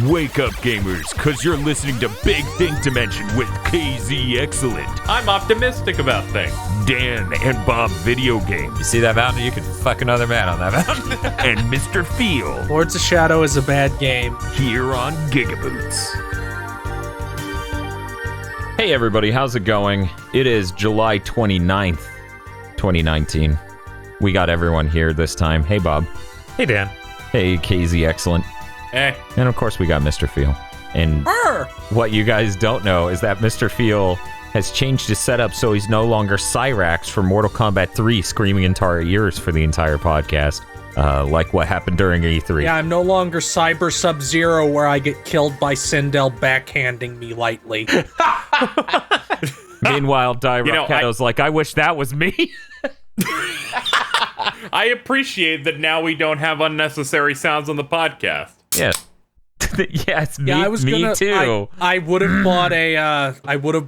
Wake up, gamers, because you're listening to Big Thing Dimension with KZ Excellent, I'm optimistic about things. Dan and Bob Video Games, You see that mountain? You can fuck another man on that mountain. and Mr. Feel Lords of Shadow is a bad game. here on GigaBoots. Hey everybody, how's it going? It is July 29th, 2019. We got everyone here this time. Hey Bob. Hey, Dan. Hey KZ Excellent. Hey. And of course we got Mr. Feel. And what you guys don't know is that Mr. Feel has changed his setup so he's no longer Cyrax from Mortal Kombat 3 screaming into our ears for the entire podcast. Like what happened during E3. Yeah, I'm no longer Cyber Sub-Zero where I get killed by Sindel backhanding me lightly. Meanwhile, Rocketta's like, I wish that was me. I appreciate that now we don't have unnecessary sounds on the podcast. Yeah. Yes, me, Yeah, I was me gonna, too. I would have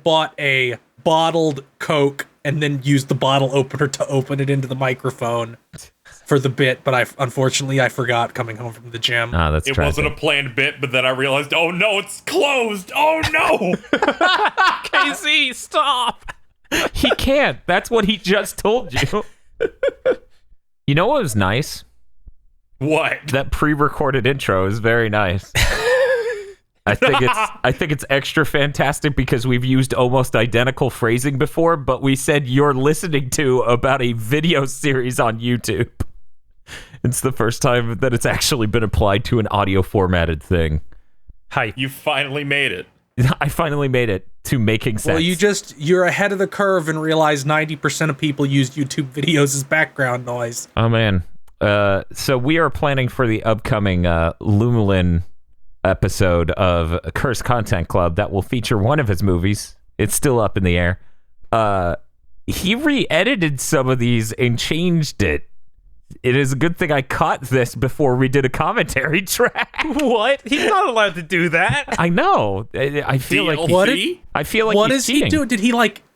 bought a bottled Coke and then used the bottle opener to open it into the microphone for the bit, but unfortunately I forgot coming home from the gym. Ah, that's It tragic. wasn't a planned bit, but then I realized, oh no, it's closed. Oh no. KZ, stop! He can't. That's what he just told you. You know what was nice? What? That pre-recorded intro is very nice. I think it's extra fantastic because we've used almost identical phrasing before, but we said you're listening to about a video series on YouTube. It's the first time that it's actually been applied to an audio formatted thing. Hi. You finally made it. I finally made it to making sense. Well, you're ahead of the curve and realize 90% of people use YouTube videos as background noise. Oh man. So we are planning for the upcoming Lumulin episode of Curse Content Club that will feature one of his movies. It's still up in the air. He re-edited some of these and changed it. It is a good thing I caught this before we did a commentary track. What? He's not allowed to do that. I know. I feel like DLC? I feel like What he's is cheating. he doing?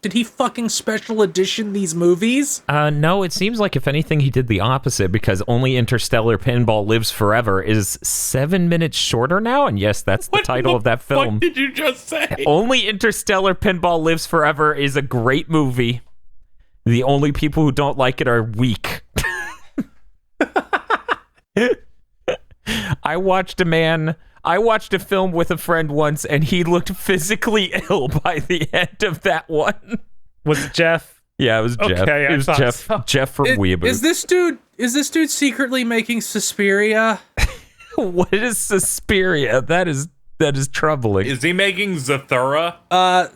Did he fucking special edition these movies? No, it seems like if anything he did the opposite because only Interstellar Pinball Lives Forever is 7 minutes shorter now, and yes, that's the title of that film. What did you just say? Only Interstellar Pinball Lives Forever is a great movie. The only people who don't like it are weak. I watched a film with a friend once, and he looked physically ill by the end of that one. Was it Jeff? Yeah, it was Jeff. Okay, It was I thought Jeff. so. Jeff from Weeaboo. Is this dude secretly making Suspiria? What is Suspiria? That is troubling. Is he making Zathura?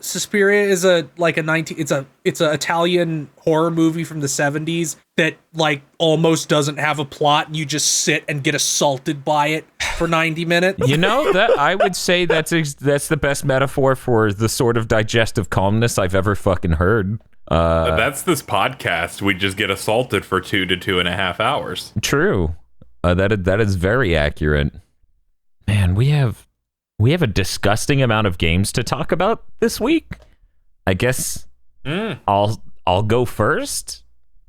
Suspiria is it's a Italian horror movie from the 70s that like almost doesn't have a plot, and you just sit and get assaulted by it for 90 minutes. You know, that I would say that's the best metaphor for the sort of digestive calmness I've ever fucking heard. That's this podcast. We just get assaulted for 2 to 2.5 hours. True. That is very accurate. Man, we have a disgusting amount of games to talk about this week. I guess I'll go first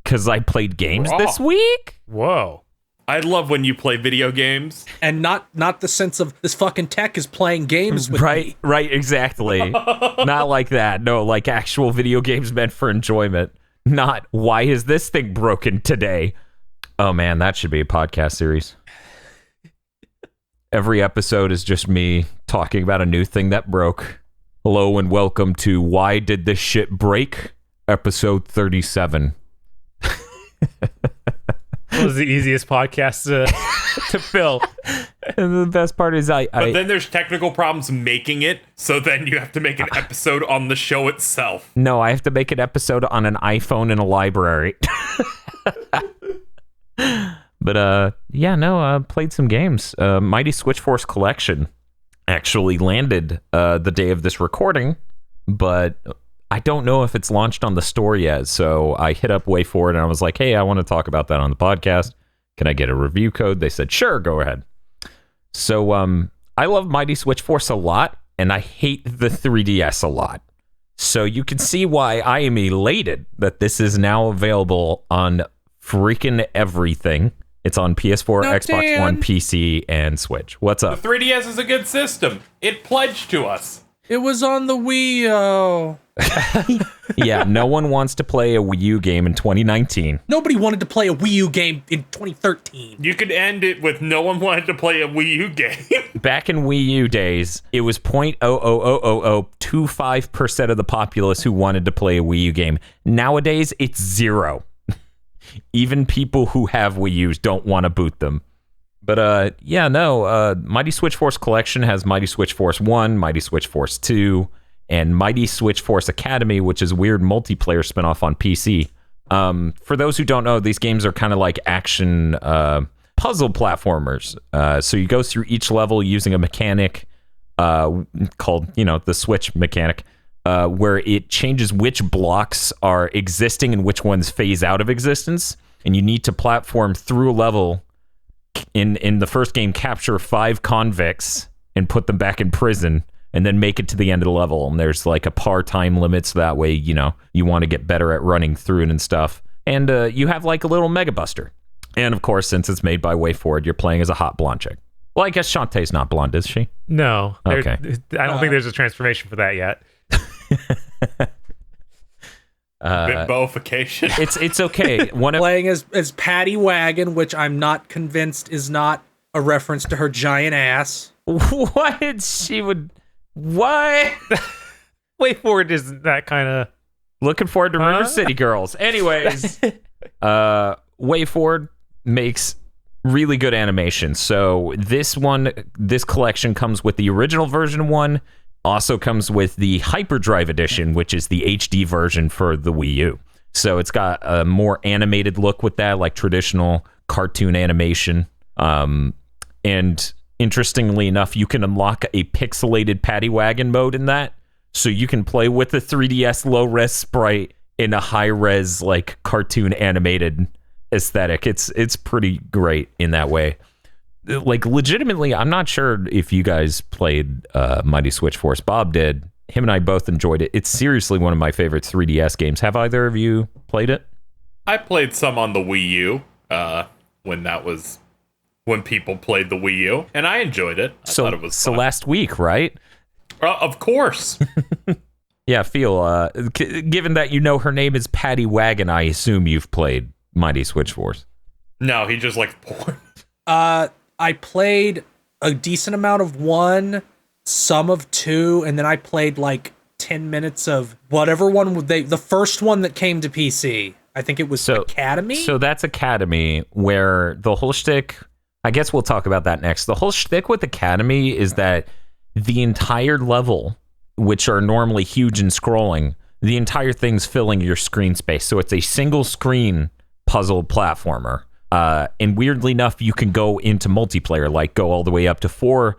because I played games this week. Whoa. I love when you play video games. And not the sense of this fucking tech is playing games with me. Right, exactly. Not like that. No, like actual video games meant for enjoyment. Not why is this thing broken today? Oh man, that should be a podcast series. Every episode is just me talking about a new thing that broke. Hello and welcome to Why Did This Shit Break? Episode 37. It was the easiest podcast to fill. And the best part is But then there's technical problems making it, so then you have to make an episode on the show itself. No, I have to make an episode on an iPhone in a library. But played some games. Mighty Switch Force Collection actually landed the day of this recording, but I don't know if it's launched on the store yet. So I hit up WayForward and I was like, hey, I want to talk about that on the podcast. Can I get a review code? They said, sure, go ahead. So I love Mighty Switch Force a lot, and I hate the 3DS a lot. So you can see why I am elated that this is now available on freaking everything. It's on PS4, Now, Xbox Dan. One, PC, and Switch. What's The up? 3DS is a good system. It pledged to us. It was on the Wii U. Yeah, no one wants to play a Wii U game in 2019. Nobody wanted to play a Wii U game in 2013. You could end it with no one wanted to play a Wii U game. Back in Wii U days, it was 0.0000025% of the populace who wanted to play a Wii U game. Nowadays, it's 0. Even people who have Wii U's don't want to boot them. But Mighty Switch Force Collection has Mighty Switch Force 1, Mighty Switch Force 2, and Mighty Switch Force Academy, which is a weird multiplayer spinoff on PC. For those who don't know, these games are kind of like action puzzle platformers. So you go through each level using a mechanic called, the switch mechanic, where it changes which blocks are existing and which ones phase out of existence. And you need to platform through a level. In the first game, capture 5 convicts and put them back in prison, and then make it to the end of the level. And there's like a par time limit, so that way, you want to get better at running through it and stuff. And you have like a little Mega Buster. And of course, since it's made by WayForward, you're playing as a hot blonde chick. Well, I guess Shantae's not blonde, is she? No. Okay. I don't think there's a transformation for that yet. Bimboification. It's okay. Playing as Patty Wagon, which I'm not convinced is not a reference to her giant ass. What? She would... What? WayForward isn't that kind of... Looking forward to River City Girls. Anyways, WayForward makes really good animation. So this collection comes with the original version 1, also comes with the Hyperdrive edition, which is the HD version for the Wii U. So it's got a more animated look with that, like traditional cartoon animation. And interestingly enough, you can unlock a pixelated Paddy Wagon mode in that. So you can play with the 3DS low-res sprite in a high-res, like, cartoon animated aesthetic. It's pretty great in that way. Like, legitimately, I'm not sure if you guys played Mighty Switch Force. Bob did. Him and I both enjoyed it. It's seriously one of my favorite 3DS games. Have either of you played it? I played some on the Wii U when people played the Wii U, and I enjoyed it. I thought it was fun. Last week, right? Of course. Yeah, Phil, given that you know her name is Patty Wagon, I assume you've played Mighty Switch Force. No, he just likes porn. I played a decent amount of 1, some of 2, and then I played like 10 minutes of whatever one the first one that came to PC. I think it was Academy. So that's Academy, where the whole shtick, I guess we'll talk about that next. The whole shtick with Academy is that the entire level, which are normally huge and scrolling, the entire thing's filling your screen space. So it's a single screen puzzle platformer. And weirdly enough, you can go into multiplayer, like go all the way up to four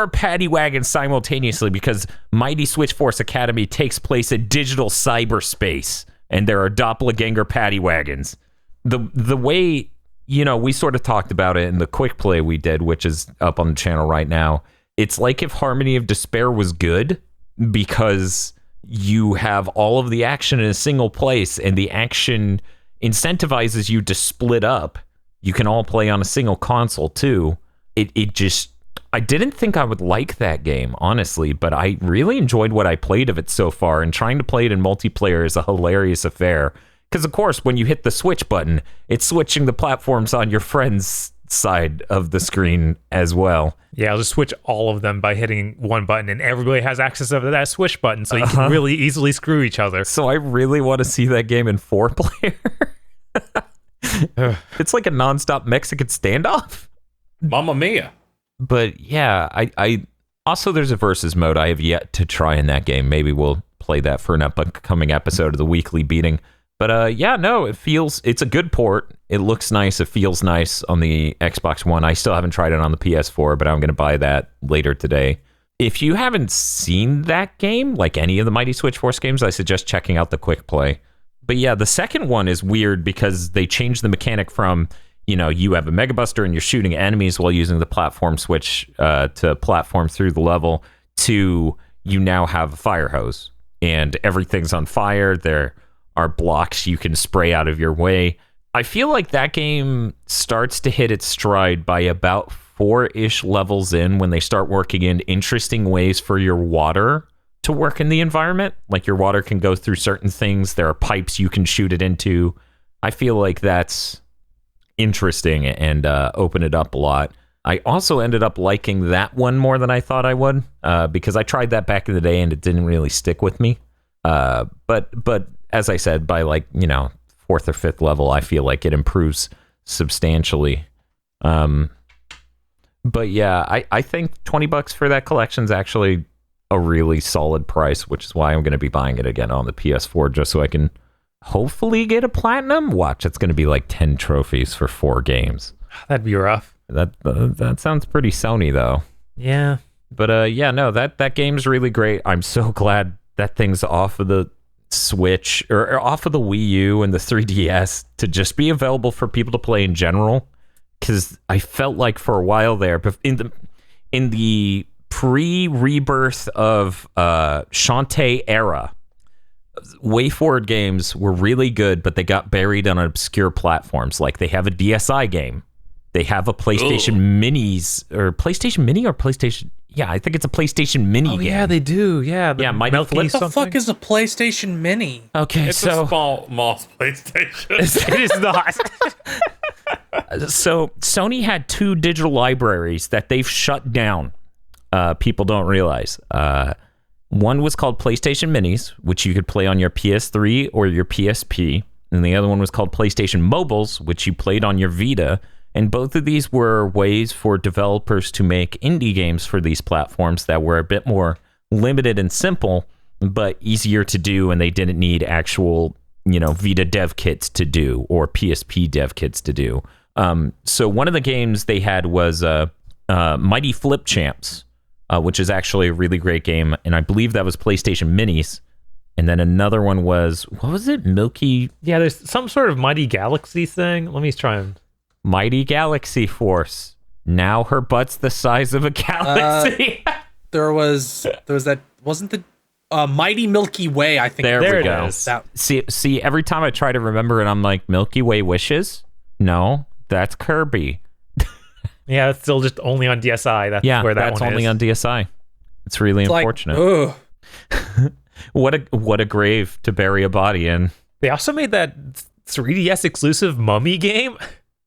Paddy Wagons simultaneously, because Mighty Switch Force Academy takes place in digital cyberspace, and there are doppelganger Paddy Wagons. The way, we sort of talked about it in the quick play we did, which is up on the channel right now. It's like if Harmony of Despair was good, because you have all of the action in a single place, and the action incentivizes you to split up. You can all play on a single console too. I didn't think I would like that game, honestly, but I really enjoyed what I played of it so far, and trying to play it in multiplayer is a hilarious affair. Because, of course, when you hit the switch button, it's switching the platforms on your friend's side of the screen as well. Yeah, I'll just switch all of them by hitting one button, and everybody has access to that switch button, so you can really easily screw each other. So I really want to see that game in 4-player. It's like a nonstop Mexican standoff. Mamma mia. But yeah, I also, there's a versus mode I have yet to try in that game. Maybe we'll play that for an upcoming episode of the Weekly Beating. But it's a good port. It looks nice. It feels nice on the Xbox One. I still haven't tried it on the PS4, but I'm going to buy that later today. If you haven't seen that game, like any of the Mighty Switch Force games, I suggest checking out the quick play. But yeah, the second one is weird because they changed the mechanic from, you have a Mega Buster and you're shooting enemies while using the platform switch to platform through the level, to you now have a fire hose and everything's on fire. There are blocks you can spray out of your way. I feel like that game starts to hit its stride by about 4-ish levels in when they start working in interesting ways for your water to work in the environment. Like your water can go through certain things. There are pipes you can shoot it into. I feel like that's interesting and open it up a lot. I also ended up liking that one more than I thought I would because I tried that back in the day and it didn't really stick with me. But as I said, by like, 4th or 5th level, I feel like it improves substantially. But yeah, I think $20 for that collection is actually a really solid price, which is why I'm going to be buying it again on the PS4 just so I can hopefully get a platinum. Watch, it's going to be like 10 trophies for 4 games. That'd be rough. That sounds pretty Sony though. Yeah. But yeah, no, that game's really great. I'm so glad that thing's off of the Switch or off of the Wii U and the 3DS to just be available for people to play in general. Because I felt like for a while there, in the pre-rebirth of Shantae era, WayForward games were really good, but they got buried on obscure platforms. Like they have a DSi game, they have a PlayStation Minis or PlayStation Mini or PlayStation. Yeah, I think it's a PlayStation Mini game. Yeah, they do. Yeah, Mighty Flip. What the fuck is a PlayStation Mini? Okay, It's a small PlayStation. It is not. So Sony had 2 digital libraries that they've shut down. People don't realize. One was called PlayStation Minis, which you could play on your PS3 or your PSP. And the other one was called PlayStation Mobiles, which you played on your Vita. And both of these were ways for developers to make indie games for these platforms that were a bit more limited and simple, but easier to do. And they didn't need actual, Vita dev kits to do or PSP dev kits to do. So one of the games they had was Mighty Flip Champs, which is actually a really great game. And I believe that was PlayStation Minis. And then another one was, what was it? Milky? Yeah, there's some sort of Mighty Galaxy thing. Let me try and... Mighty Galaxy Force. Now her butt's the size of a galaxy. There was that, wasn't the Mighty Milky Way, I think. There we go. Is. See, every time I try to remember it, I'm like, Milky Way Wishes? No, that's Kirby. Yeah, it's still just only on DSi. That's where that that's one only is. on DSi. It's really unfortunate. Ugh. What a grave to bury a body in. They also made that 3DS exclusive Mummy game.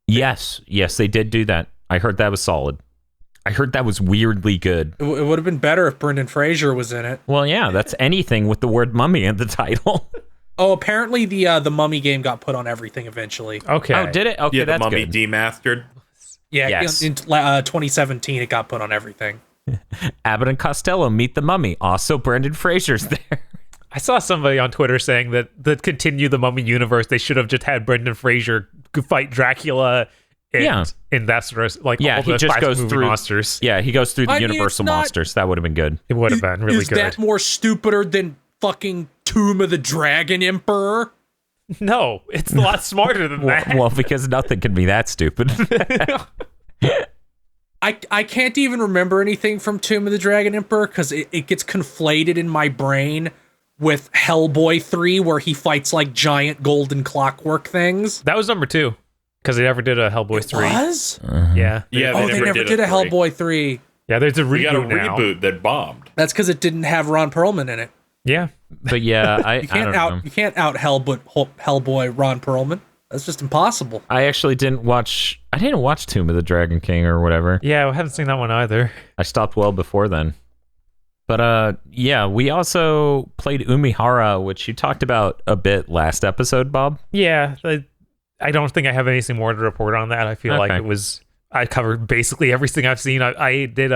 Yes, they did do that. I heard that was solid. I heard that was weirdly good. It would have been better if Brendan Fraser was in it. Well, yeah, that's anything with the word mummy in the title. Oh, apparently the Mummy game got put on everything eventually. Okay. Oh, did it? Okay, Yeah, the that's Mummy good. demastered. Yeah, Yes. in 2017 it got put on everything. Abbott and Costello meet the mummy. Also, Brendan Fraser's there. I saw somebody on Twitter saying that to continue the Mummy universe, they should have just had Brendan Fraser fight Dracula and that's all Yeah, the he just classic goes movie through monsters. Yeah, he goes through the I mean, Universal it's not- monsters. That would have been good. It would have been really Is good. that more stupider than fucking Tomb of the Dragon Emperor? No, it's a lot smarter than that. Well, because nothing can be that stupid. I can't even remember anything from Tomb of the Dragon Emperor because it gets conflated in my brain with Hellboy 3 where he fights like giant golden clockwork things. That was number 2 because they never did a Hellboy 3. Was? Yeah. Yeah, Oh, they never did a Hellboy 3. Yeah, there's a reboot We got a now. reboot that bombed. That's because it didn't have Ron Perlman in it. Yeah. But yeah, I don't know. You can't out Hellboy Ron Perlman. That's just impossible. I actually didn't watch Tomb of the Dragon King or whatever. Yeah, I haven't seen that one either. I stopped well before then. But yeah, we also played Umihara, which you talked about a bit last episode, Bob. Yeah, I don't think I have anything more to report on that. I feel like I covered basically everything I've seen. I did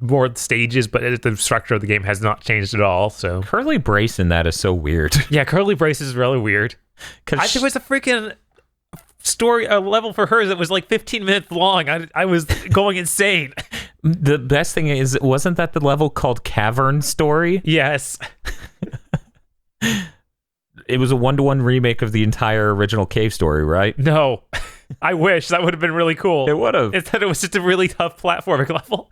more stages, but the structure of the game has not changed at all. So Curly Brace in that is so weird. yeah, Curly Brace is really weird. Because There was a freaking a level for hers that was like 15 minutes long. I was going insane. the best thing is, wasn't that the level called Cavern Story? Yes. It was a 1-to-1 remake of the entire original Cave Story, right? No. I wish that would have been really cool. It would have. Instead, it was just a really tough platforming level.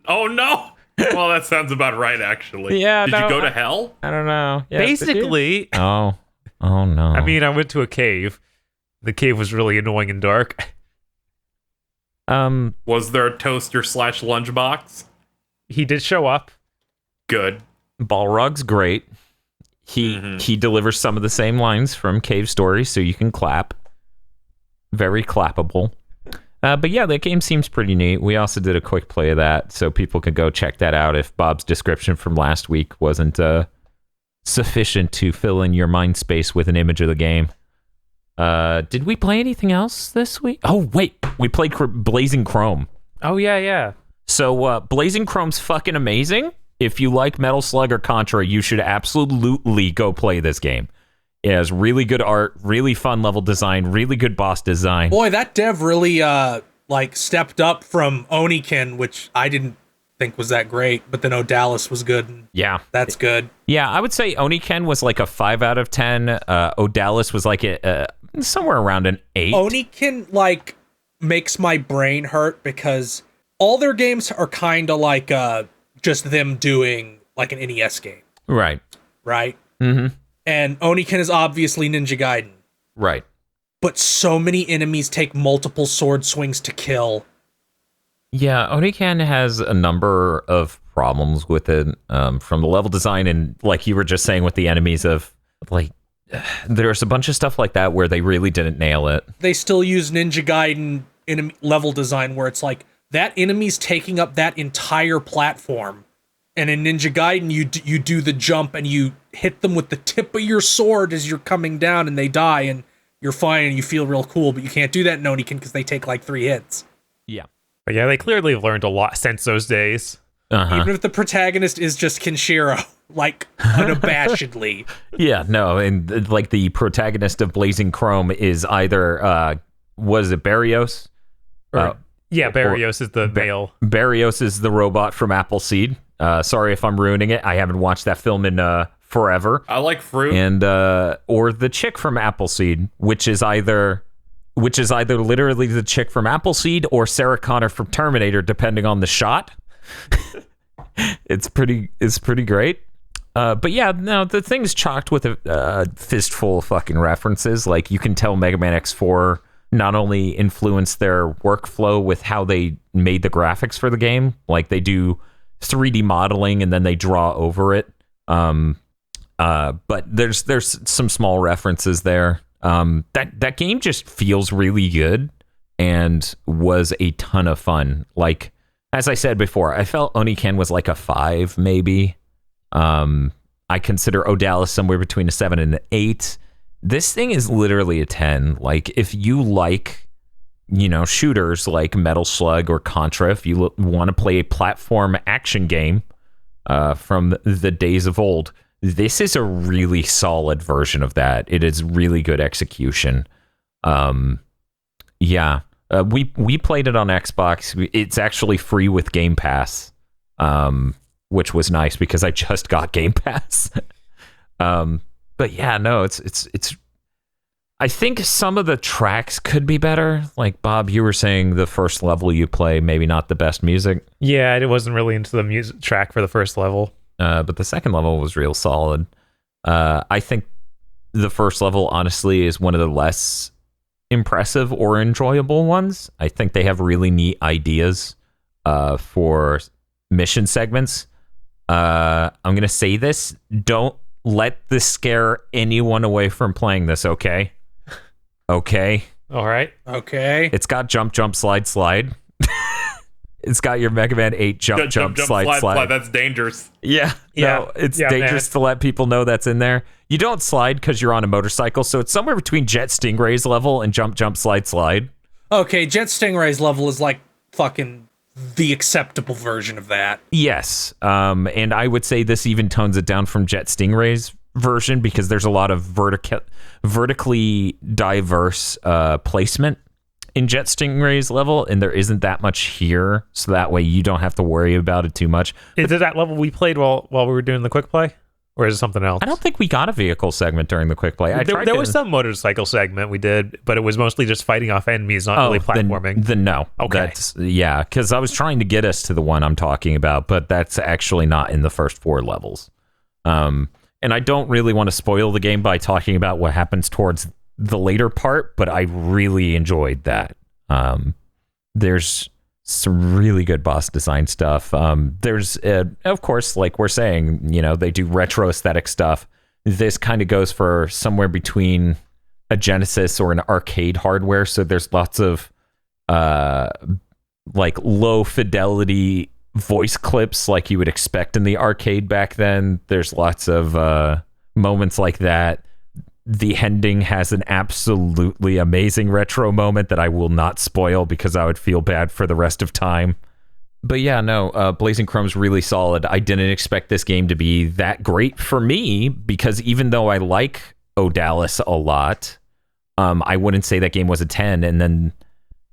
Oh no! Well, that sounds about right, actually. Yeah, Did no, you go to hell? I don't know. Yeah, did you? Basically, Oh no. I mean, I went to a cave. The cave was really annoying and dark. Was there a toaster / lunchbox? He did show up. Good. Balrog's great. He delivers some of the same lines from Cave Story, so you can clap. Very clappable. But yeah, that game seems pretty neat. We also did a quick play of that, so people could go check that out if Bob's description from last week wasn't sufficient to fill in your mind space with an image of the game. Did we play anything else this week? Oh, wait. We played Blazing Chrome. Oh, yeah. So Blazing Chrome's fucking amazing. If you like Metal Slug or Contra, you should absolutely go play this game. It has really good art, really fun level design, really good boss design. Boy, that dev really stepped up from Oniken, which I didn't think was that great, but then Odalis was good. And yeah. That's good. Yeah, I would say Oniken was like a 5 out of 10. Odalis was like somewhere around an 8. Oniken makes my brain hurt because all their games are kind of like just them doing like an NES game. Right. Mm-hmm. And Oniken is obviously Ninja Gaiden. Right. But so many enemies take multiple sword swings to kill. Yeah, Oniken has a number of problems with it, from the level design and like you were just saying with the enemies of like there's a bunch of stuff like that where they really didn't nail it. They still use Ninja Gaiden enemy level design where it's like that enemy's taking up that entire platform. And in Ninja Gaiden, you do the jump and you hit them with the tip of your sword as you're coming down and they die and you're fine and you feel real cool, but you can't do that in Oniken because they take like 3 hits. Yeah. But yeah, they clearly have learned a lot since those days. Even if the protagonist is just Kenshiro, like unabashedly. Yeah, no, and like the protagonist of Blazing Chrome is either was it Barrios? Yeah, Barrios is the male. Barrios is the robot from Appleseed. Sorry if I'm ruining it. I haven't watched that film in forever. I like fruit. And or the chick from Appleseed, which is either literally the chick from Appleseed or Sarah Connor from Terminator, depending on the shot. It's pretty great. But yeah, no, the thing's chocked with a fistful of fucking references. Like you can tell Mega Man X4 not only influenced their workflow with how they made the graphics for the game, like they do 3D modeling and then they draw over it. But there's some small references there. That game just feels really good and was a ton of fun. Like, as I said before, I felt Oniken was like a 5, maybe. I consider Odalis somewhere between a 7 and an 8. This thing is literally a 10. Like, if you like, shooters like Metal Slug or Contra, if you want to play a platform action game from the days of old, this is a really solid version of that. It is really good execution. Yeah. We played it on Xbox. It's actually free with Game Pass, which was nice because I just got Game Pass. But yeah, no, it's. I think some of the tracks could be better. Like Bob, you were saying the first level you play, maybe not the best music. Yeah, I wasn't really into the music track for the first level. But the second level was real solid. I think the first level, honestly, is one of the less impressive or enjoyable ones. I think they have really neat ideas for mission segments. I'm going to say this. Don't let this scare anyone away from playing this, okay? Okay? All right. Okay. It's got jump, slide. It's got your Mega Man 8 jump, slide. That's dangerous. Yeah. No, it's dangerous to let people know that's in there. You don't slide because you're on a motorcycle, so it's somewhere between Jet Stingray's level and jump, slide. Okay, Jet Stingray's level is like fucking the acceptable version of that. Yes. And I would say this even tones it down from Jet Stingray's version because there's a lot of vertically diverse placement in Jet Stingray's level, and there isn't that much here, so that way you don't have to worry about it too much. Is it that level we played while we were doing the quick play? Or is it something else? I don't think we got a vehicle segment during the quick play. There was some motorcycle segment we did, but it was mostly just fighting off enemies, not really platforming. Then no. Okay. Because I was trying to get us to the one I'm talking about, but that's actually not in the first 4 levels. And I don't really want to spoil the game by talking about what happens towards the later part, but I really enjoyed that. There's some really good boss design stuff. There's, of course, like we're saying, they do retro aesthetic stuff. This kind of goes for somewhere between a Genesis or an arcade hardware. So there's lots of like low fidelity voice clips like you would expect in the arcade back then. There's lots of moments like that. The ending has an absolutely amazing retro moment that I will not spoil because I would feel bad for the rest of time. But yeah, no, Blazing Chrome's really solid. I didn't expect this game to be that great for me because even though I like Odallus a lot, I wouldn't say that game was a 10. And then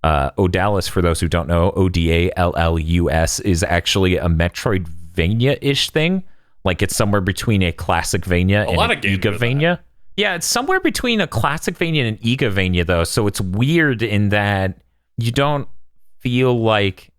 Odallus, for those who don't know, Odallus is actually a Metroidvania-ish thing. Like it's somewhere between a Classicvania and an Igavania. Yeah, it's somewhere between a Classicvania and an Igavania, though. So it's weird in that you don't feel like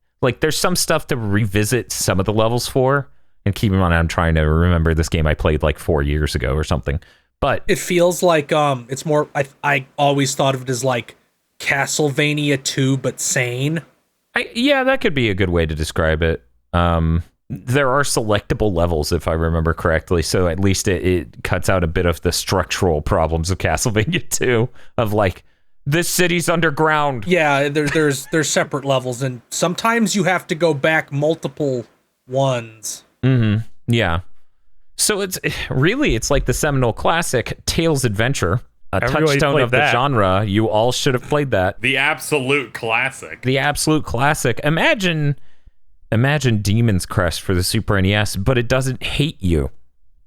there's some stuff to revisit some of the levels for. And keep in mind, I'm trying to remember this game I played like 4 years ago or something. But it feels like it's more. I always thought of it as like Castlevania 2, but sane. Yeah, that could be a good way to describe it. There are selectable levels, if I remember correctly, so at least it cuts out a bit of the structural problems of Castlevania 2, of like, this city's underground. Yeah, there's separate levels, and sometimes you have to go back multiple ones. Mm-hmm. Yeah. So it's like the seminal classic Tales Adventure, Everybody touchstone of that. the genre. You all should have played that. The absolute classic. The absolute classic. Imagine Demon's Crest for the Super NES, but it doesn't hate you.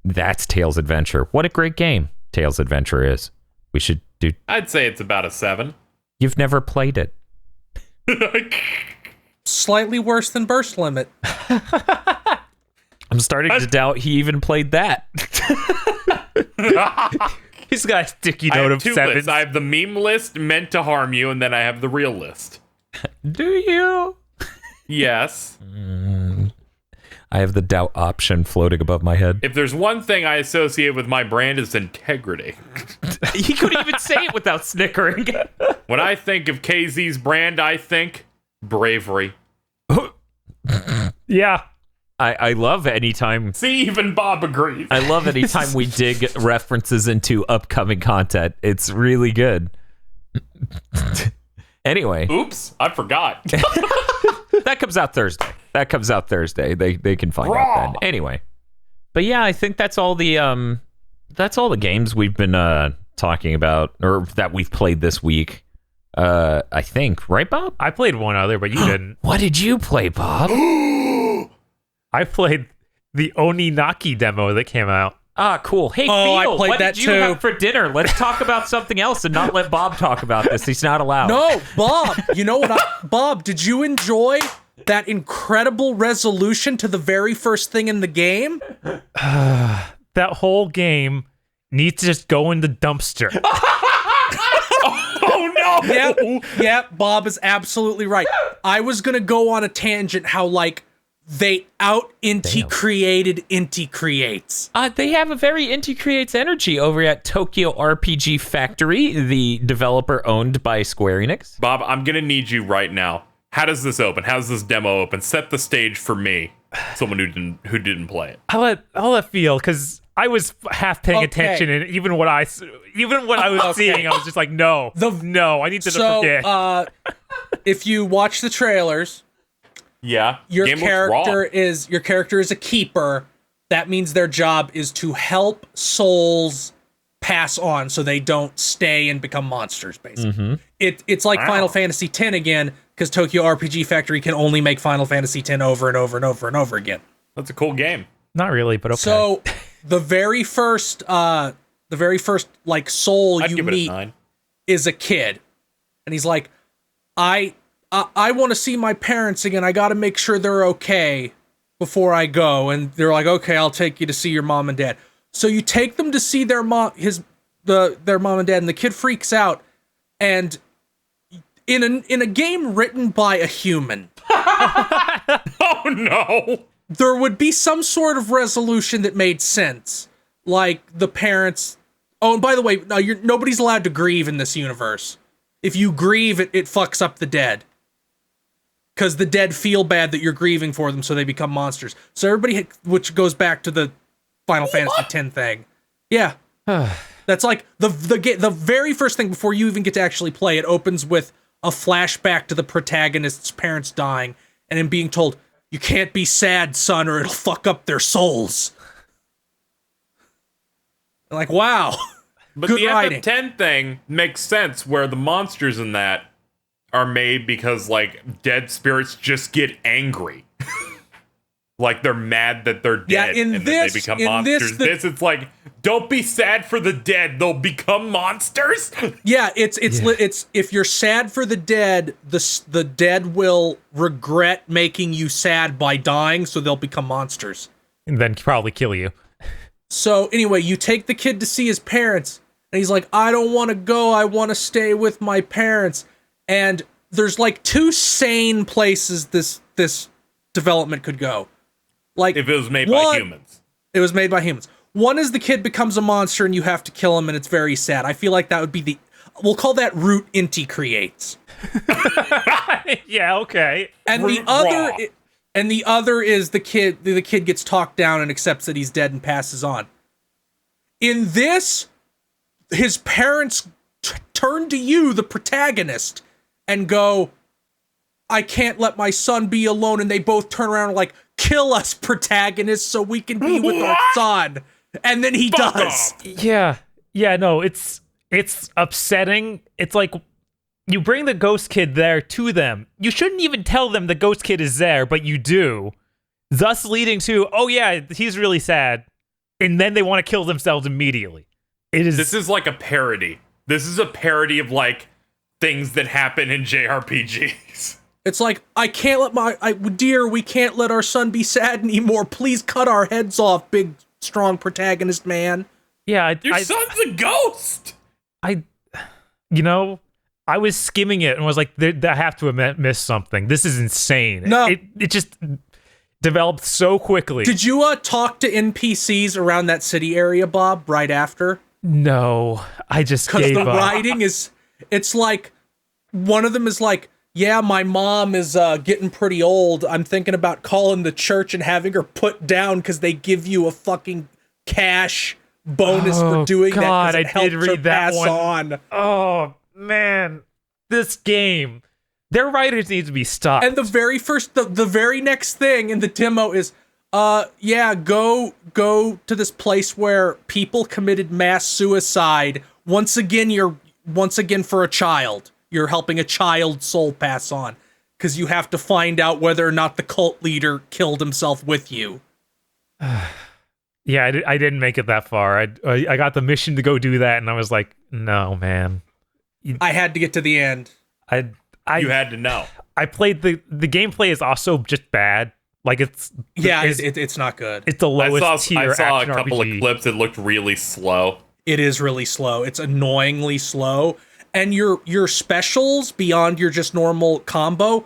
That's Tales Adventure. What a great game Tales Adventure is. We should do... I'd say it's about a 7. You've never played it. Slightly worse than Burst Limit. I'm starting to doubt he even played that. He's got a sticky I note have of 2 7. lists. I have the meme list meant to harm you, and then I have the real list. Do you? Yes. I have the doubt option floating above my head. If there's one thing I associate with my brand, is integrity. He couldn't even say it without snickering. When I think of KZ's brand, I think bravery. Yeah. I love anytime... See, even Bob agrees. I love anytime we dig references into upcoming content. It's really good. Anyway. Oops, I forgot. That comes out Thursday. They can find out then. Anyway. But yeah, I think that's all the games we've been talking about, or that we've played this week. I think, right, Bob? I played one other, but you didn't. What did you play, Bob? I played the Oninaki demo that came out. Ah, cool. Hey, I Phil, played what that did you too. have for dinner? Let's talk about something else and not let Bob talk about this. He's not allowed. No, Bob, you know what? Bob, did you enjoy that incredible resolution to the very first thing in the game? That whole game needs to just go in the dumpster. Oh no! Yep, Bob is absolutely right. I was gonna go on a tangent how, like, they out-Inti created Inti Creates. They have a very Inti Creates energy over at Tokyo RPG Factory, the developer owned by Square Enix. Bob, I'm gonna need you right now. How does this open? How does this demo open? Set the stage for me, someone who didn't play it. I'll let Phil, because I was half paying attention, and even what I was seeing, I was just like, no, I need to forget. If you watch the trailers, Yeah, your game looks raw. character is a keeper. That means their job is to help souls pass on so they don't stay and become monsters, basically. It's like Final Fantasy X again, because Tokyo RPG Factory can only make Final Fantasy X over and over and over and over again. That's a cool game. Not really, but okay. So the very first like soul I'd you give it a meet 9. is a kid, and he's like, I want to see my parents again. I got to make sure they're okay before I go. And they're like, okay, I'll take you to see your mom and dad. So you take them to see their mom and dad, and the kid freaks out. And in a game written by a human, Oh no! there would be some sort of resolution that made sense. Like the parents, Oh, and by the way, no, nobody's allowed to grieve in this universe. If you grieve, it fucks up the dead. Because the dead feel bad that you're grieving for them, so they become monsters. So everybody, which goes back to the Final Fantasy X thing. Yeah. That's like the very first thing before you even get to actually play. It opens with a flashback to the protagonist's parents dying and him being told, "You can't be sad, son, or it'll fuck up their souls." And like, wow. But good the writing. FF10 thing makes sense where the monsters in that are made because, like, dead spirits just get angry. Like, they're mad that they're dead and then they become monsters. This, it's like, don't be sad for the dead. They'll become monsters? Yeah, it's if you're sad for the dead, the dead will regret making you sad by dying, so they'll become monsters. And then probably kill you. So anyway, you take the kid to see his parents, and he's like, "I don't want to go. I want to stay with my parents." And there's like two sane places this development could go. Like, if it was made by humans. It was made by humans. One is the kid becomes a monster and you have to kill him, and it's very sad. I feel like that would be we'll call that route Inti creates. Yeah, okay. And Root the other is the kid gets talked down and accepts that he's dead and passes on. In this, his parents turn to you, the protagonist, and go, "I can't let my son be alone," and they both turn around and like, "Kill us, protagonist, so we can be with our son." And then he does. Yeah. Yeah, no, it's upsetting. It's like you bring the ghost kid there to them. You shouldn't even tell them the ghost kid is there, but you do. Thus leading to, oh yeah, he's really sad. And then they want to kill themselves immediately. This is like a parody. This is a parody of like things that happen in JRPGs. It's like, "I can't let dear, we can't let our son be sad anymore. Please cut our heads off, big, strong protagonist man." Yeah, Your son's a ghost. I was skimming it and was like, I have to have missed something. This is insane. No. It just developed so quickly. Did you talk to NPCs around that city area, Bob, right after? No, I just gave up. Because the writing it's like, one of them is like, "Yeah, my mom is getting pretty old. I'm thinking about calling the church and having her put down because they give you a fucking cash bonus for doing that. God, I did read that one. On. Oh man, this game. Their writers need to be stopped. And the very next thing in the demo is, go to this place where people committed mass suicide. Once again for a child. You're helping a child's soul pass on, because you have to find out whether or not the cult leader killed himself with you. Yeah, I didn't make it that far. I got the mission to go do that, and I was like, no, man. I had to get to the end. You had to know. I played the gameplay is also just bad. Like it's not good. It's the lowest tier. I saw a action couple RPG. of clips. It looked really slow. It is really slow. It's annoyingly slow. And your specials beyond your just normal combo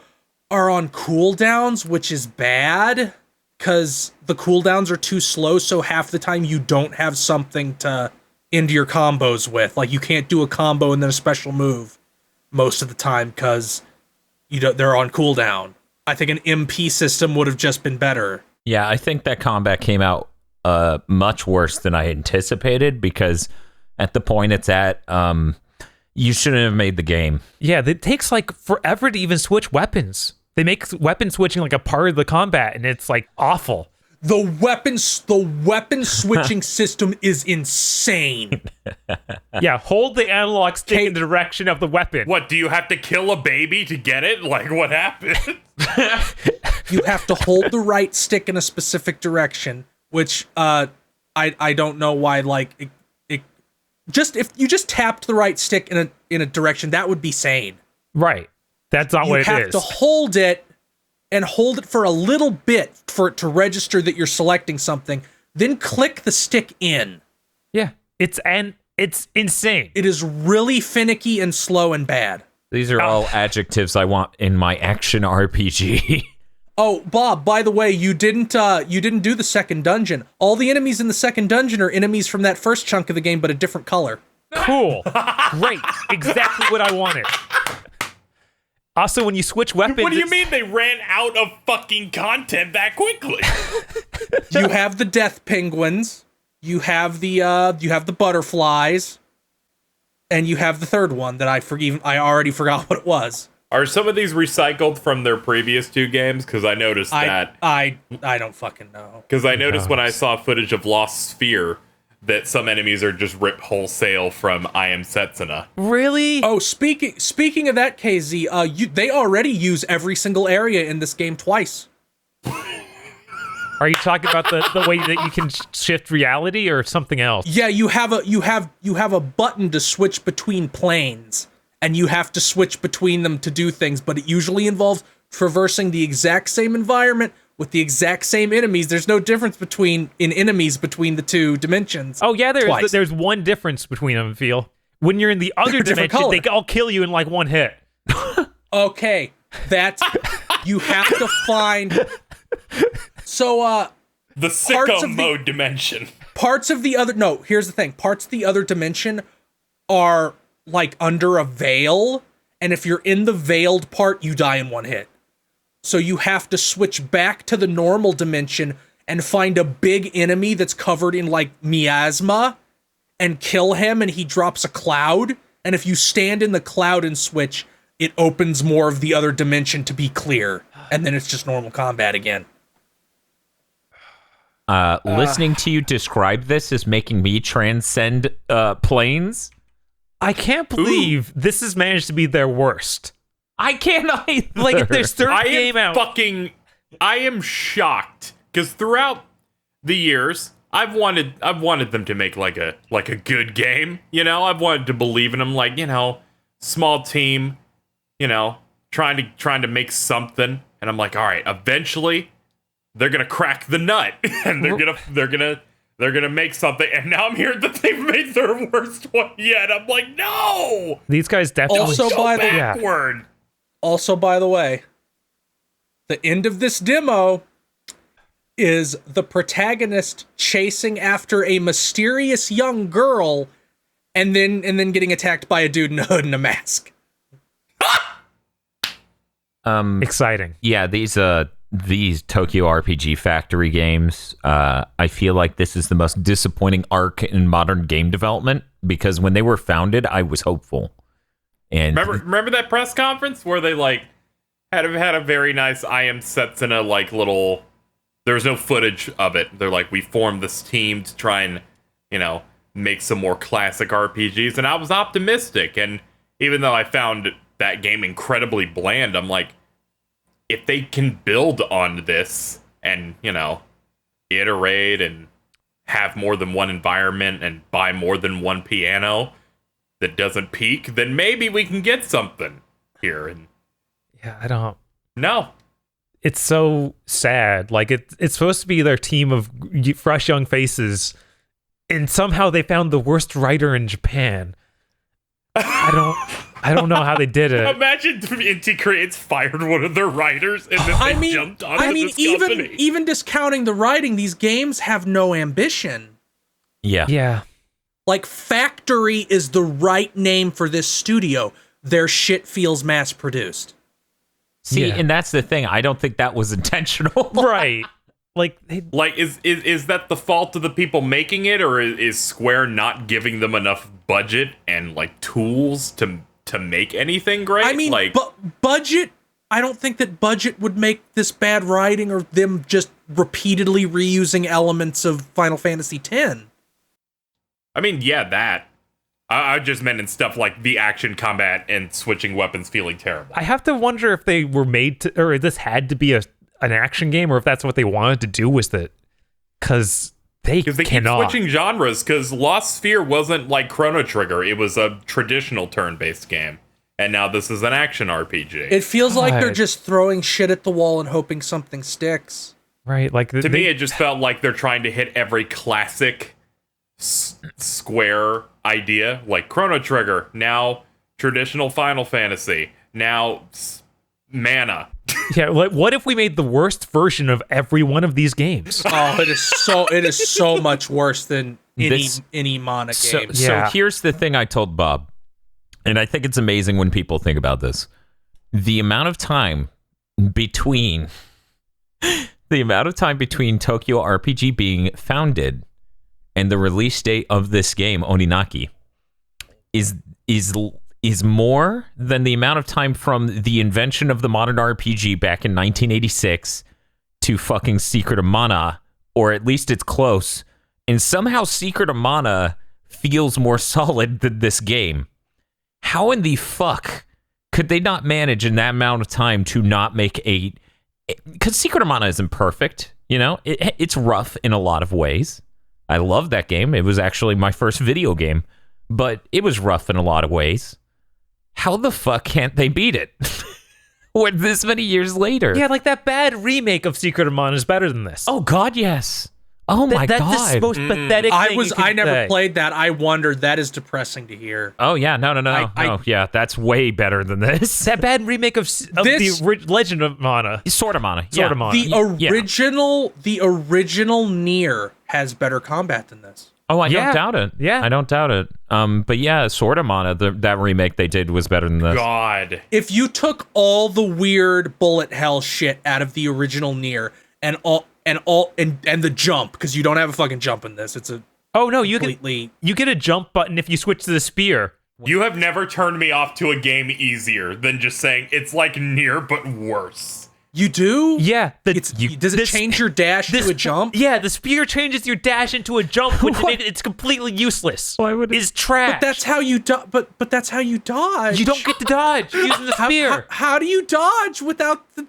are on cooldowns, which is bad because the cooldowns are too slow. So half the time you don't have something to end your combos with. Like you can't do a combo and then a special move most of the time because they're on cooldown. I think an MP system would have just been better. Yeah, I think that combat came out much worse than I anticipated because at the point it's at, you shouldn't have made the game. Yeah, it takes like forever to even switch weapons. They make weapon switching like a part of the combat, and it's like awful. The weapon switching system is insane. Yeah, hold the analog stick in the direction of the weapon. What, do you have to kill a baby to get it? Like, what happened? You have to hold the right stick in a specific direction, which I don't know why. Like, just if you just tapped the right stick in a direction, that would be sane. Right. That's not what it is. You have to hold it and hold it for a little bit for it to register that you're selecting something, then click the stick in. Yeah. It's insane. It is really finicky and slow and bad. These are all adjectives I want in my action RPG. Oh, Bob, by the way, you didn't do the second dungeon. All the enemies in the second dungeon are enemies from that first chunk of the game, but a different color. Cool. Great. Exactly what I wanted. Also, when you switch weapons... What do you mean they ran out of fucking content that quickly? You have the death penguins, you have the butterflies, and you have the third one that I already forgot what it was. Are some of these recycled from their previous 2 games? Because I noticed that. I don't fucking know. Because I noticed when I saw footage of Lost Sphere that some enemies are just ripped wholesale from I Am Setsuna. Really? Oh, speaking of that, KZ, they already use every single area in this game twice. Are you talking about the way that you can shift reality or something else? Yeah, you have a button to switch between planes. And you have to switch between them to do things, but it usually involves traversing the exact same environment with the exact same enemies. There's no difference between enemies between the 2 dimensions. Oh yeah, there's one difference between them, Phil. When you're in the other dimension, they all kill you in like one hit. Okay, that's you have to find. So the sicko mode dimension. Parts of the other here's the thing. Parts of the other dimension are like under a veil, and if you're in the veiled part, you die in one hit. So you have to switch back to the normal dimension and find a big enemy that's covered in like miasma and kill him, and he drops a cloud, and if you stand in the cloud and switch, it opens more of the other dimension to be clear, and then it's just normal combat again. Listening to you describe this is making me transcend planes. I can't believe this has managed to be their worst. I can't either. Like, their third game out. I am shocked because throughout the years, I've wanted them to make like a good game. You know, I've wanted to believe in them. Like, you know, small team. You know, trying to make something, and I'm like, all right, eventually, they're gonna crack the nut, and they're gonna make something, and now I'm hearing that they've made their worst one yet. I'm like, no! These guys definitely backward. Also, by the way, the end of this demo is the protagonist chasing after a mysterious young girl, and then getting attacked by a dude in a hood and a mask. Exciting. Yeah, these Tokyo RPG Factory games, I feel like this is the most disappointing arc in modern game development, because when they were founded, I was hopeful. And remember that press conference where they like had a very nice I Am Setsuna like little. There was no footage of it. They're like, we formed this team to try and, you know, make some more classic RPGs, and I was optimistic. And even though I found that game incredibly bland, I'm like, if they can build on this and, you know, iterate and have more than one environment and buy more than one piano that doesn't peak, then maybe we can get something here. And yeah, I don't. No. It's so sad. Like, it's supposed to be their team of fresh young faces, and somehow they found the worst writer in Japan. I don't know how they did it. Imagine Inti Creates fired one of their writers and then they jumped onto this company. Even discounting the writing, these games have no ambition. Yeah. Like, Factory is the right name for this studio. Their shit feels mass-produced. See, and that's the thing. I don't think that was intentional. Right. Is that the fault of the people making it, or is Square not giving them enough budget and like tools to make anything great? I mean, budget. I don't think that budget would make this bad writing or them just repeatedly reusing elements of Final Fantasy X. I mean, yeah, that. I just meant in stuff like the action combat and switching weapons feeling terrible. I have to wonder if they were made to, or this had to be an action game, or if that's what they wanted to do with it. Because they keep switching genres, because Lost Sphere wasn't like Chrono Trigger. It was a traditional turn-based game. And now this is an action RPG. It feels like they're just throwing shit at the wall and hoping something sticks. Right. Like to me, it just felt like they're trying to hit every classic Square idea, like Chrono Trigger, now traditional Final Fantasy, now mana. Yeah, what if we made the worst version of every one of these games? Oh, it is so much worse than any mana game. So here's the thing I told Bob, and I think it's amazing when people think about this. The amount of time between Tokyo RPG being founded and the release date of this game, Oninaki, is more than the amount of time from the invention of the modern RPG back in 1986 to fucking Secret of Mana, or at least it's close. And somehow Secret of Mana feels more solid than this game. How in the fuck could they not manage in that amount of time to not make because Secret of Mana isn't perfect, it's rough in a lot of ways. I love that game. It was actually my first video game, but it was rough in a lot of ways. How the fuck can't they beat it? What, this many years later? Yeah, like that bad remake of Secret of Mana is better than this. Oh God, yes. Oh my God. That's the most pathetic thing I never played that. I wondered. That is depressing to hear. Oh yeah, no. Yeah, that's way better than this. That bad remake of the Legend of Mana. Sword of Mana. Sword of Mana. The original Nier has better combat than this. Oh, I don't doubt it. Yeah. I don't doubt it. But yeah, Sword of Mana, that remake they did was better than this. God. If you took all the weird bullet hell shit out of the original Nier and the jump, because you don't have a fucking jump in this. It's a you get a jump button if you switch to the spear. You have never turned me off to a game easier than just saying it's like Nier but worse. You do? Yeah. Does it change your dash to a jump? Yeah, the spear changes your dash into a jump, which it's completely useless. Why would it? It's trash. But that's how you but that's how you dodge. You don't get to dodge using the spear. How do you dodge without the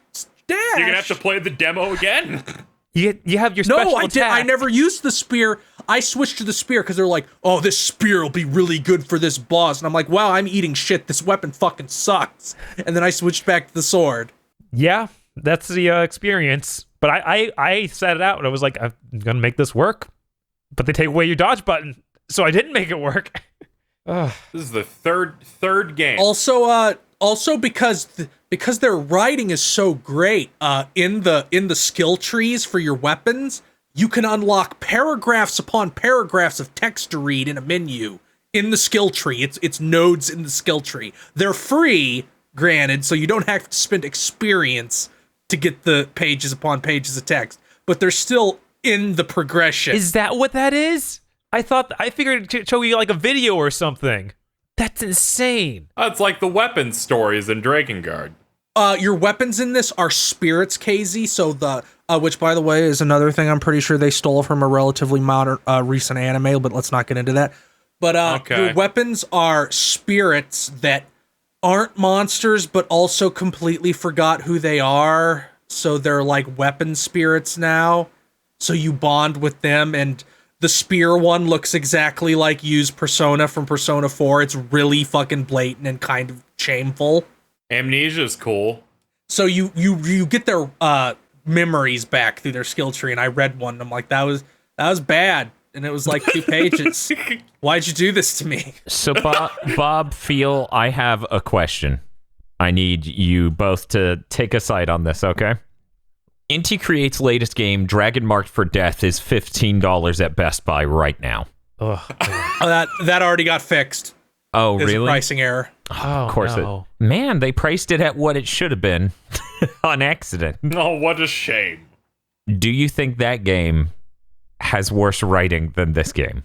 dash? You're gonna have to play the demo again. You have your special attack. I never used the spear. I switched to the spear because they're like, oh, this spear will be really good for this boss. And I'm like, wow, I'm eating shit. This weapon fucking sucks. And then I switched back to the sword. Yeah. That's the experience. But I set it out and I was like, I'm going to make this work. But they take away your dodge button. So I didn't make it work. This is the third game. Also because their writing is so great, in the skill trees for your weapons, you can unlock paragraphs upon paragraphs of text to read in a menu in the skill tree. It's nodes in the skill tree. They're free, granted, so you don't have to spend experience to get the pages upon pages of text, but they're still in the progression. Is that what that is? I figured to show you like a video or something. That's insane. It's like the weapons stories in Drakengard. Your weapons in this are spirits, KZ, so which by the way is another thing I'm pretty sure they stole from a relatively modern recent anime, but let's not get into that. But your weapons are spirits that aren't monsters, but also completely forgot who they are. So they're like weapon spirits now. So you bond with them, and the spear one looks exactly like Yu's persona from Persona 4. It's really fucking blatant and kind of shameful. Amnesia's cool. So you get their memories back through their skill tree, and I read one, and I'm like, that was bad. And it was like 2 pages. Why'd you do this to me? So, Bob, Feel, I have a question. I need you both to take a side on this, okay? Inti Create's latest game, Dragon Marked for Death, is $15 at Best Buy right now. That already got fixed. Oh, There's really? A pricing error. Oh, of course. No. Man, they priced it at what it should have been on accident. Oh, what a shame. Do you think that game has worse writing than this game?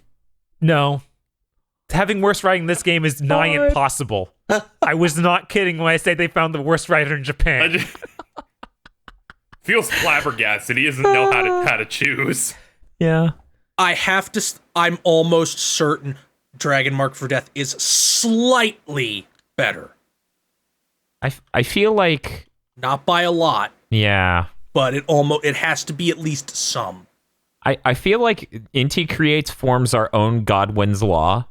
No. Having worse writing in this game is nigh impossible. I was not kidding when I say they found the worst writer in Japan. Feels flabbergasted. He doesn't know how to choose. Yeah. I'm almost certain Dragon Marked for Death is slightly better. I feel like, not by a lot. Yeah. But it has to be at least some. I feel like Inti Creates forms our own Godwin's Law,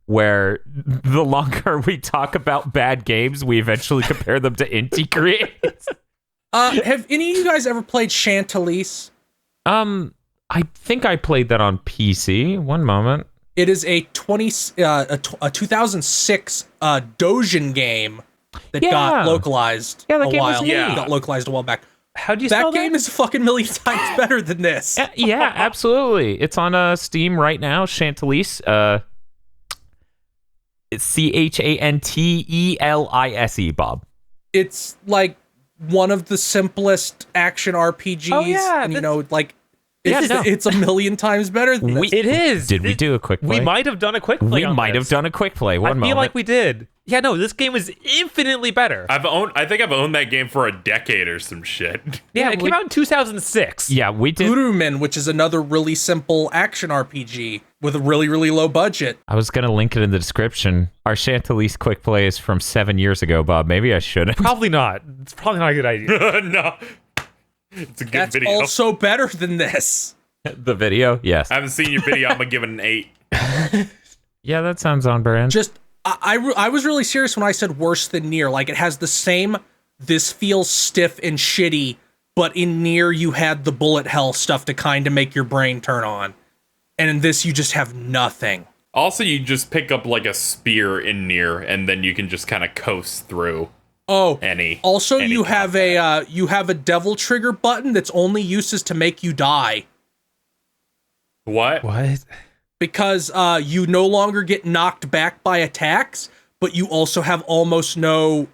where the longer we talk about bad games, we eventually compare them to Inti Creates. Have any of you guys ever played Chantilise? I think I played that on PC. One moment. It is a 2006 Dojin game that got localized that a game was while. neat. Got localized a while back. How do you spell That game is a fucking million times better than this. Yeah, absolutely. It's on Steam right now. Chantelise. It's Chantelise, Bob. It's like one of the simplest action RPGs. Oh, yeah, and Yeah, it's a million times better than this. It is. Did we do a quick play? We might have done a quick play. We might have done a quick play. I feel like we did. Yeah, no, this game is infinitely better. I think I've owned that game for a decade or some shit. Yeah, it came out in 2006. Yeah, we did. Gurumen, which is another really simple action RPG with a really, really low budget. I was going to link it in the description. Our Chantelise quick play is from 7 years ago, Bob. Maybe I shouldn't. Probably not. It's probably not a good idea. No. It's a good That's video. also better than this. The video? Yes. I haven't seen your video. I'm going to give it an 8. Yeah, that sounds on brand. I was really serious when I said worse than Nier. Like, it has the same, this feels stiff and shitty, but in Nier you had the bullet hell stuff to kind of make your brain turn on. And in this you just have nothing. Also, you just pick up like a spear in Nier, and then you can just kind of coast through. You have a devil trigger button that's only used is to make you die. What? Because you no longer get knocked back by attacks, but you also have almost no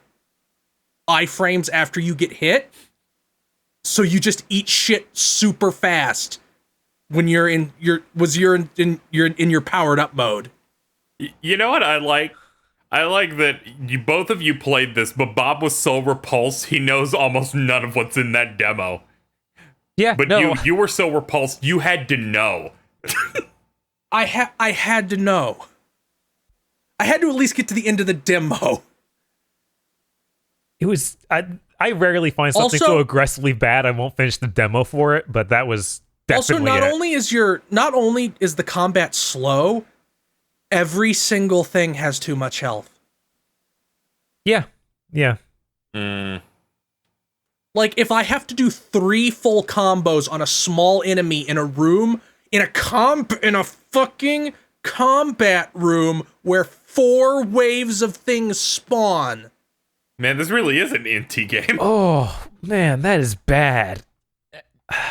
iframes after you get hit. So you just eat shit super fast when you're in your powered up mode. You know what I like? I like that both of you played this, but Bob was so repulsed he knows almost none of what's in that demo. Yeah, But no. you were so repulsed you had to know. I had to know. I had to at least get to the end of the demo. It was. I rarely find something Also- so aggressively bad I won't finish the demo for it, but that was definitely Also, it. not only is the combat slow, every single thing has too much health. Yeah. Like, if I have to do 3 full combos on a small enemy in a room, in a fucking combat room where 4 waves of things spawn. Man, this really is an inty game. Oh man, that is bad.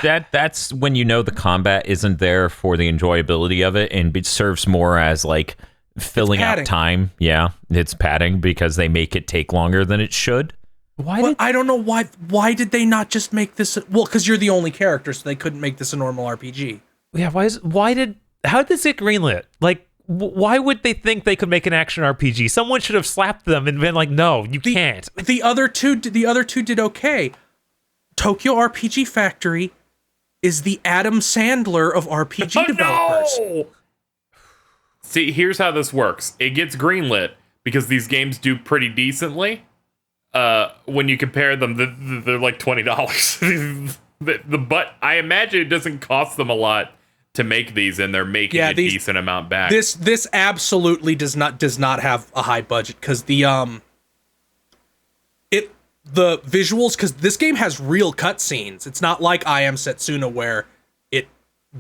That's when you know the combat isn't there for the enjoyability of it, and it serves more as like filling out time. Yeah, it's padding because they make it take longer than it should. I don't know why. Why did they not just make this? Well, because you're the only character, so they couldn't make this a normal RPG. Yeah, how did this get greenlit? Like, why would they think they could make an action RPG? Someone should have slapped them and been like, "No, you can't." The other two did okay. Tokyo RPG Factory is the Adam Sandler of RPG developers. No! See, here's how this works. It gets greenlit because these games do pretty decently. When you compare them, they're like $20. But I imagine it doesn't cost them a lot to make these, and they're making a decent amount back. This absolutely does not have a high budget because the visuals, because this game has real cutscenes. It's not like I Am Setsuna where it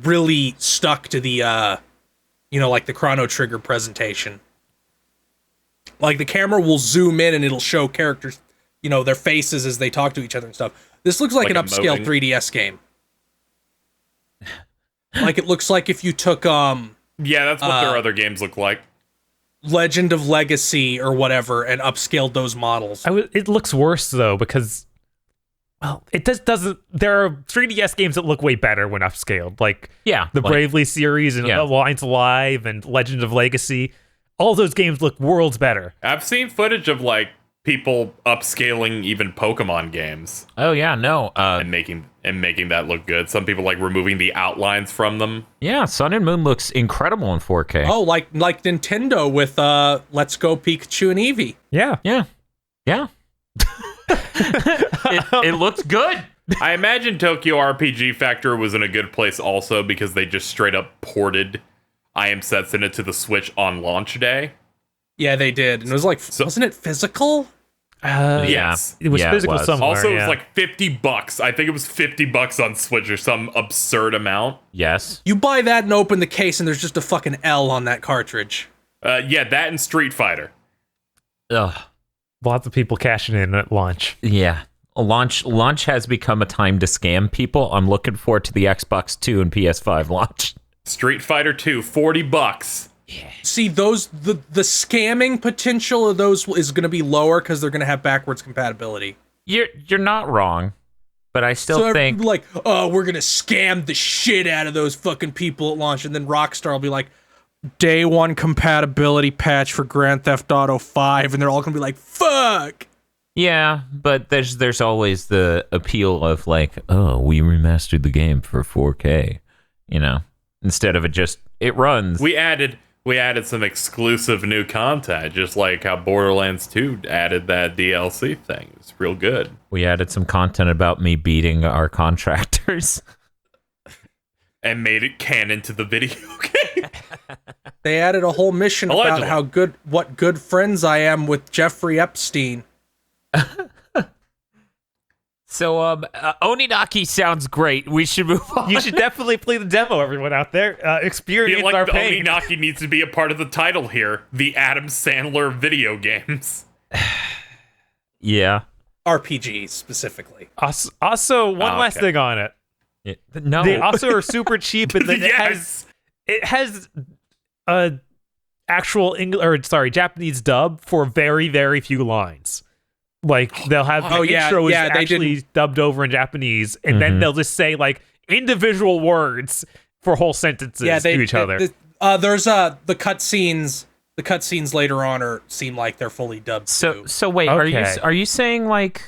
really stuck to the like the Chrono Trigger presentation. Like, the camera will zoom in and it'll show characters, their faces as they talk to each other and stuff. This looks like an upscale 3DS game. Like, it looks like if you took yeah, that's what their other games look like. Legend of Legacy or whatever and upscaled those models. It looks worse though because, well, it doesn't. There are 3DS games that look way better when upscaled, like the Bravely series and Alliance Alive and Legend of Legacy. All those games look worlds better. I've seen footage of like people upscaling even Pokemon games. Oh yeah, no. And making that look good. Some people like removing the outlines from them. Yeah, Sun and Moon looks incredible in 4K. Oh, like Nintendo with Let's Go Pikachu and Eevee. Yeah. It looks good. I imagine Tokyo RPG Factory was in a good place also because they just straight up ported I Am Setsuna to the Switch on launch day. Yeah, they did. And it was like, wasn't it physical? Yes. It was physical somewhere. Also, it was like $50. I think it was $50 on Switch or some absurd amount. Yes. You buy that and open the case and there's just a fucking L on that cartridge. Yeah, that and Street Fighter. Ugh. Lots of people cashing in at launch. Yeah. Launch has become a time to scam people. I'm looking forward to the Xbox 2 and PS5 launch. Street Fighter 2, $40. Yeah. See, those the scamming potential of those is going to be lower because they're going to have backwards compatibility. You're not wrong, but I still think like, oh, we're going to scam the shit out of those fucking people at launch, and then Rockstar will be like, day one compatibility patch for Grand Theft Auto 5, and they're all going to be like, fuck. Yeah, but there's always the appeal of like, oh, we remastered the game for 4K, you know, instead of it runs. We added some exclusive new content, just like how Borderlands 2 added that DLC thing. It's real good. We added some content about me beating our contractors. And made it canon to the video game. They added a whole mission about what good friends I am with Jeffrey Epstein. So, Oninaki sounds great. We should move on. You should definitely play the demo, everyone out there. Experience like our the pain. Oninaki needs to be a part of the title here. The Adam Sandler video games. Yeah. RPGs, specifically. Also, one last thing on it. No. They also are super cheap, and then Yes. it has a actual Japanese dub for very, very few lines. Like they'll have the intro is actually dubbed over in Japanese, and then they'll just say like individual words for whole sentences to each other. There's the cutscenes. The cutscenes later on seem like they're fully dubbed. So wait, are you saying like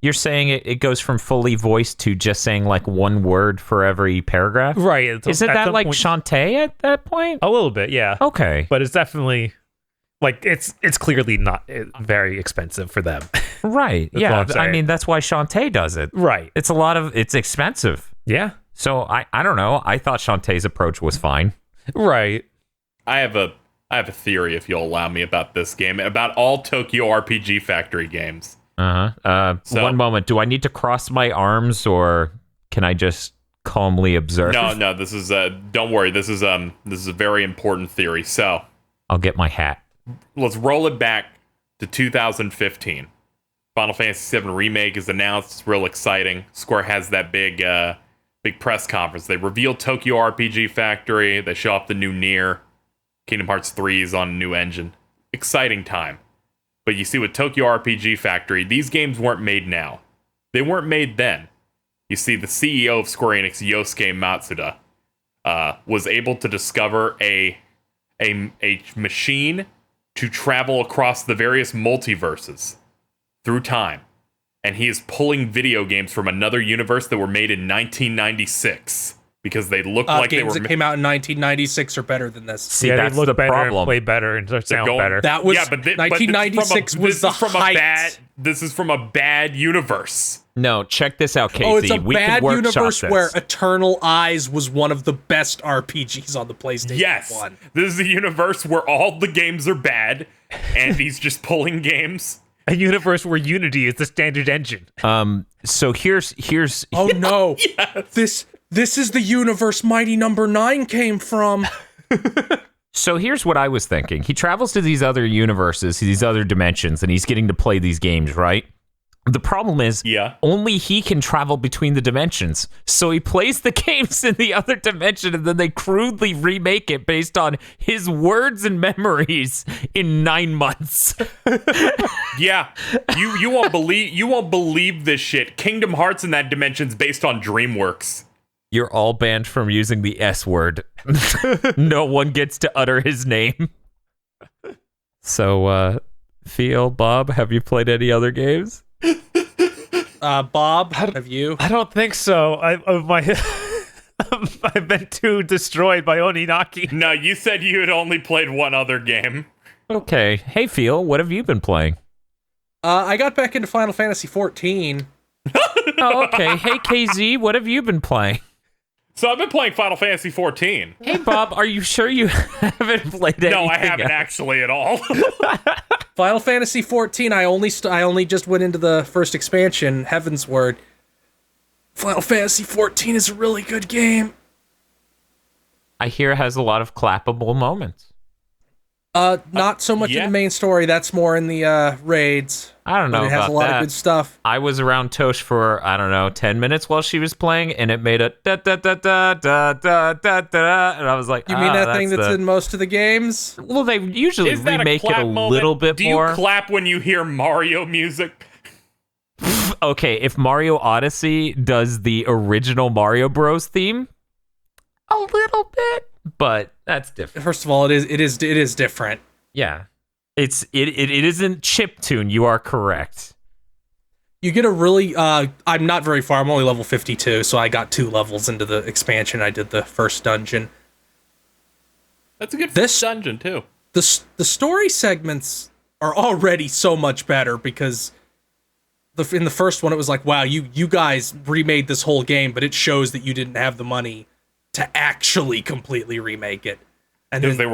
you're saying it goes from fully voiced to just saying like one word for every paragraph? Right. Isn't that like Shantae at that point? A little bit, yeah. Okay. But it's definitely like it's clearly not very expensive for them. Right. Yeah. I mean, that's why Shantae does it. Right. It's expensive. Yeah. So I don't know. I thought Shantae's approach was fine. Right. I have a theory, if you'll allow me, about this game, about all Tokyo RPG Factory games. One moment. Do I need to cross my arms or can I just calmly observe? No. This is don't worry. This is a very important theory. So I'll get my hat. Let's roll it back to 2015. Final Fantasy VII Remake is announced. It's real exciting. Square has that big press conference. They reveal Tokyo RPG Factory. They show off the new Nier. Kingdom Hearts 3 is on a new engine. Exciting time. But you see, with Tokyo RPG Factory, these games weren't made now. They weren't made then. You see, the CEO of Square Enix, Yosuke Matsuda, was able to discover a machine to travel across the various multiverses through time. And he is pulling video games from another universe that were made in 1996 because they look like they were games that came out in 1996 are better than this. See, yeah, that's they look the better problem. and play better and sound better. That was 1996 was the height. This is from a bad universe. No, check this out, Casey. Oh, it's a we bad can universe this. where Eternal Eyes was one of the best RPGs on the PlayStation 1. This is a universe where all the games are bad, and he's just pulling games. A universe where Unity is the standard engine. So here's. Oh no! Yes. This is the universe Mighty Number 9 came from. So here's what I was thinking. He travels to these other universes, these other dimensions, and he's getting to play these games, right? The problem is, only he can travel between the dimensions. So he plays the games in the other dimension, and then they crudely remake it based on his words and memories in 9 months. Yeah, you won't believe this shit. Kingdom Hearts in that dimension's based on DreamWorks. You're all banned from using the S word. No one gets to utter his name. So, Bob, have you played any other games? Bob, have you? I don't think so. I've been too destroyed by Oninaki. No, you said you had only played one other game. Okay. Hey, Phil, what have you been playing? I got back into Final Fantasy 14. Oh, okay. Hey, KZ, what have you been playing? So I've been playing Final Fantasy 14. Hey, Bob, are you sure you haven't played anything? No, I haven't actually at all. Final Fantasy 14, I only just went into the first expansion, Heaven's Word. Final Fantasy 14 is a really good game. I hear it has a lot of clappable moments. Not so much in the main story. That's more in the raids. I don't know. But it has a lot of good stuff. I was around Tosh for 10 minutes while she was playing, and it made a da da da da da da da da, and I was like, "You mean that thing that's in most of the games?" Well, they usually remake it a little bit more. Do you clap when you hear Mario music? Okay, if Mario Odyssey does the original Mario Bros. Theme, a little bit, but that's different. First of all, it is different. Yeah. It isn't chiptune, you are correct. You get a really I'm not very far. I'm only level 52, so I got 2 levels into the expansion. I did the first dungeon. That's a good first dungeon too. The story segments are already so much better because in the first one it was like, wow, you guys remade this whole game, but it shows that you didn't have the money to actually completely remake it. And because they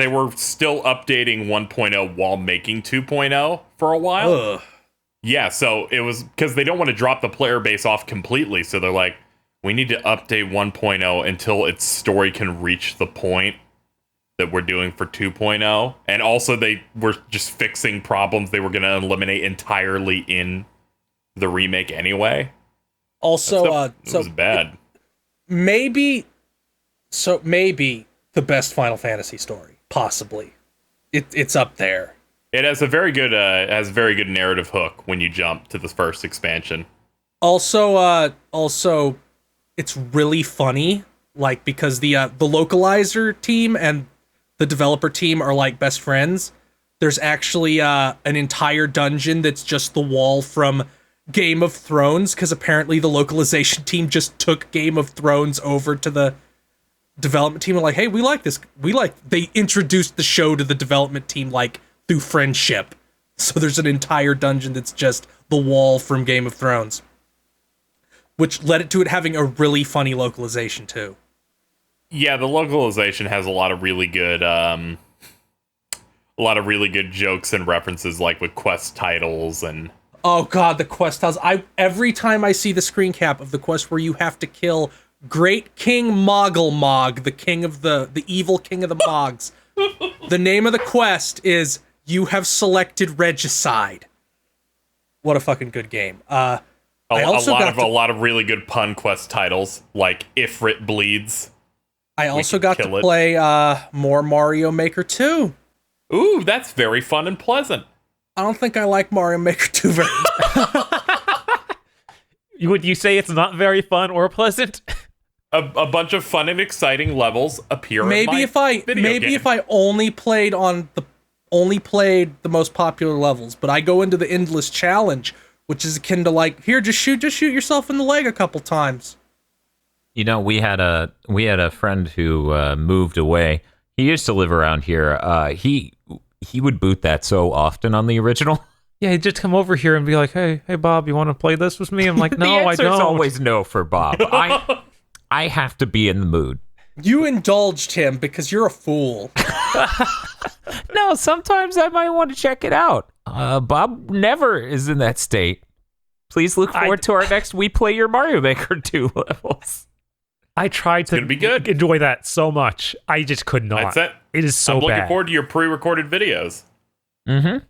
were still updating 1.0 while making 2.0 for a while. Ugh. Yeah, so it was because they don't want to drop the player base off completely, so they're like, we need to update 1.0 until its story can reach the point that we're doing for 2.0. And also they were just fixing problems they were going to eliminate entirely in the remake anyway. Also, it was bad. Maybe the best Final Fantasy story, possibly. It's up there. It has a very good narrative hook when you jump to the first expansion. Also, it's really funny, like because the localizer team and the developer team are like best friends. There's actually an entire dungeon that's just the wall from Game of Thrones, because apparently the localization team just took Game of Thrones over to the development team and like, hey, we like this. They introduced the show to the development team like through friendship. So there's an entire dungeon that's just the wall from Game of Thrones, which led it to it having a really funny localization too. Yeah, the localization has a lot of really good jokes and references, like with quest titles and. Oh god, the quest titles! Every time I see the screen cap of the quest where you have to kill Great King Moggle, the evil king of the Mogs. The name of the quest is "You have selected regicide." What a fucking good game! A lot of really good pun quest titles, like Ifrit Bleeds. I also got to play more Mario Maker 2. Ooh, that's very fun and pleasant. I don't think I like Mario Maker 2 very much. Would you say it's not very fun or pleasant? A bunch of fun and exciting levels appear. If I only played the most popular levels, but I go into the endless challenge, which is akin to like, here, just shoot yourself in the leg a couple times. You know, we had a friend who moved away. He used to live around here. He would boot that so often on the original. Yeah, he'd just come over here and be like, "Hey, Bob, you want to play this with me?" I'm like, "No, I don't." It's always no for Bob. I have to be in the mood. You indulged him because you're a fool. No, sometimes I might want to check it out. Bob never is in that state. Please look forward to our next We Play Your Mario Maker 2 levels. I tried to enjoy that so much. I just could not. That's it. It is so bad. I'm looking forward to your pre-recorded videos. Mm-hmm.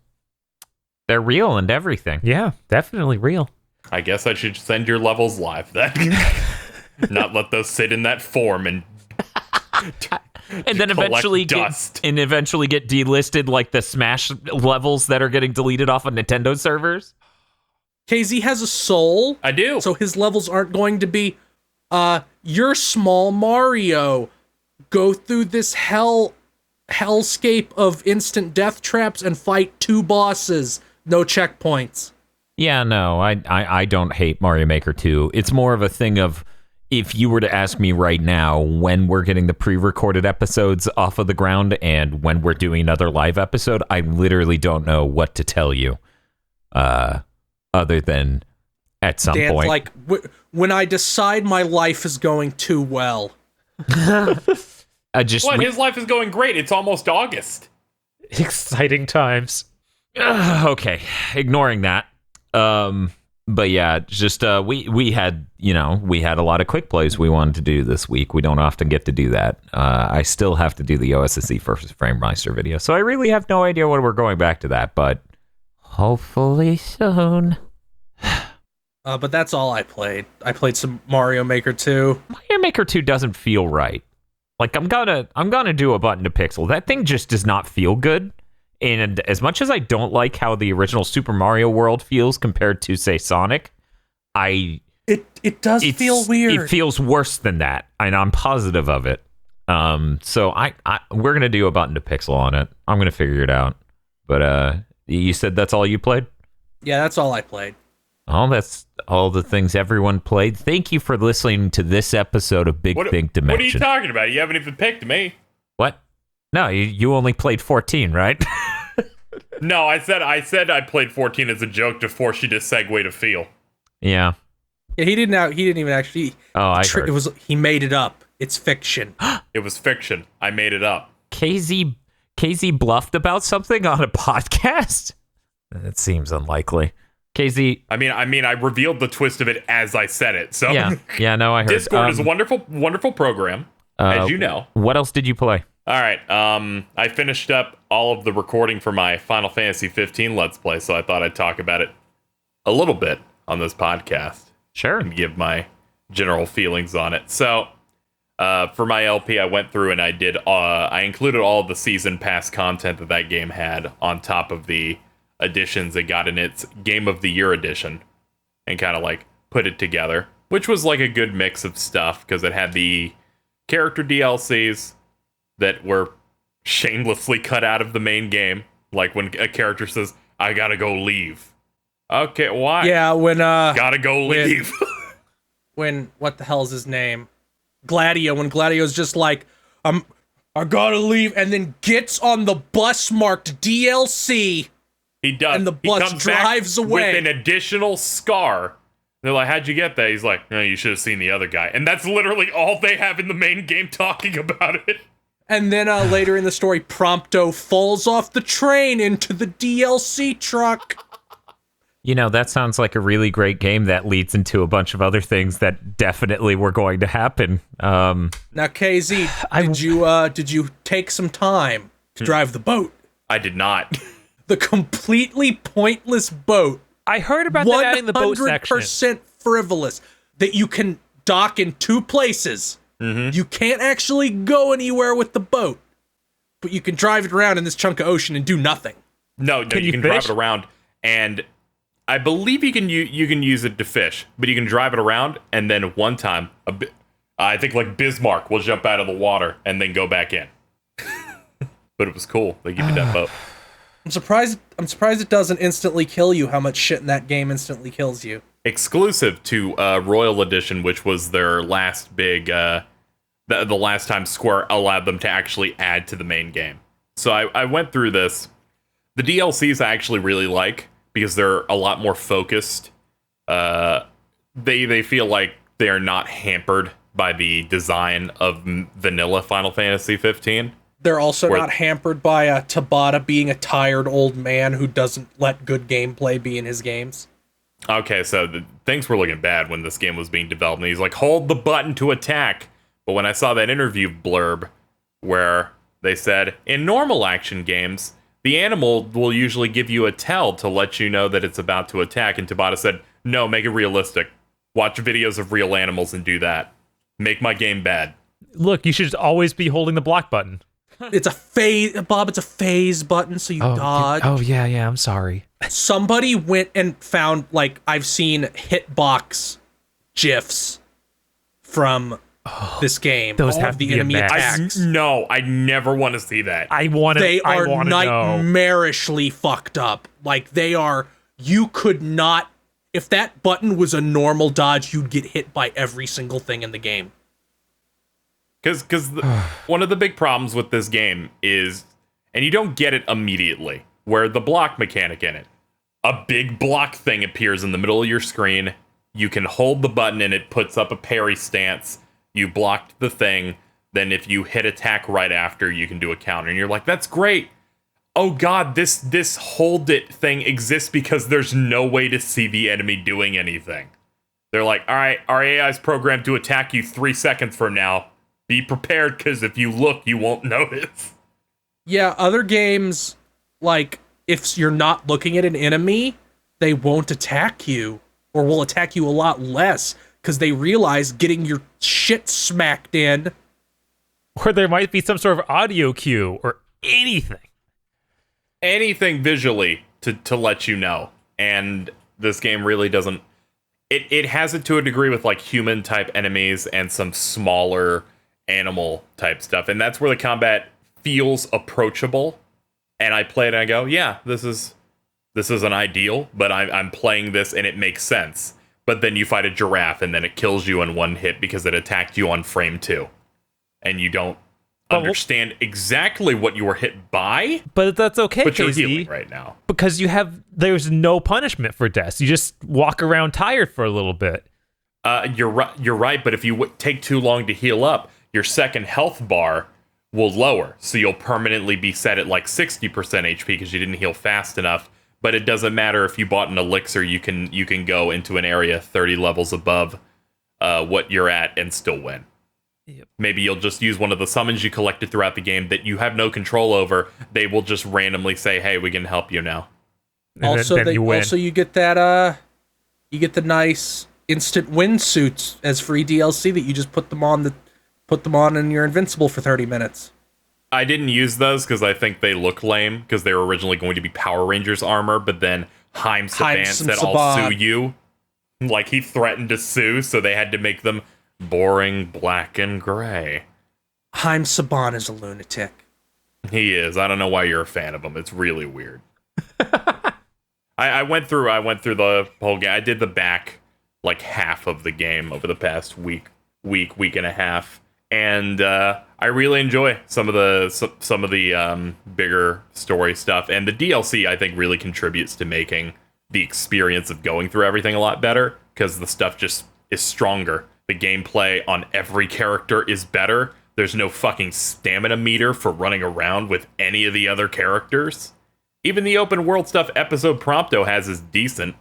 They're real and everything. Yeah, definitely real. I guess I should send your levels live then. Not let those sit in that form and then eventually get delisted like the Smash levels that are getting deleted off of Nintendo servers. KZ has a soul. I do. So his levels aren't going to be you're small Mario. Go through this hellscape of instant death traps and fight 2 bosses. No checkpoints. Yeah, no, I don't hate Mario Maker 2. It's more of a thing of, if you were to ask me right now when we're getting the pre-recorded episodes off of the ground and when we're doing another live episode, I literally don't know what to tell you. Other than at some point. Like, when I decide my life is going too well. His life is going great. It's almost August. Exciting times. Okay, ignoring that. But yeah, just we had a lot of quick plays we wanted to do this week. We don't often get to do that. I still have to do the OSSC First Frame Meister video, so I really have no idea when we're going back to that. But hopefully soon. But that's all I played. I played some Mario Maker 2. Mario Maker 2 doesn't feel right. Like I'm gonna do a button to pixel. That thing just does not feel good. And as much as I don't like how the original Super Mario World feels compared to, say, Sonic, it does feel weird. It feels worse than that, and I'm positive of it. So we're gonna do a button to pixel on it. I'm gonna figure it out. But you said that's all you played? Yeah, that's all I played. Oh, that's all the things everyone played. Thank you for listening to this episode of Big Think Dimension. What are you talking about? You haven't even picked me. What? No, you only played 14, right? No, I said I played 14 as a joke to force you to segue to feel. Yeah. Yeah, he didn't even actually. Oh, I heard. He made it up. It's fiction. It was fiction. I made it up. KZ bluffed about something on a podcast? That seems unlikely. KZ. I mean, I revealed the twist of it as I said it. So yeah, no, I heard. Discord is a wonderful program, as you know. What else did you play? All right, I finished up all of the recording for my Final Fantasy 15 Let's Play, so I thought I'd talk about it a little bit on this podcast. Sure. And give my general feelings on it. So, for my LP, I went through and I included all of the season pass content that game had on top of the additions it got in its Game of the Year edition, and kind of like put it together, which was like a good mix of stuff because it had the character DLCs that were shamelessly cut out of the main game, like when a character says, "I gotta go leave." Okay, why? Yeah, when gotta go leave. when what the hell's his name? Gladio. When Gladio's just like, I gotta leave, and then gets on the bus marked DLC. He does. And the bus drives away with an additional scar. They're like, "How'd you get that?" He's like, "No, you should have seen the other guy." And that's literally all they have in the main game talking about it. And then later in the story, Prompto falls off the train into the DLC truck. You know, that sounds like a really great game that leads into a bunch of other things that definitely were going to happen. Now, KZ, did you take some time to drive the boat? I did not. The completely pointless boat. I heard about that adding the boat section. 100% frivolous. That you can dock in two places. Mm-hmm. You can't actually go anywhere with the boat, but you can drive it around in this chunk of ocean and do nothing. No, you can drive it around, and I believe you can use it to fish, but you can drive it around, and then one time, I think like Bismarck will jump out of the water and then go back in. But it was cool. They give you that boat. I'm surprised it doesn't instantly kill you. How much shit in that game instantly kills you? Exclusive to Royal Edition, which was their last big, the last time Square allowed them to actually add to the main game. So I went through this. The DLCs I actually really like because they're a lot more focused. They feel like they are not hampered by the design of vanilla Final Fantasy 15. They're also not hampered by Tabata being a tired old man who doesn't let good gameplay be in his games. Okay, so things were looking bad when this game was being developed. And he's like, hold the button to attack. But when I saw that interview blurb where they said, in normal action games, the animal will usually give you a tell to let you know that it's about to attack. And Tabata said, no, make it realistic. Watch videos of real animals and do that. Make my game bad. Look, you should always be holding the block button. It's a phase, Bob, it's a phase button, so you dodge. Oh, yeah, I'm sorry. Somebody went and found, like, I've seen hitbox GIFs from this game. Those have the to be enemy attacks. No, I never want to see that. They are nightmarishly fucked up. Like, they are, you could not, if that button was a normal dodge, you'd get hit by every single thing in the game. Because one of the big problems with this game is, and you don't get it immediately, where the block mechanic in it. A big block thing appears in the middle of your screen. You can hold the button and it puts up a parry stance. You blocked the thing. Then if you hit attack right after, you can do a counter. And you're like, that's great. oh god, this hold it thing exists because there's no way to see the enemy doing anything. They're like, all right, our AI is programmed to attack you 3 seconds from now. Be prepared, because if you look, you won't notice. Yeah, other games, like, if you're not looking at an enemy, they won't attack you, or will attack you a lot less, because they realize getting your shit smacked in. Or there might be some sort of audio cue, or anything. Anything visually to let you know. And this game really doesn't... It has it to a degree with, like, human-type enemies and some smaller animal-type stuff. And that's where the combat feels approachable. And I play it and I go, yeah, this is an ideal, but I'm playing this and it makes sense. But then you fight a giraffe and then it kills you in one hit because it attacked you on frame 2. And you don't understand exactly what you were hit by. But that's okay, but you're KZ, healing right now. Because there's no punishment for death. You just walk around tired for a little bit. You're right, but if you take too long to heal up, your second health bar will lower. So you'll permanently be set at like 60% HP because you didn't heal fast enough. But it doesn't matter if you bought an elixir, you can go into an area 30 levels above what you're at and still win. Yep. Maybe you'll just use one of the summons you collected throughout the game that you have no control over. They will just randomly say, "Hey, we can help you now." And Also, then you win. you get that you get the nice instant win suits as free DLC that you just put them on and you're invincible for 30 minutes. I didn't use those because I think they look lame because they were originally going to be Power Rangers armor, but then Haim Saban said, "I'll sue you." Like, he threatened to sue, so they had to make them boring black and gray. Haim Saban is a lunatic. He is. I don't know why you're a fan of him. It's really weird. I went through the whole game. I did the back like half of the game over the past week and a half, and I really enjoy some of the bigger story stuff. And the DLC, I think, really contributes to making the experience of going through everything a lot better because the stuff just is stronger. The gameplay on every character is better. There's no fucking stamina meter for running around with any of the other characters. Even the open world stuff Episode Prompto has is decent.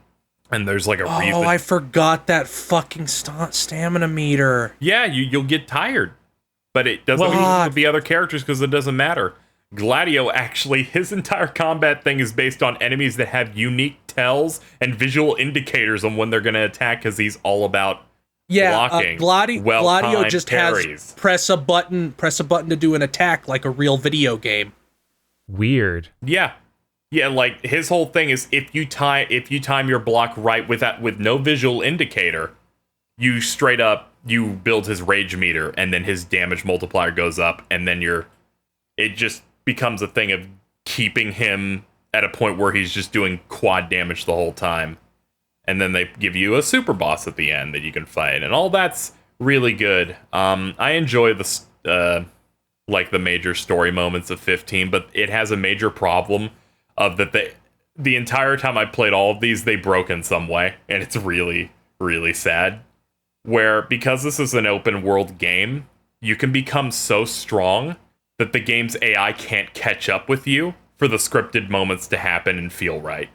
And there's like a reason. Oh, I forgot that fucking stamina meter. Yeah, you'll get tired. But it doesn't mean with the other characters because it doesn't matter. Gladio, actually, his entire combat thing is based on enemies that have unique tells and visual indicators on when they're going to attack because he's all about blocking. Gladio just parries. has press a button to do an attack like a real video game. Weird. Yeah. Yeah, like his whole thing is if you time your block right with no visual indicator, you straight up build his rage meter and then his damage multiplier goes up and then it just becomes a thing of keeping him at a point where he's just doing quad damage the whole time. And then they give you a super boss at the end that you can fight, and all that's really good. I enjoy the major story moments of 15, but it has a major problem of that the entire time I played all of these, they broke in some way, and it's really, really sad. Where, because this is an open world game, you can become so strong that the game's AI can't catch up with you for the scripted moments to happen and feel right.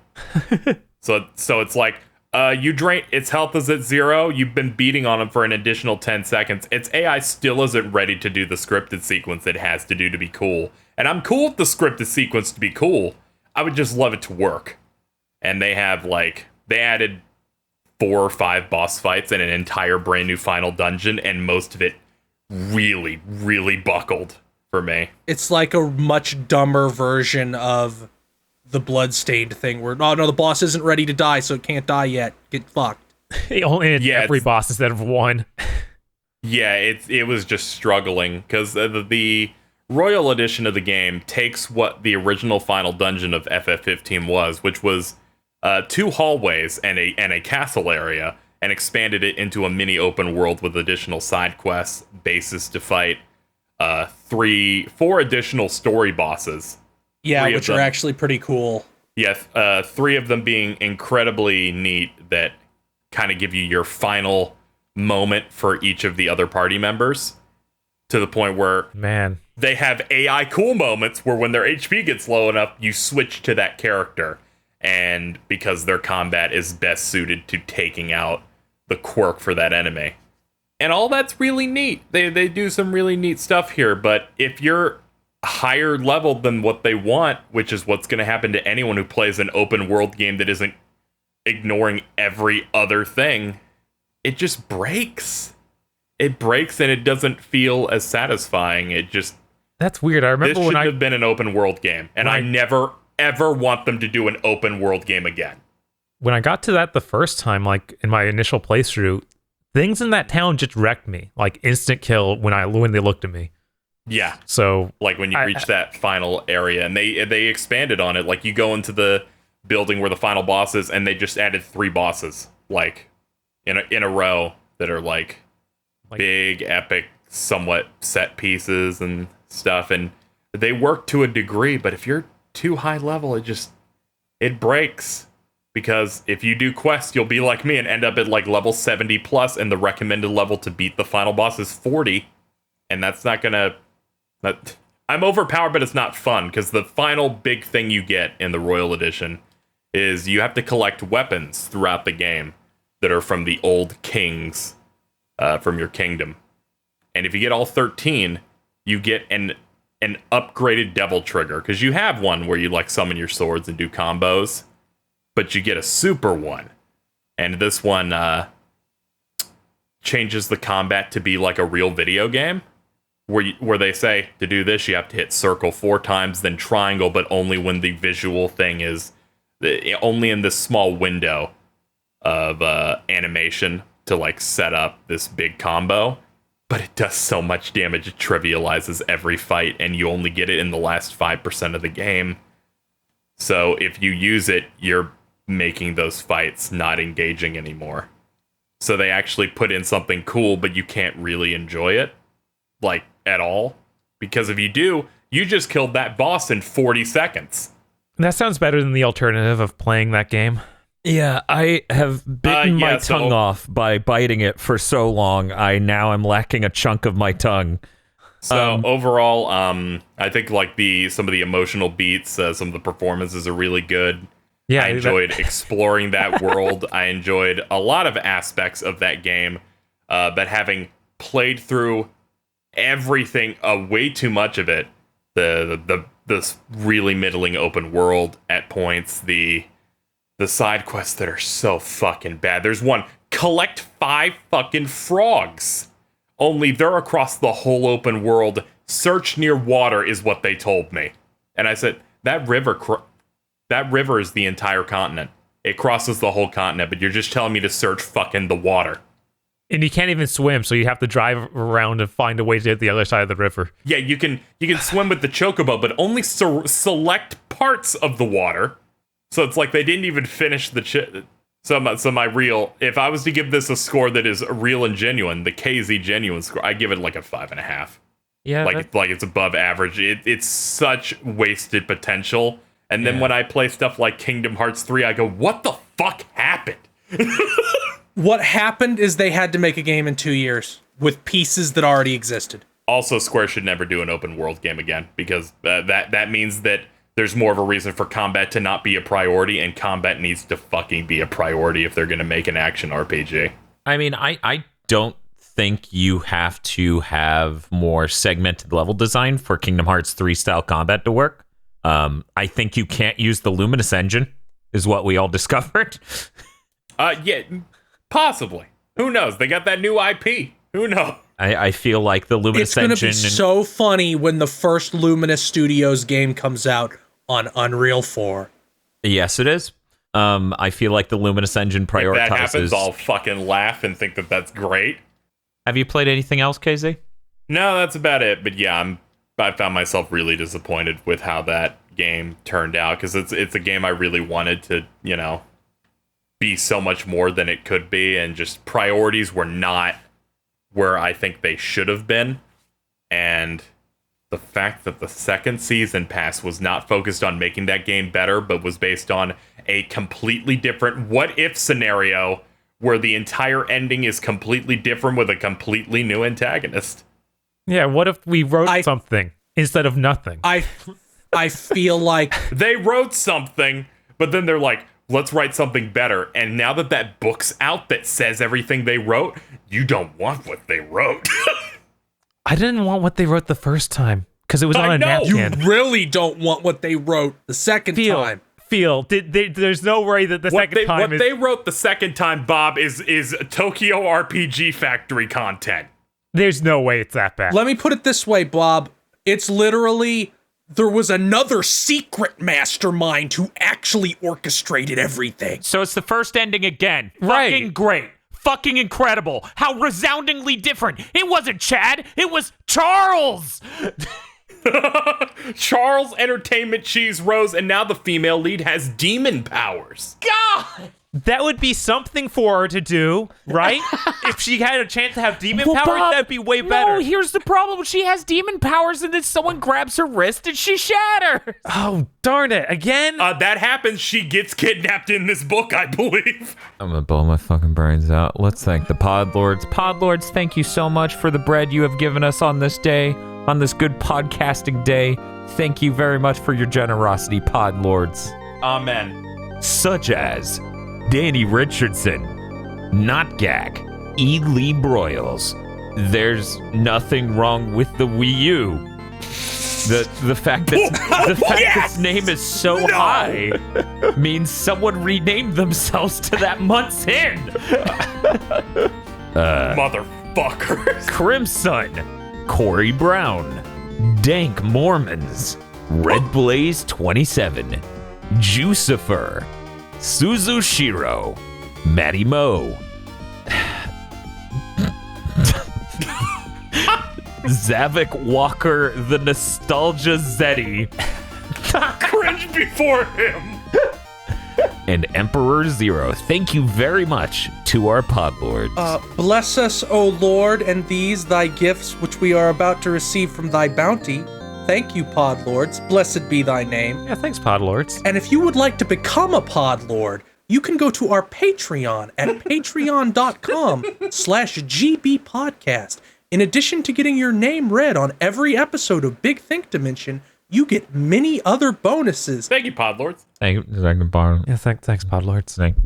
So it's like, you drain its health is at 0. You've been beating on him for an additional 10 seconds. Its AI still isn't ready to do the scripted sequence it has to do to be cool. And I'm cool with the scripted sequence to be cool. I would just love it to work. And they added 4 or 5 boss fights and an entire brand new final dungeon, and most of it really, really buckled for me. It's like a much dumber version of the Bloodstained thing where, no, the boss isn't ready to die, so it can't die yet. Get fucked. Every boss instead of one. Yeah, it was just struggling, because the Royal Edition of the game takes what the original final dungeon of FF15 was, which was 2 hallways and a castle area, and expanded it into a mini open world with additional side quests, bases to fight, 4 additional story bosses. Yeah, which are actually pretty cool. Yeah, 3 of them being incredibly neat that kind of give you your final moment for each of the other party members. to the point where Man, they have AI cool moments where when their HP gets low enough, you switch to that character. And because their combat is best suited to taking out the quirk for that enemy. And all that's really neat. They do some really neat stuff here. But if you're higher level than what they want, which is what's going to happen to anyone who plays an open world game that isn't ignoring every other thing, it just breaks. It breaks and it doesn't feel as satisfying. It just... That's weird. I remember this when shouldn't have been an open world game. And I never, ever want them to do an open world game again. When I got to that the first time, like in my initial playthrough, things in that town just wrecked me. Like instant kill when they looked at me. Yeah. So like when you reach that final area, and they expanded on it. Like you go into the building where the final boss is, and they just added 3 bosses, like in a row that are like big, epic, somewhat set pieces and stuff. And they work to a degree, but if you're too high level, it breaks. Because if you do quests, you'll be like me and end up at like level 70 plus, and the recommended level to beat the final boss is 40. And that's not gonna... I'm overpowered, but it's not fun, because the final big thing you get in the Royal Edition is you have to collect weapons throughout the game that are from the old kings from your kingdom. And if you get all 13, you get an upgraded devil trigger, because you have one where you like summon your swords and do combos, but you get a super one. And this one changes the combat to be like a real video game, where they say to do this, you have to hit circle 4 times, then triangle, but only when the visual thing is only in this small window of animation to like set up this big combo. But it does so much damage, it trivializes every fight, and you only get it in the last 5% of the game. So if you use it, you're making those fights not engaging anymore. So they actually put in something cool, but you can't really enjoy it, like, at all. Because if you do, you just killed that boss in 40 seconds. That sounds better than the alternative of playing that game. Yeah, I have bitten my tongue off by biting it for so long. Now I'm lacking a chunk of my tongue. So overall, I think like some of the emotional beats, some of the performances are really good. Yeah, I enjoyed exploring that world. I enjoyed a lot of aspects of that game, but having played through everything, way too much of it, this really middling open world at points, the side quests that are so fucking bad. There's one, collect 5 fucking frogs. Only they're across the whole open world. Search near water is what they told me. And I said, that river is the entire continent. It crosses the whole continent, but you're just telling me to search fucking the water. And you can't even swim, so you have to drive around and find a way to hit the other side of the river. Yeah, you can swim with the chocobo, but only select parts of the water. So it's like they didn't even finish the So my real, if I was to give this a score that is real and genuine, the KZ genuine score, I give it like a 5.5. Yeah, like it's above average. It's such wasted potential. And then when I play stuff like Kingdom Hearts 3, I go, what the fuck happened? What happened is they had to make a game in 2 years with pieces that already existed. Also, Square should never do an open world game again, because that means that there's more of a reason for combat to not be a priority, and combat needs to fucking be a priority if they're going to make an action RPG. I mean, I don't think you have to have more segmented level design for Kingdom Hearts 3 style combat to work. I think you can't use the Luminous engine, is what we all discovered. Yeah, possibly. Who knows? They got that new IP. Who knows? I feel like the Luminous engine... It's going to be so funny when the first Luminous Studios game comes out on Unreal 4. Yes, it is. I feel like the Luminous engine prioritizes... If that happens, I'll fucking laugh and think that that's great. Have you played anything else, KZ? No, that's about it. But yeah, I found myself really disappointed with how that game turned out, because it's a game I really wanted to, be so much more than it could be, and just priorities were not where I think they should have been. And the fact that the second season pass was not focused on making that game better, but was based on a completely different what-if scenario where the entire ending is completely different with a completely new antagonist. Yeah, what if we wrote something instead of nothing? I feel like they wrote something, but then they're like, let's write something better. And now that book's out that says everything they wrote, you don't want what they wrote. I didn't want what they wrote the first time because it was on a napkin. You really don't want what they wrote the second time. There's no way that what they wrote the second time, Bob, is Tokyo RPG Factory content. There's no way it's that bad. Let me put it this way, Bob. It's literally, there was another secret mastermind who actually orchestrated everything. So it's the first ending again. Right. Fucking great. Fucking incredible. How resoundingly different. It wasn't Chad. It was Charles. Charles Entertainment Cheese Rose, and now the female lead has demon powers. God! That would be something for her to do, right? If she had a chance to have demon powers, Bob, that'd be way better. No, here's the problem. She has demon powers, and then someone grabs her wrist and she shatters. Oh, darn it. Again? That happens. She gets kidnapped in this book, I believe. I'm gonna blow my fucking brains out. Let's thank the Podlords. Podlords, thank you so much for the bread you have given us on this day, on this good podcasting day. Thank you very much for your generosity, Podlords. Amen. Such as Danny Richardson, Notgag, E. Lee Broyles. There's nothing wrong with the Wii U. The fact that this name is so high means someone renamed themselves to that month's end. Motherfuckers. Crimson, Corey Brown, Dank Mormons, Red Blaze 27, Jucifer, Suzushiro, Matty Mo, Zavik Walker, the Nostalgia Zeddy, Cringe before him. and Emperor Zero. Thank you very much to our Podlords. Bless us, O Lord, and these thy gifts which we are about to receive from thy bounty. Thank you, Podlords. Blessed be thy name. Yeah, thanks, Podlords. And if you would like to become a Podlord, you can go to our Patreon at patreon.com/gbpodcast. In addition to getting your name read on every episode of Big Think Dimension, you get many other bonuses. Thank you, Podlords. Thank you, Podlords. Yeah, thanks, Podlords. Thank you.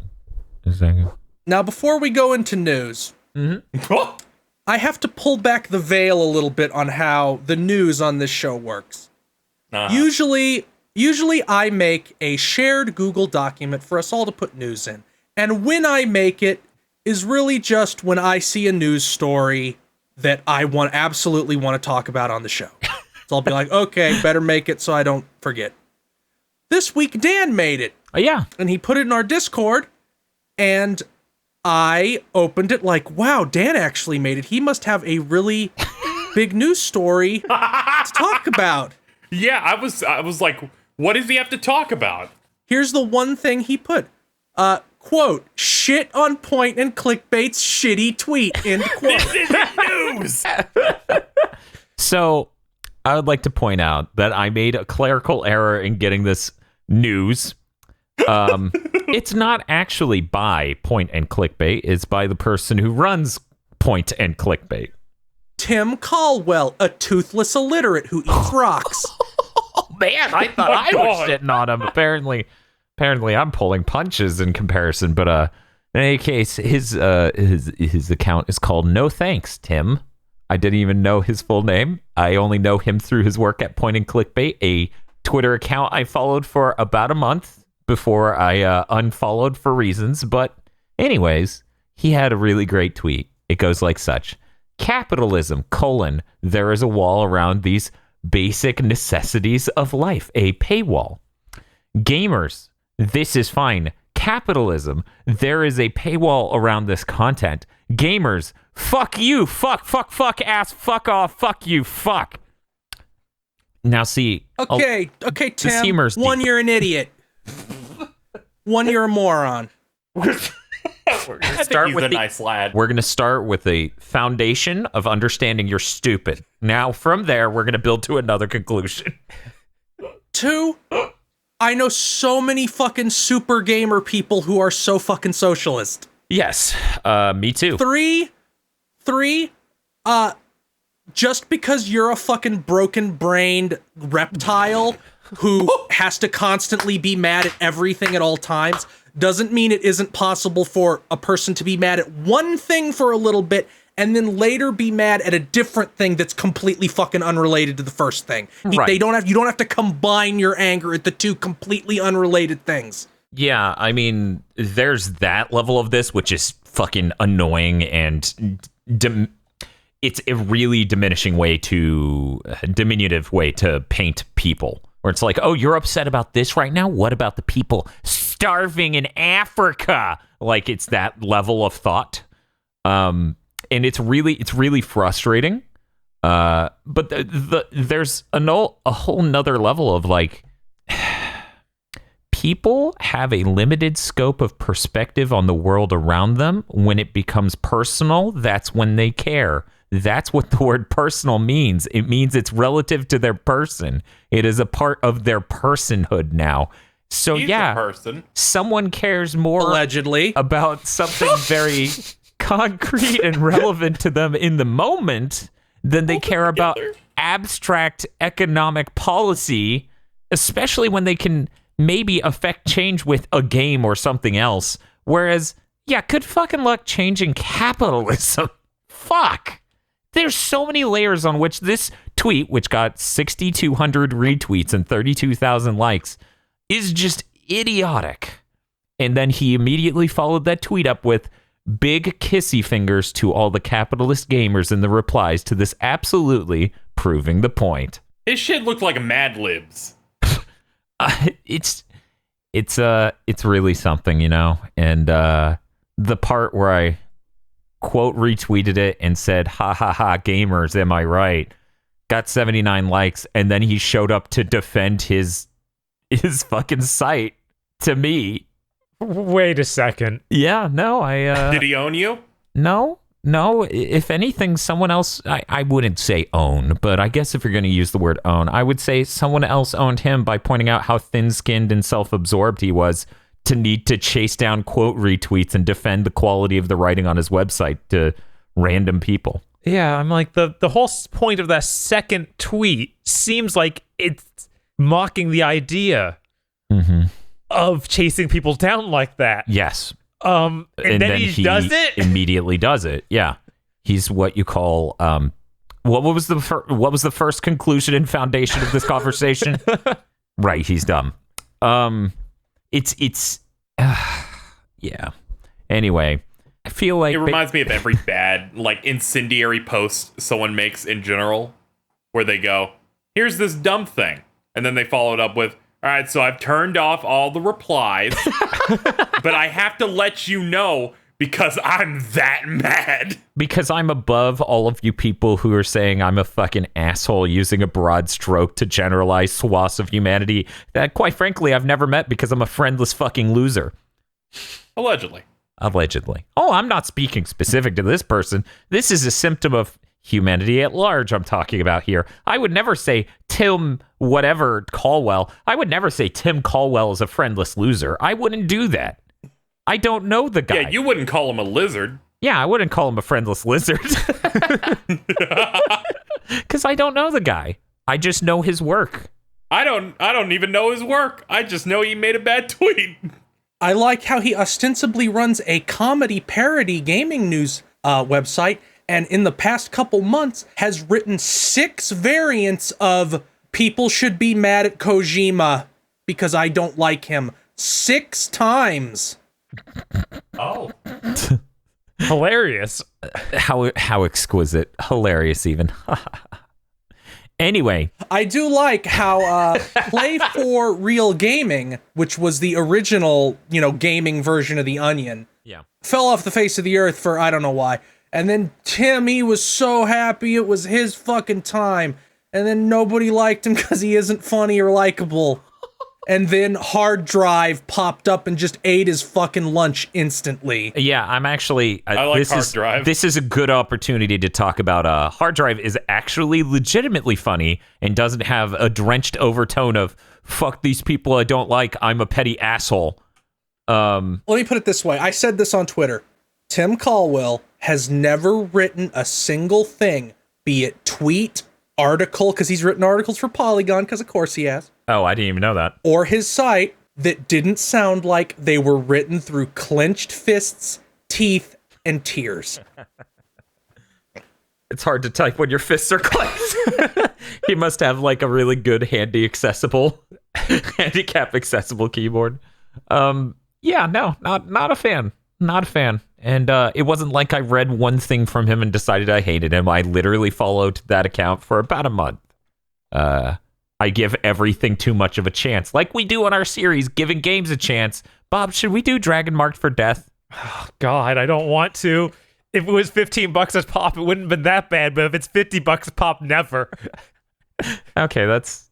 Now, before we go into news, I have to pull back the veil a little bit on how the news on this show works. Usually I make a shared Google document for us all to put news in. And when I make it is really just when I see a news story that I absolutely want to talk about on the show. So I'll be like, okay, better make it so I don't forget. This week, Dan made it. Oh, yeah. And he put it in our Discord, and I opened it like, wow, Dan actually made it. He must have a really big news story to talk about. Yeah, I was like, what does he have to talk about? Here's the one thing he put. Quote, shit on point and clickbait's shitty tweet, end quote. This isn't news! So, I would like to point out that I made a clerical error in getting this news. It's not actually by Point and Clickbait. It's by the person who runs Point and Clickbait. Tim Caldwell, a toothless illiterate who eats rocks. Oh, man, I thought I was shitting on him. Apparently I'm pulling punches in comparison. But in any case, his account is called No Thanks, Tim. I didn't even know his full name. I only know him through his work at Point and Clickbait, a Twitter account I followed for about a month before I unfollowed for reasons. But anyways, he had a really great tweet. It goes like such. Capitalism, there is a wall around these basic necessities of life, a paywall. Gamers, this is fine. Capitalism, there is a paywall around this content. Gamers, fuck you, fuck, ass, fuck off, fuck you, fuck. Now see. Okay, Tim, one, you're an idiot. One, you're a moron. We're gonna start with a nice lad. We're gonna start with a foundation of understanding you're stupid. Now from there, we're gonna build to another conclusion. 2, I know so many fucking super gamer people who are so fucking socialist. Yes, me too. 3, just because you're a fucking broken-brained reptile who has to constantly be mad at everything at all times doesn't mean it isn't possible for a person to be mad at one thing for a little bit and then later be mad at a different thing that's completely fucking unrelated to the first thing. Right. You don't have to combine your anger at the two completely unrelated things. Yeah, I mean, there's that level of this, which is fucking annoying, and it's a really diminutive way to paint people. Where it's like, oh, you're upset about this right now? What about the people starving in Africa? Like, it's that level of thought. And it's really frustrating. But there's a whole nother level of like, people have a limited scope of perspective on the world around them. When it becomes personal, that's when they care. That's what the word personal means. It means it's relative to their person. It is a part of their personhood now. So He's yeah, a person. Someone cares more Allegedly about something very concrete and relevant to them in the moment than they care about abstract economic policy, especially when they can maybe affect change with a game or something else. Whereas, yeah, good fucking luck changing capitalism. Fuck. There's so many layers on which this tweet, which got 6,200 retweets and 32,000 likes, is just idiotic. And then he immediately followed that tweet up with big kissy fingers to all the capitalist gamers in the replies to this, absolutely proving the point. His shit looked like Mad Libs. It's really something, you know. And the part where I quote retweeted it and said, ha ha ha, gamers, am I right? Got 79 likes, and then he showed up to defend his fucking site to me. Wait a second. Yeah, no, Did he own you? No. If anything, someone else, I wouldn't say own, but I guess if you're going to use the word own, I would say someone else owned him by pointing out how thin-skinned and self-absorbed he was to need to chase down quote retweets and defend the quality of the writing on his website to random people. Yeah, I'm like, the whole point of that second tweet seems like it's mocking the idea of chasing people down like that. Yes. And then he does it? Immediately does it. Yeah. He's what you call what was the first conclusion and foundation of this conversation? Right, he's dumb. It's yeah. Anyway, I feel like it reminds me of every bad, like, incendiary post someone makes in general, where they go, here's this dumb thing. And then they follow it up with, all right, so I've turned off all the replies, but I have to let you know because I'm that mad. Because I'm above all of you people who are saying I'm a fucking asshole using a broad stroke to generalize swaths of humanity that, quite frankly, I've never met because I'm a friendless fucking loser. Allegedly. Oh, I'm not speaking specific to this person. This is a symptom of humanity at large I'm talking about here. I would never say Tim whatever Caldwell. I would never say Tim Caldwell is a friendless loser. I wouldn't do that. I don't know the guy. Yeah, you wouldn't call him a lizard. Yeah, I wouldn't call him a friendless lizard. Because I don't know the guy. I just know his work. I don't even know his work. I just know he made a bad tweet. I like how he ostensibly runs a comedy parody gaming news website, and in the past couple months has written 6 variants of people should be mad at Kojima because I don't like him. 6 times. Oh. Hilarious. How exquisite. Hilarious even. Anyway. I do like how Play for Real Gaming, which was the original, gaming version of The Onion, fell off the face of the earth for I don't know why. And then Tim, he was so happy it was his fucking time. And then nobody liked him because he isn't funny or likable. And then Hard Drive popped up and just ate his fucking lunch instantly. Yeah, I'm actually... I like Hard Drive. This is a good opportunity to talk about... Hard Drive is actually legitimately funny and doesn't have a drenched overtone of, fuck these people I don't like, I'm a petty asshole. Let me put it this way. I said this on Twitter. Tim Caldwell has never written a single thing be it tweet, article, because he's written articles for Polygon, because of course he has. Oh, I didn't even know that. Or his site that didn't sound like they were written through clenched fists, teeth, and tears. It's hard to type when your fists are clenched. He must have like a really good handicap accessible keyboard. Yeah, no, not a fan. Not a fan. And it wasn't like I read one thing from him and decided I hated him. I literally followed that account for about a month. I give everything too much of a chance. Like we do on our series, giving games a chance. Bob, should we do Dragon Marked for Death? Oh, God, I don't want to. If it was $15 a pop, it wouldn't have been that bad. But if it's $50 a pop, never. Okay, that's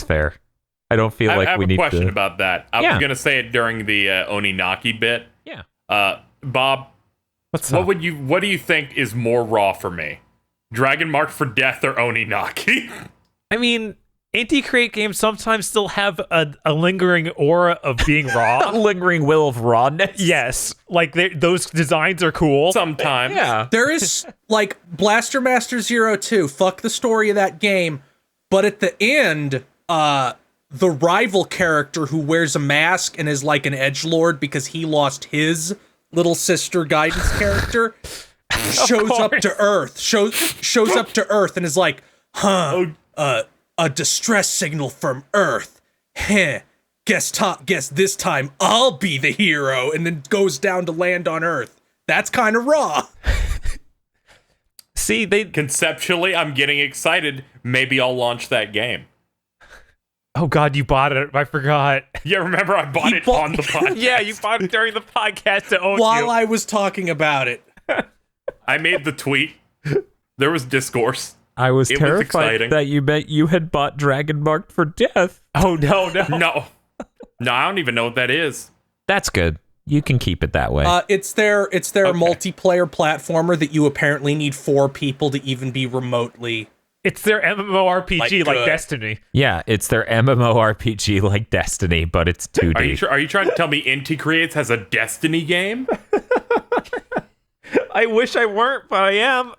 fair. I don't feel like we need to... I have a question about that. I was going to say it during the Oninaki bit. Yeah. Bob, what do you think is more raw for me? Dragon Marked for Death or Oninaki? I mean, indie create games sometimes still have a lingering aura of being raw. A lingering will of rawness. Yes. Like, those designs are cool. Sometimes. Yeah. There is, like, Blaster Master 02. Fuck the story of that game. But at the end, the rival character who wears a mask and is like an edgelord because he lost his little sister guidance character shows up to Earth. Shows up to Earth and is like, a distress signal from Earth. Heh. Guess this time I'll be the hero, and then goes down to land on Earth. That's kind of raw. See, conceptually, I'm getting excited. Maybe I'll launch that game. Oh God, you bought it. I forgot. Yeah, remember I bought it on the podcast. Yeah, you bought it during the podcast to own While you. I was talking about it. I made the tweet. There was discourse. I was terrified that you bet you had bought Dragon Marked for Death. Oh, no. No, I don't even know what that is. That's good. You can keep it that way. It's their multiplayer platformer that you apparently need 4 people to even be remotely. It's their MMORPG like Destiny. Yeah, it's their MMORPG like Destiny, but it's 2D. Are you trying to tell me Inti Creates has a Destiny game? I wish I weren't, but I am.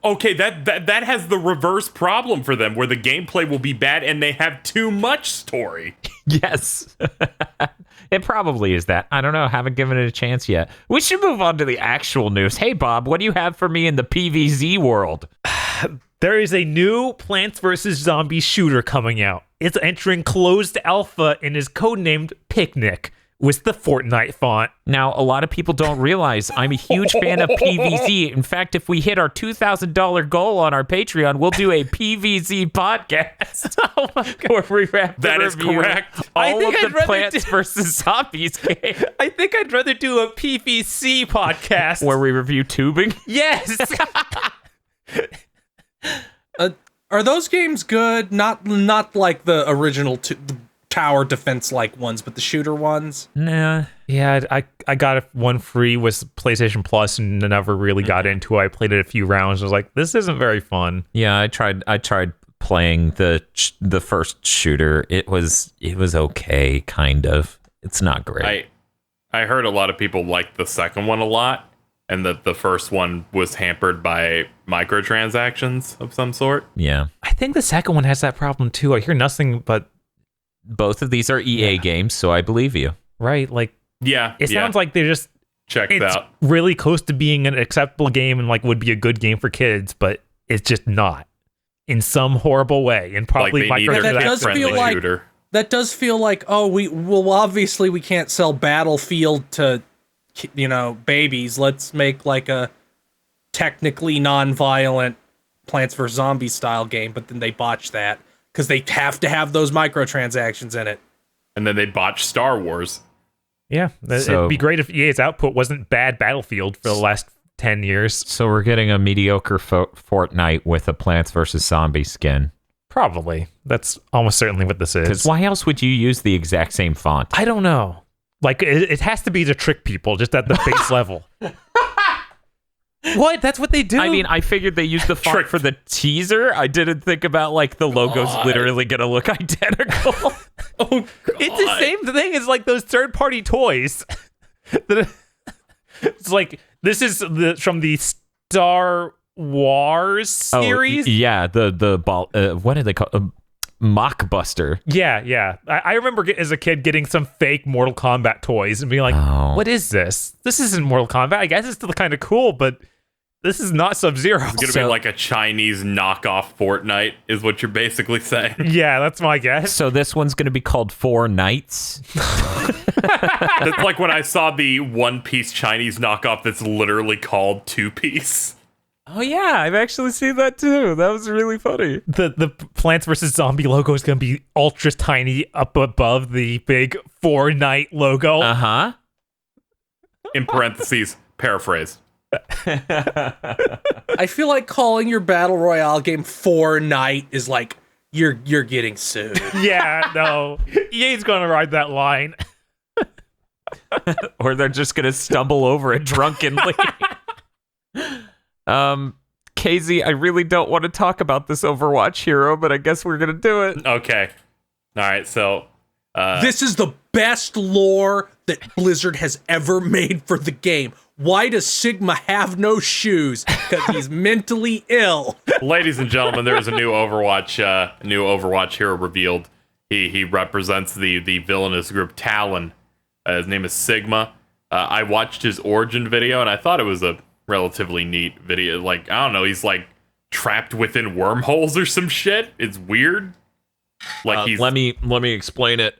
Okay, that has the reverse problem for them, where the gameplay will be bad and they have too much story. Yes. It probably is that. I don't know. Haven't given it a chance yet. We should move on to the actual news. Hey, Bob, what do you have for me in the PvZ world? There is a new Plants vs. Zombies shooter coming out. It's entering closed alpha and is codenamed Picnic with the Fortnite font. Now, a lot of people don't realize I'm a huge fan of PvZ. In fact, if we hit our $2,000 goal on our Patreon, we'll do a PvZ podcast. Oh my God. Where we wrap that is correct. All of the Plants vs. Zombies game. I think I'd rather do a PvC podcast. Where we review tubing? Yes. Are those games good? Not like the original tower defense like ones, but the shooter ones. Nah. Yeah, I got one free with PlayStation Plus and never really got into it. I played it a few rounds. I was like, this isn't very fun. Yeah, I tried playing the first shooter. It was okay, kind of. It's not great. I heard a lot of people liked the second one a lot, and that the first one was hampered by microtransactions of some sort. Yeah. I think the second one has that problem too. I hear nothing but... Both of these are EA games, so I believe you. Right, like... Yeah. It sounds like they're just... Checked out. Really close to being an acceptable game and like would be a good game for kids, but it's just not. In some horrible way. And probably like microtransactions. That does feel like, obviously we can't sell Battlefield to... babies. Let's make like a technically non-violent Plants vs. Zombies style game, but then they botch that because they have to have those microtransactions in it. And then they botch Star Wars. Yeah, it'd be great if EA's output wasn't bad Battlefield for the last 10 years. So we're getting a mediocre Fortnite with a Plants vs. Zombies skin. Probably. That's almost certainly what this is. Because why else would you use the exact same font? I don't know. Like, it has to be to trick people, just at the base level. What? That's what they do? I mean, I figured they used the font for the teaser. I didn't think about, like, the logo's literally going to look identical. Oh, God. It's the same thing as, like, those third-party toys. It's like, this is from the Star Wars series. Yeah, the ball. What did they call? Mockbuster. Yeah. I remember as a kid getting some fake Mortal Kombat toys and being like, what is this? This isn't Mortal Kombat. I guess it's still kind of cool, but this is not Sub-Zero. It's going to be like a Chinese knockoff Fortnite, is what you're basically saying. Yeah, that's my guess. So this one's going to be called Four Nights. That's like when I saw the One Piece Chinese knockoff that's literally called Two Piece. Oh yeah, I've actually seen that too. That was really funny. The Plants vs. Zombie logo is going to be ultra tiny up above the big Fortnite logo. Uh-huh. In parentheses, paraphrase. I feel like calling your battle royale game Fortnite is like you're getting sued. Yeah, no. EA's going to ride that line. Or they're just going to stumble over it drunkenly. KZ, I really don't want to talk about this Overwatch hero, but I guess we're going to do it. Okay. All right, so... this is the best lore that Blizzard has ever made for the game. Why does Sigma have no shoes? Because he's mentally ill. Ladies and gentlemen, there is a new Overwatch hero revealed. He represents the villainous group Talon. His name is Sigma. I watched his origin video, and I thought it was a relatively neat video. Like, I don't know, he's like trapped within wormholes or some shit. It's weird. Like he's... Let me explain it.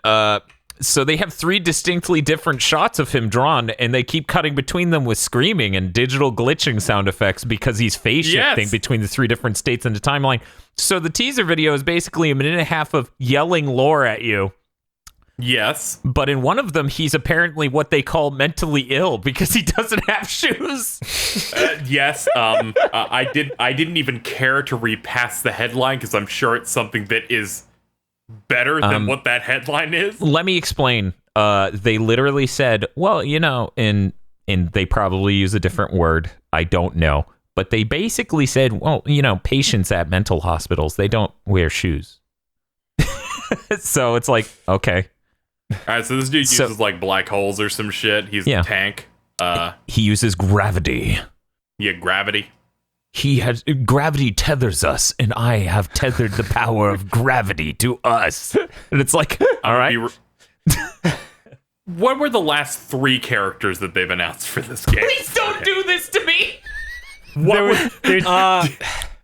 So they have 3 distinctly different shots of him drawn, and they keep cutting between them with screaming and digital glitching sound effects because he's phase shifting between the 3 different states in the timeline. So the teaser video is basically a minute and a half of yelling lore at you. Yes. But in one of them, he's apparently what they call mentally ill because he doesn't have shoes. Yes. I didn't even care to read past the headline because I'm sure it's something that is better than what that headline is. Let me explain. They literally said, well, you know, and they probably use a different word. I don't know. But they basically said, well, you know, patients at mental hospitals, they don't wear shoes. So it's like, okay. All right, so this dude uses like black holes or some shit. He's a tank. He uses gravity. Yeah, gravity. Gravity tethers us, and I have tethered the power of gravity to us. And it's like, all right. What were the last 3 characters that they've announced for this game? Please don't do this to me.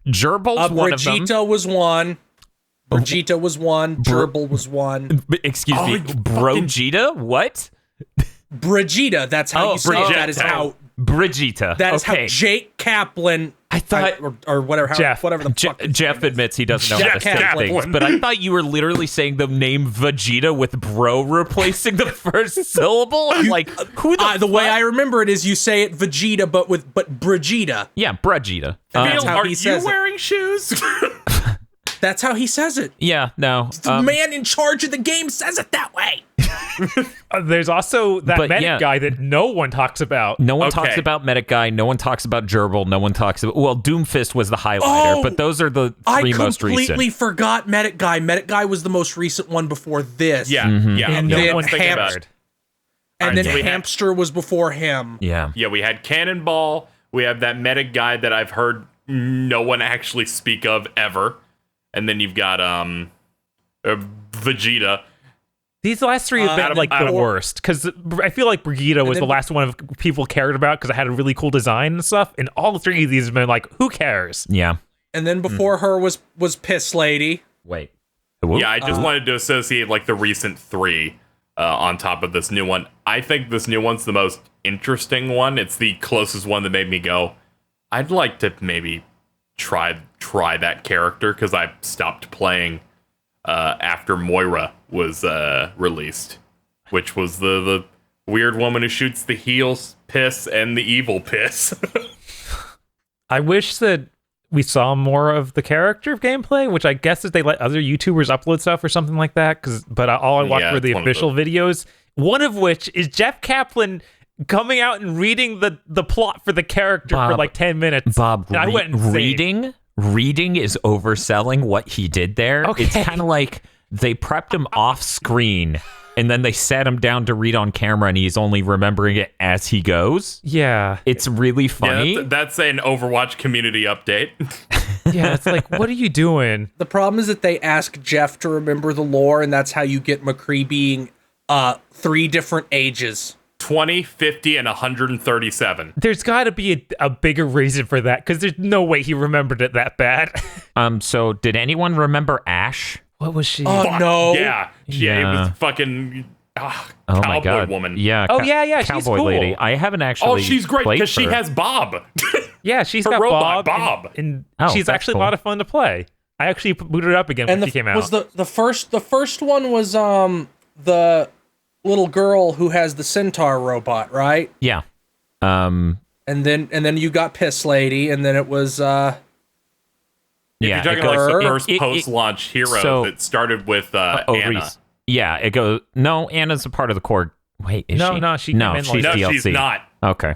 Gerbil's one of them. Brigitte was one. Brigitte was one. Gerbil was one. Excuse me, Brogita? What? Brigitte. That's how you say it. That is how Brigitte. That is how Jake Kaplan. I thought, or whatever. Whatever the fuck. Jeff admits he doesn't know how to say things, but I thought you were literally saying the name Vegeta with bro replacing the first syllable. I'm like, who the way I remember it is you say it Vegeta, but Brigitte. Yeah, Brigitte. That's how are he says you wearing shoes? That's how he says it. Yeah, no. The man in charge of the game says it that way. There's also that medic guy that no one talks about. No one talks about medic guy. No one talks about Gerbil. No one talks about... Well, Doomfist was the highlighter, but those are the 3 most recent. I completely forgot medic guy. Medic guy was the most recent one before this. Yeah, yeah. And then Hamster. And then so Hamster was before him. Yeah. Yeah, we had Cannonball. We have that medic guy that I've heard no one actually speak of ever. And then you've got Vegeta. These last 3 have been like the worst because I feel like Brigitte was the last one of people cared about because it had a really cool design and stuff. And all 3 of these have been like, who cares? Yeah. And then before her was Piss Lady. Wait. Yeah, I just wanted to associate like the recent 3 on top of this new one. I think this new one's the most interesting one. It's the closest one that made me go, I'd like to maybe try that character because I stopped playing after Moira was released, which was the weird woman who shoots the heels piss and the evil piss. I wish that we saw more of the character gameplay, which I guess is they let other YouTubers upload stuff or something like that. But all I watched were the official videos. One of which is Jeff Kaplan coming out and reading the plot for the character for like 10 minutes. Bob, I went insane. reading is overselling what he did there. Okay. It's kind of like they prepped him off screen, and then they sat him down to read on camera, and he's only remembering it as he goes. Yeah. It's really funny. Yeah, that's an Overwatch community update. Yeah, it's like, what are you doing? The problem is that they ask Jeff to remember the lore, and that's how you get McCree being 3 different ages. 20, 50, and 137. There's got to be a bigger reason for that, because there's no way he remembered it that bad. So did anyone remember Ash? What was she? Oh, no. Yeah, it was fucking Oh my cowboy god, woman. Yeah. Yeah, she's cowboy cool. lady. I haven't actually. Oh, she's great played because she her. has Bob. Yeah, she's Her got robot, Bob. Bob. And Oh, she's that's actually cool. a lot of fun to play. I actually booted it up again when she came out. Was the first one was the little girl who has the centaur robot, right? Yeah. And then you got Piss Lady, and then it was Yeah. You're talking it goes- like the first it- post-launch hero so- that started with Anna. Reese. Yeah, it goes. No, Anna's a part of the core. Wait, is she? No, she came in she's No, DLC. she's not. Okay.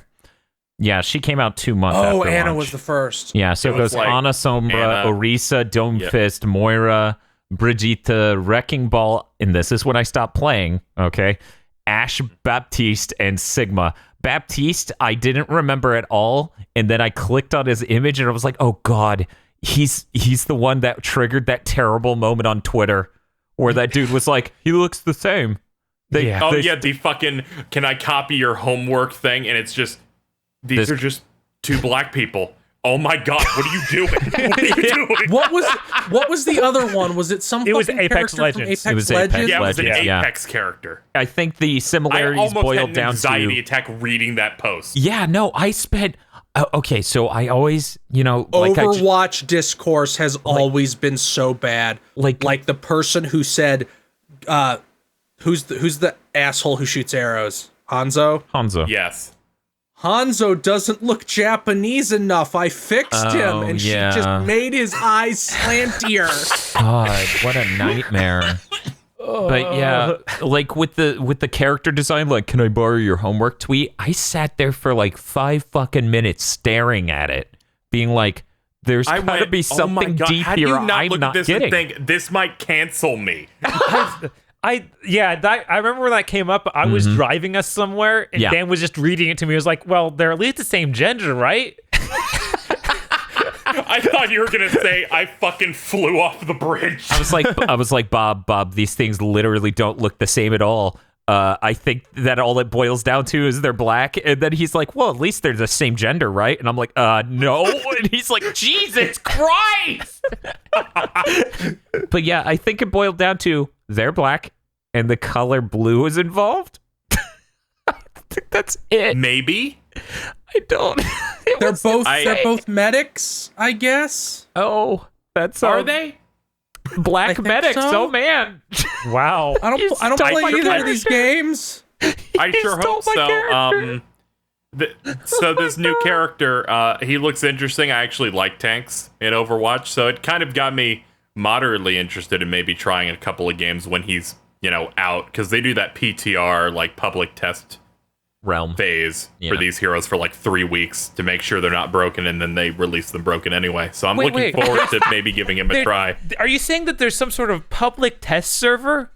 Yeah, she came out 2 months after Oh, Anna launch. was the first. Yeah, so It it was goes like Anna Sombra, Anna- Orisa, Domefist, Moira, Brigitte, Wrecking Ball, and this is when I stopped playing, okay? Ash, Baptiste, and Sigma. Baptiste, I didn't remember at all, and then I clicked on his image, and I was like, oh god, he's the one that triggered that terrible moment on Twitter where that dude was like, he looks the same. The fucking can I copy your homework thing, and it's just these are just 2 black people. Oh my god, what are you doing? What are you doing? What was the other one? Was it some? It was fucking Apex character from Legends. Apex It was Apex Legends? Yeah, it was an Legends, yeah. Apex character. I think the I similarities almost had boiled an down anxiety to... attack reading that post. Yeah, no, I spent... okay, so I always, like Overwatch discourse has always been so bad. Like the person who said, who's the asshole who shoots arrows? Hanzo. Yes. Hanzo doesn't look Japanese enough. I fixed him, and yeah. she just made his eyes slantier. God, what a nightmare. But yeah, like with the character design, like, can I borrow your homework tweet? I sat there for like 5 fucking minutes staring at it, being like, there's gotta be something deep How do here you not I'm look not at this getting. and think this might cancel me? I remember when that came up. I was driving us somewhere, and Yeah. Dan was just reading it to me. He was like, well, they're at least the same gender, right? I thought you were gonna say I fucking flew off the bridge. I was like, Bob, these things literally don't look the same at all. I think that all it boils down to is they're black. And then he's like, well, at least they're the same gender, right? And I'm like, no. And he's like, Jesus Christ. But yeah, I think it boiled down to they're black and the color blue is involved. I think that's it. Maybe. I don't. They're both medics, I guess. Oh, that's Are they? black I think medics. so. Oh man. Wow. I don't I play sure either hope- of these games. I sure stole hope my so. character. So this new character, he looks interesting. I actually like tanks in Overwatch, so it kind of got me moderately interested in maybe trying a couple of games when he's, out, because they do that PTR, like public test Realm. phase Yeah. for these heroes for like 3 weeks to make sure they're not broken, and then they release them broken anyway. So I'm Wait, looking forward to maybe giving him a try. Are you saying that there's some sort of public test server?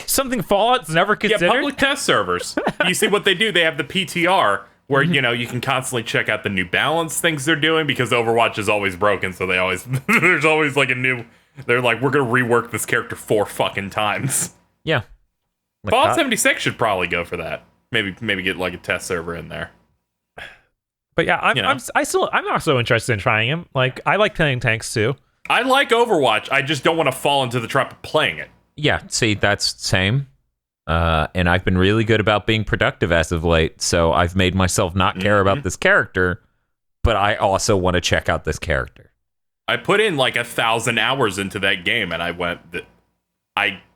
Something Fallout's never considered? Yeah, public test servers. You see what they do? They have the PTR where, you can constantly check out the new balance things they're doing, because Overwatch is always broken, so they always there's always like a new, they're like, we're gonna rework this character 4 fucking times. Yeah. Fallout 76 should probably go for that. Maybe get like a test server in there. But yeah, I'm also interested in trying him. Like, I like playing tanks too. I like Overwatch. I just don't want to fall into the trap of playing it. Yeah, see, that's same. And I've been really good about being productive as of late, so I've made myself not care about this character, but I also want to check out this character. I put in like 1,000 hours into that game, and I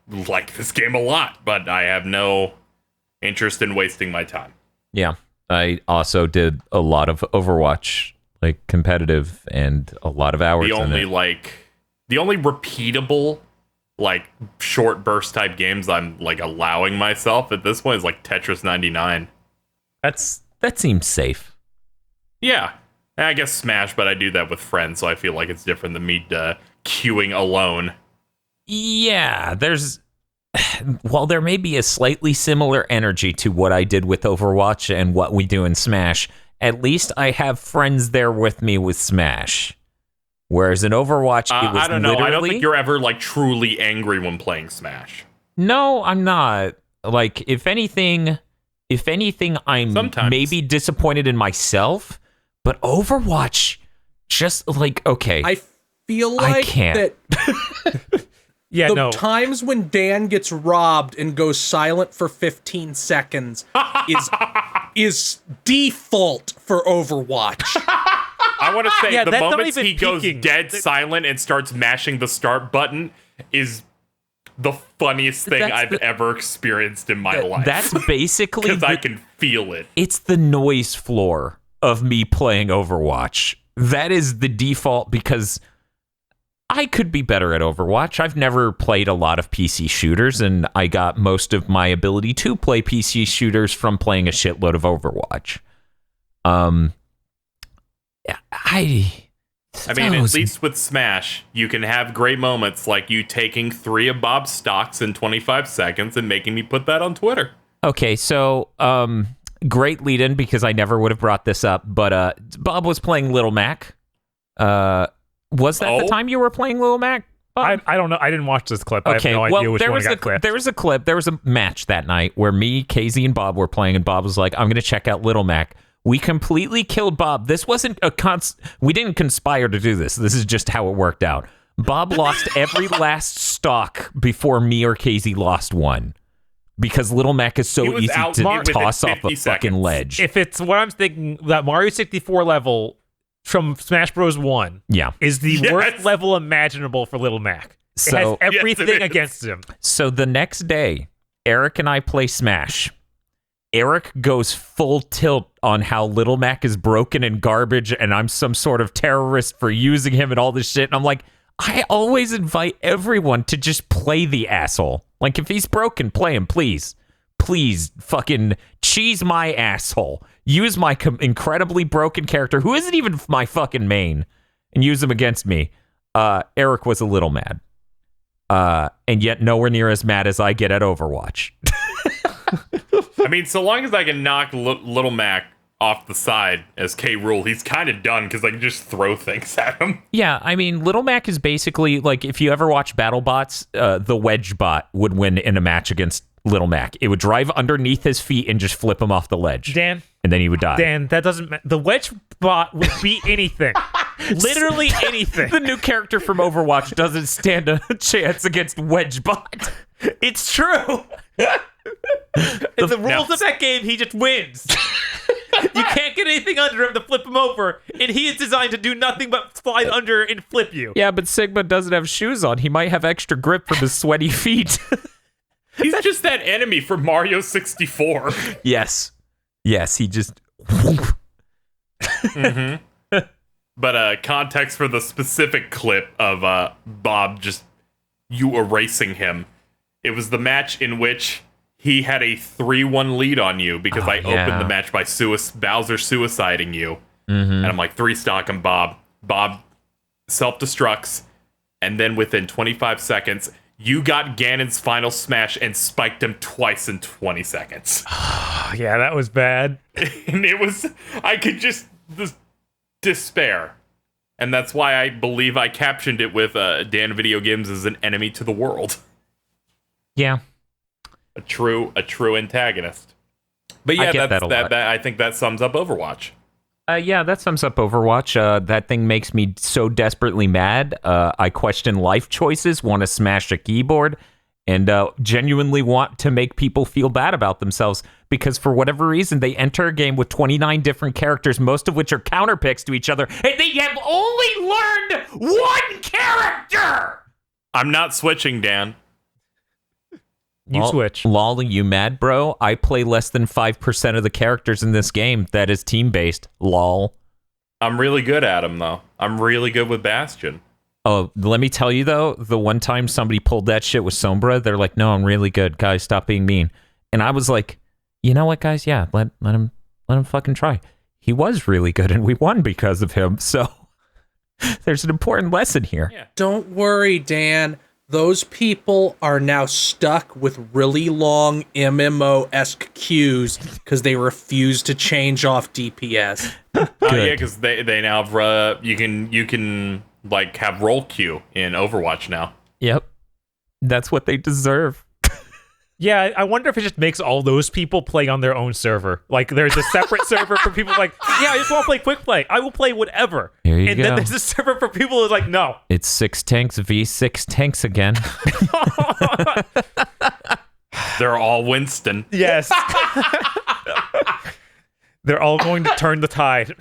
like this game a lot, but I have no interest in wasting my time. Yeah, I also did a lot of Overwatch, like competitive, and a lot of hours The in only it. the only repeatable like short burst type games I'm like allowing myself at this point is like Tetris 99. That seems safe. Yeah. And I guess Smash, but I do that with friends, so I feel like it's different than me queuing alone. Yeah, while there may be a slightly similar energy to what I did with Overwatch and what we do in Smash, at least I have friends there with me with Smash. Whereas in Overwatch, it was I don't know. I don't think you're ever like truly angry when playing Smash. No, I'm not. Like, if anything, I'm Sometimes. maybe disappointed in myself. But Overwatch, just like, okay, I feel like I can't. that Yeah, the times when Dan gets robbed and goes silent for 15 seconds is default for Overwatch. I want to say Yeah, the that's not moments even he goes peeking. dead silent and starts mashing the start button is the funniest thing I've ever experienced in my life. That's basically because I can feel it. It's the noise floor of me playing Overwatch. That is the default because I could be better at Overwatch. I've never played a lot of PC shooters, and I got most of my ability to play PC shooters from playing a shitload of Overwatch. I mean, at least with Smash, you can have great moments like you taking 3 of Bob's stocks in 25 seconds and making me put that on Twitter. Okay, so great lead-in because I never would have brought this up, but Bob was playing Little Mac. Was that the time you were playing Little Mac? I don't know. I didn't watch this clip. Okay, I have no idea which one got clipped. There was a clip. There was a match that night where me, KZ, and Bob were playing, and Bob was like, I'm going to check out Little Mac. We completely killed Bob. This wasn't we didn't conspire to do this. This is just how it worked out. Bob lost every last stock before me or KZ lost one. Because Little Mac is so easy to toss off a fucking ledge. If it's what I'm thinking, that Mario 64 level from Smash Bros. 1 is the worst level imaginable for Little Mac. It has everything against him. So the next day, Eric and I play Smash. Eric goes full tilt on how Little Mac is broken and garbage, and I'm some sort of terrorist for using him and all this shit. And I'm like, I always invite everyone to just play the asshole. Like, if he's broken, play him, please. Please, fucking cheese my asshole. Use my incredibly broken character, who isn't even my fucking main, and use him against me. Eric was a little mad. And yet nowhere near as mad as I get at Overwatch. I mean, so long as I can knock Little Mac off the side as K. Rool, he's kind of done because I can just throw things at him. Yeah, I mean, Little Mac is basically like, if you ever watch BattleBots, the Wedge bot would win in a match against Little Mac. It would drive underneath his feet and just flip him off the ledge. Dan. And then he would die. Dan, that doesn't the Wedge bot would beat anything. Literally anything. The new character from Overwatch doesn't stand a chance against Wedge bot. It's true. In the rules of that game, he just wins. You can't get anything under him to flip him over, and he is designed to do nothing but slide under and flip you. Yeah, but Sigma doesn't have shoes on. He might have extra grip from his sweaty feet. He's just that enemy from Mario 64. Yes, he just... Mm-hmm. But context for the specific clip of Bob just you erasing him. It was the match in which he had a 3-1 lead on you because I opened the match by Bowser suiciding you. Mm-hmm. And I'm like, 3-stock him, Bob. Bob self-destructs. And then within 25 seconds, you got Ganon's final smash and spiked him twice in 20 seconds. Yeah, that was bad. And it was, I could just despair. And that's why I believe I captioned it with Dan Video Games as an enemy to the world. Yeah. A true antagonist. But yeah, I think that sums up Overwatch. Yeah, that sums up Overwatch. That thing makes me so desperately mad. I question life choices, want to smash a keyboard, and genuinely want to make people feel bad about themselves because for whatever reason, they enter a game with 29 different characters, most of which are counterpicks to each other, and they have only learned one character! I'm not switching, Dan. You switch. Lol, you mad, bro? I play less than 5% of the characters in this game. That is team-based. Lol. I'm really good at them, though. I'm really good with Bastion. Oh, let me tell you, though, the one time somebody pulled that shit with Sombra, they're like, no, I'm really good. Guys, stop being mean. And I was like, you know what, guys? Yeah, let him fucking try. He was really good, and we won because of him. So there's an important lesson here. Yeah. Don't worry, Dan. Those people are now stuck with really long MMO-esque queues because they refuse to change off DPS. Yeah, because they now have you can like have roll queue in Overwatch now. Yep. That's what they deserve. Yeah, I wonder if it just makes all those people play on their own server. Like, there's a separate server for people like, yeah, I just want to play quick play. I will play whatever. Here you and go. then there's a server for people who's like, no. It's 6 tanks v 6 tanks again. They're all Winston. Yes. They're all going to turn the tide.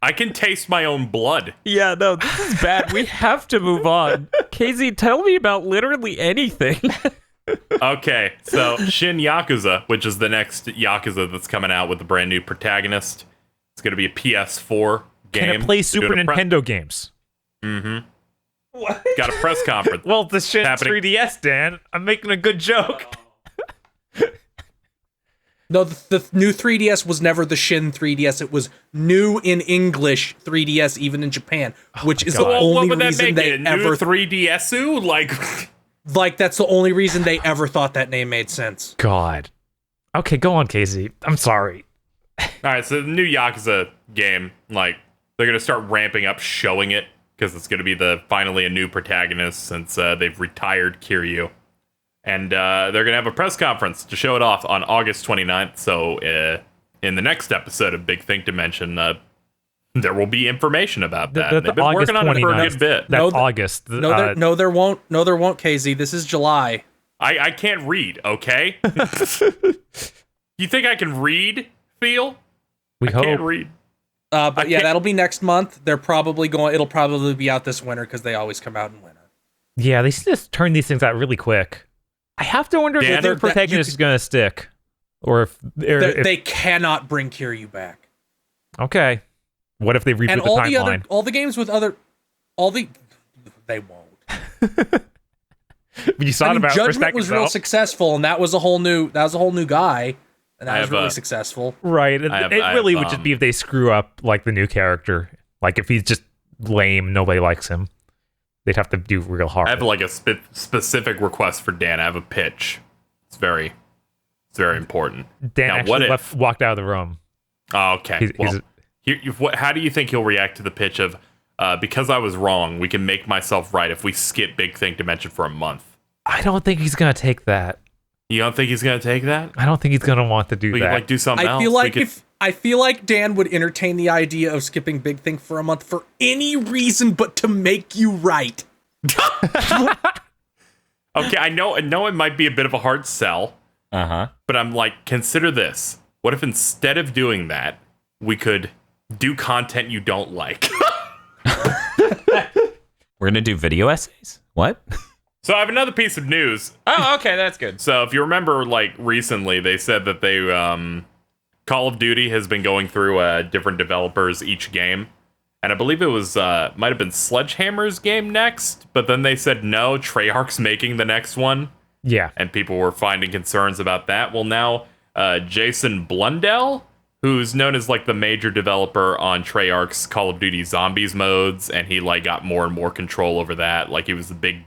I can taste my own blood. Yeah, no, this is bad. We have to move on. KZ, tell me about literally anything. Okay, so Shin Yakuza, which is the next Yakuza that's coming out with a brand new protagonist. It's going to be a PS4 game. Can it play Super Nintendo games? Mm-hmm. What? Got a press conference. Well, the Shin happening. 3DS, Dan. I'm making a good joke. No, the new 3DS was never the Shin 3DS. It was new in English 3DS, even in Japan, which is the only reason they ever 3DSu like that's the only reason they ever thought that name made sense. God. Okay, go on, KZ. I'm sorry. All right, so the new Yakuza game, like they're gonna start ramping up showing it because it's gonna be finally a new protagonist since they've retired Kiryu. And they're going to have a press conference to show it off on August 29th. So in the next episode of Big Think Dimension, there will be information about that. They've been August working on it for a good bit. That's August. No, there won't. No, there won't, KZ. This is July. I can't read, okay? You think I can read, Phil? I can't read. But yeah, that'll be next month. It'll probably be out this winter because they always come out in winter. Yeah, they just turn these things out really quick. I have to wonder if their protagonist is going to stick, or if they cannot bring Kiryu back. Okay, what if they reboot and the timeline? All the games with they won't. You saw it about Judgment was real successful, and that was a whole new guy, and that was really successful. Right, it really would just be if they screw up like the new character, like if he's just lame, nobody likes him. They'd have to do real hard. I have like a specific request for Dan. I have a pitch. It's very important. Dan now, actually walked out of the room. Oh, okay. How do you think he'll react to the pitch of, because I was wrong, we can make myself right if we skip Big Think Dimension for a month? I don't think he's going to take that. You don't think he's going to take that? I don't think he's going to want to do that. We could like do something else. I feel like Dan would entertain the idea of skipping Big Think for a month for any reason but to make you right. Okay, I know it might be a bit of a hard sell. Uh-huh. But I'm like, consider this. What if instead of doing that, we could do content you don't like? We're going to do video essays? What? So I have another piece of news. Oh, okay, that's good. So if you remember, like, recently, they said that they, Call of Duty has been going through different developers each game. And I believe it was, might have been Sledgehammer's game next, but then they said no, Treyarch's making the next one. Yeah. And people were finding concerns about that. Well, now, Jason Blundell, who's known as, like, the major developer on Treyarch's Call of Duty Zombies modes, and he, like, got more and more control over that. Like, he was the big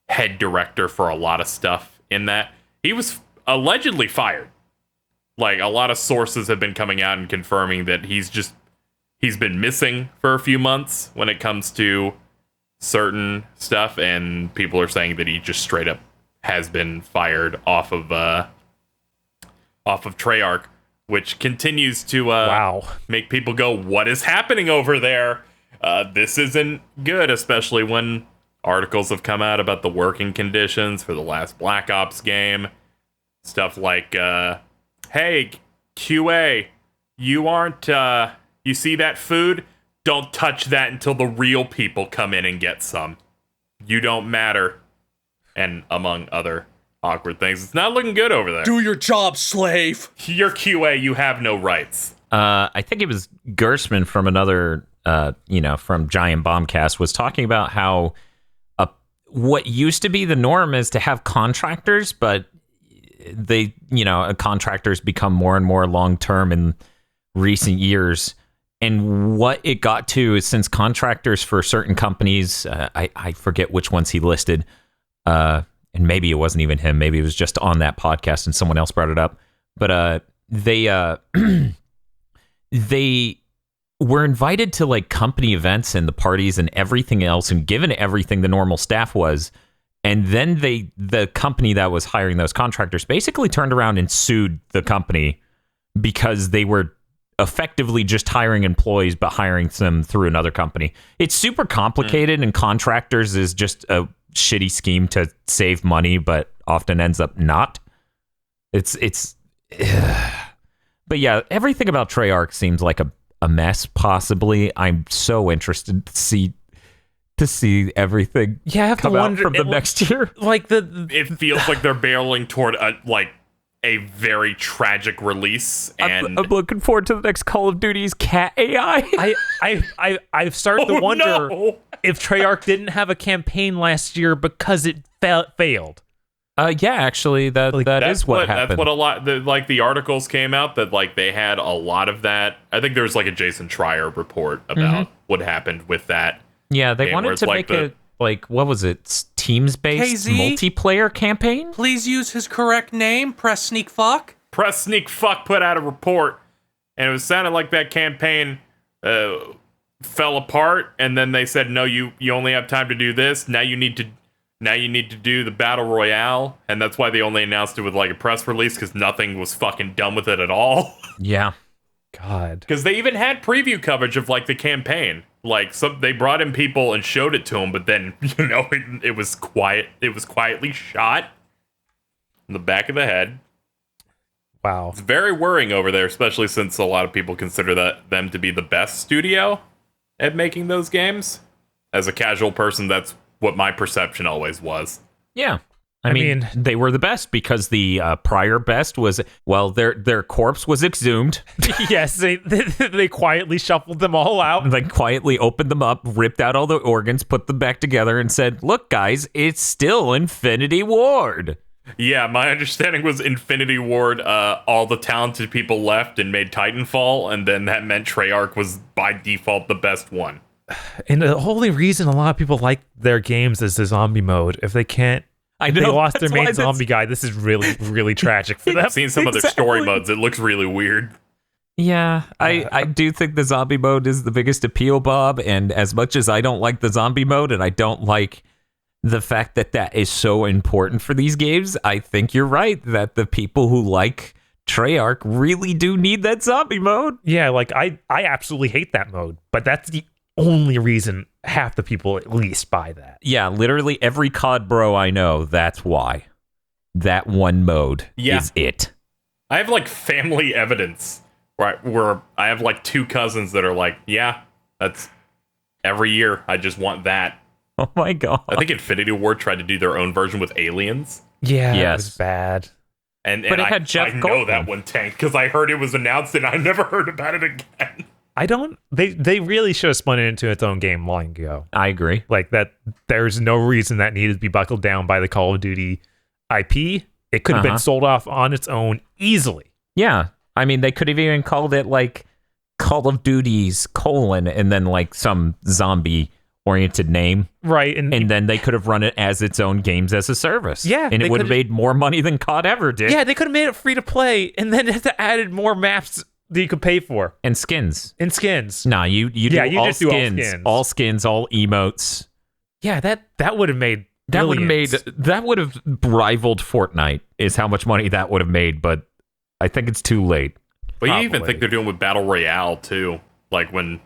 head director for a lot of stuff in that. He was allegedly fired. Like, a lot of sources have been coming out and confirming that he's been missing for a few months when it comes to certain stuff, and people are saying that he just straight up has been fired off of Treyarch, which continues to make people go, what is happening over there? This isn't good, especially when articles have come out about the working conditions for the last Black Ops game. Stuff like, hey, QA, you aren't, you see that food? Don't touch that until the real people come in and get some. You don't matter. And among other awkward things. It's not looking good over there. Do your job, slave. You're QA, you have no rights. I think it was Gersman from another, from Giant Bombcast was talking about how what used to be the norm is to have contractors, but they, contractors become more and more long-term in recent years. And what it got to is since contractors for certain companies, I forget which ones he listed, and maybe it wasn't even him, maybe it was just on that podcast and someone else brought it up, but they they were invited to like company events and the parties and everything else and given everything the normal staff was, and then the company that was hiring those contractors basically turned around and sued the company because they were effectively just hiring employees but hiring them through another company. It's super complicated, and contractors is just a shitty scheme to save money but often ends up not. It's but yeah, everything about Treyarch seems like a mess, possibly. I'm so interested to see everything come out from the next year. Like it feels like they're barreling toward a very tragic release, and I'm looking forward to the next Call of Duty's cat AI. I've started to wonder if Treyarch didn't have a campaign last year because it failed. Yeah, actually, that is what happened. That's what a lot, the articles came out that like they had a lot of that. I think there was like a Jason Schreier report about what happened with that. Yeah, they wanted to make a what was it? Teams-based multiplayer campaign? Please use his correct name. Press Sneak Fuck. Press Sneak Fuck put out a report, and it sounded like that campaign fell apart, and then they said, no, you only have time to do this. Now you need to do the Battle Royale, and that's why they only announced it with like a press release, because nothing was fucking done with it at all. Yeah. God. Because they even had preview coverage of like the campaign. Like they brought in people and showed it to them, but then it was quiet. It was quietly shot in the back of the head. Wow, it's very worrying over there, especially since a lot of people consider them to be the best studio at making those games. As a casual person, that's what my perception always was. Yeah. I mean, they were the best because the prior best was, well, their corpse was exhumed. Yes, they quietly shuffled them all out. And then quietly opened them up, ripped out all the organs, put them back together, and said, look, guys, it's still Infinity Ward. Yeah, my understanding was Infinity Ward, all the talented people left and made Titanfall, and then that meant Treyarch was by default the best one. And the only reason a lot of people like their games is the zombie mode. If they can't, they lost their main zombie guy. This is really, really tragic for them. I've seen some of their story modes. It looks really weird. Yeah, I do think the zombie mode is the biggest appeal, Bob. And as much as I don't like the zombie mode, and I don't like the fact that is so important for these games, I think you're right that the people who like Treyarch really do need that zombie mode. Yeah, like I absolutely hate that mode, but that's the only reason half the people at least buy that. Yeah, literally every COD bro I know, that's why. That one mode is it. I have like family evidence where I have like two cousins that are like, yeah, that's every year. I just want that. Oh my God. I think Infinity Ward tried to do their own version with Aliens. Yeah, it was bad. But it had Jeff I Goldblum. know that one tanked because I heard it was announced and I never heard about it again. They really should have spun it into its own game long ago. I agree. Like that, there's no reason that needed to be buckled down by the Call of Duty IP. It could have been sold off on its own easily. Yeah. I mean, they could have even called it like Call of Duty's : and then like some zombie oriented name. Right. And then they could have run it as its own games as a service. Yeah. And it would have made more money than COD ever did. Yeah, they could have made it free to play and then added more maps that you could pay for. And skins. Nah, you do all skins. All skins, all emotes. Yeah, that would have made that would have rivaled Fortnite is how much money that would have made, but I think it's too late. But you even think they're doing with Battle Royale too, like when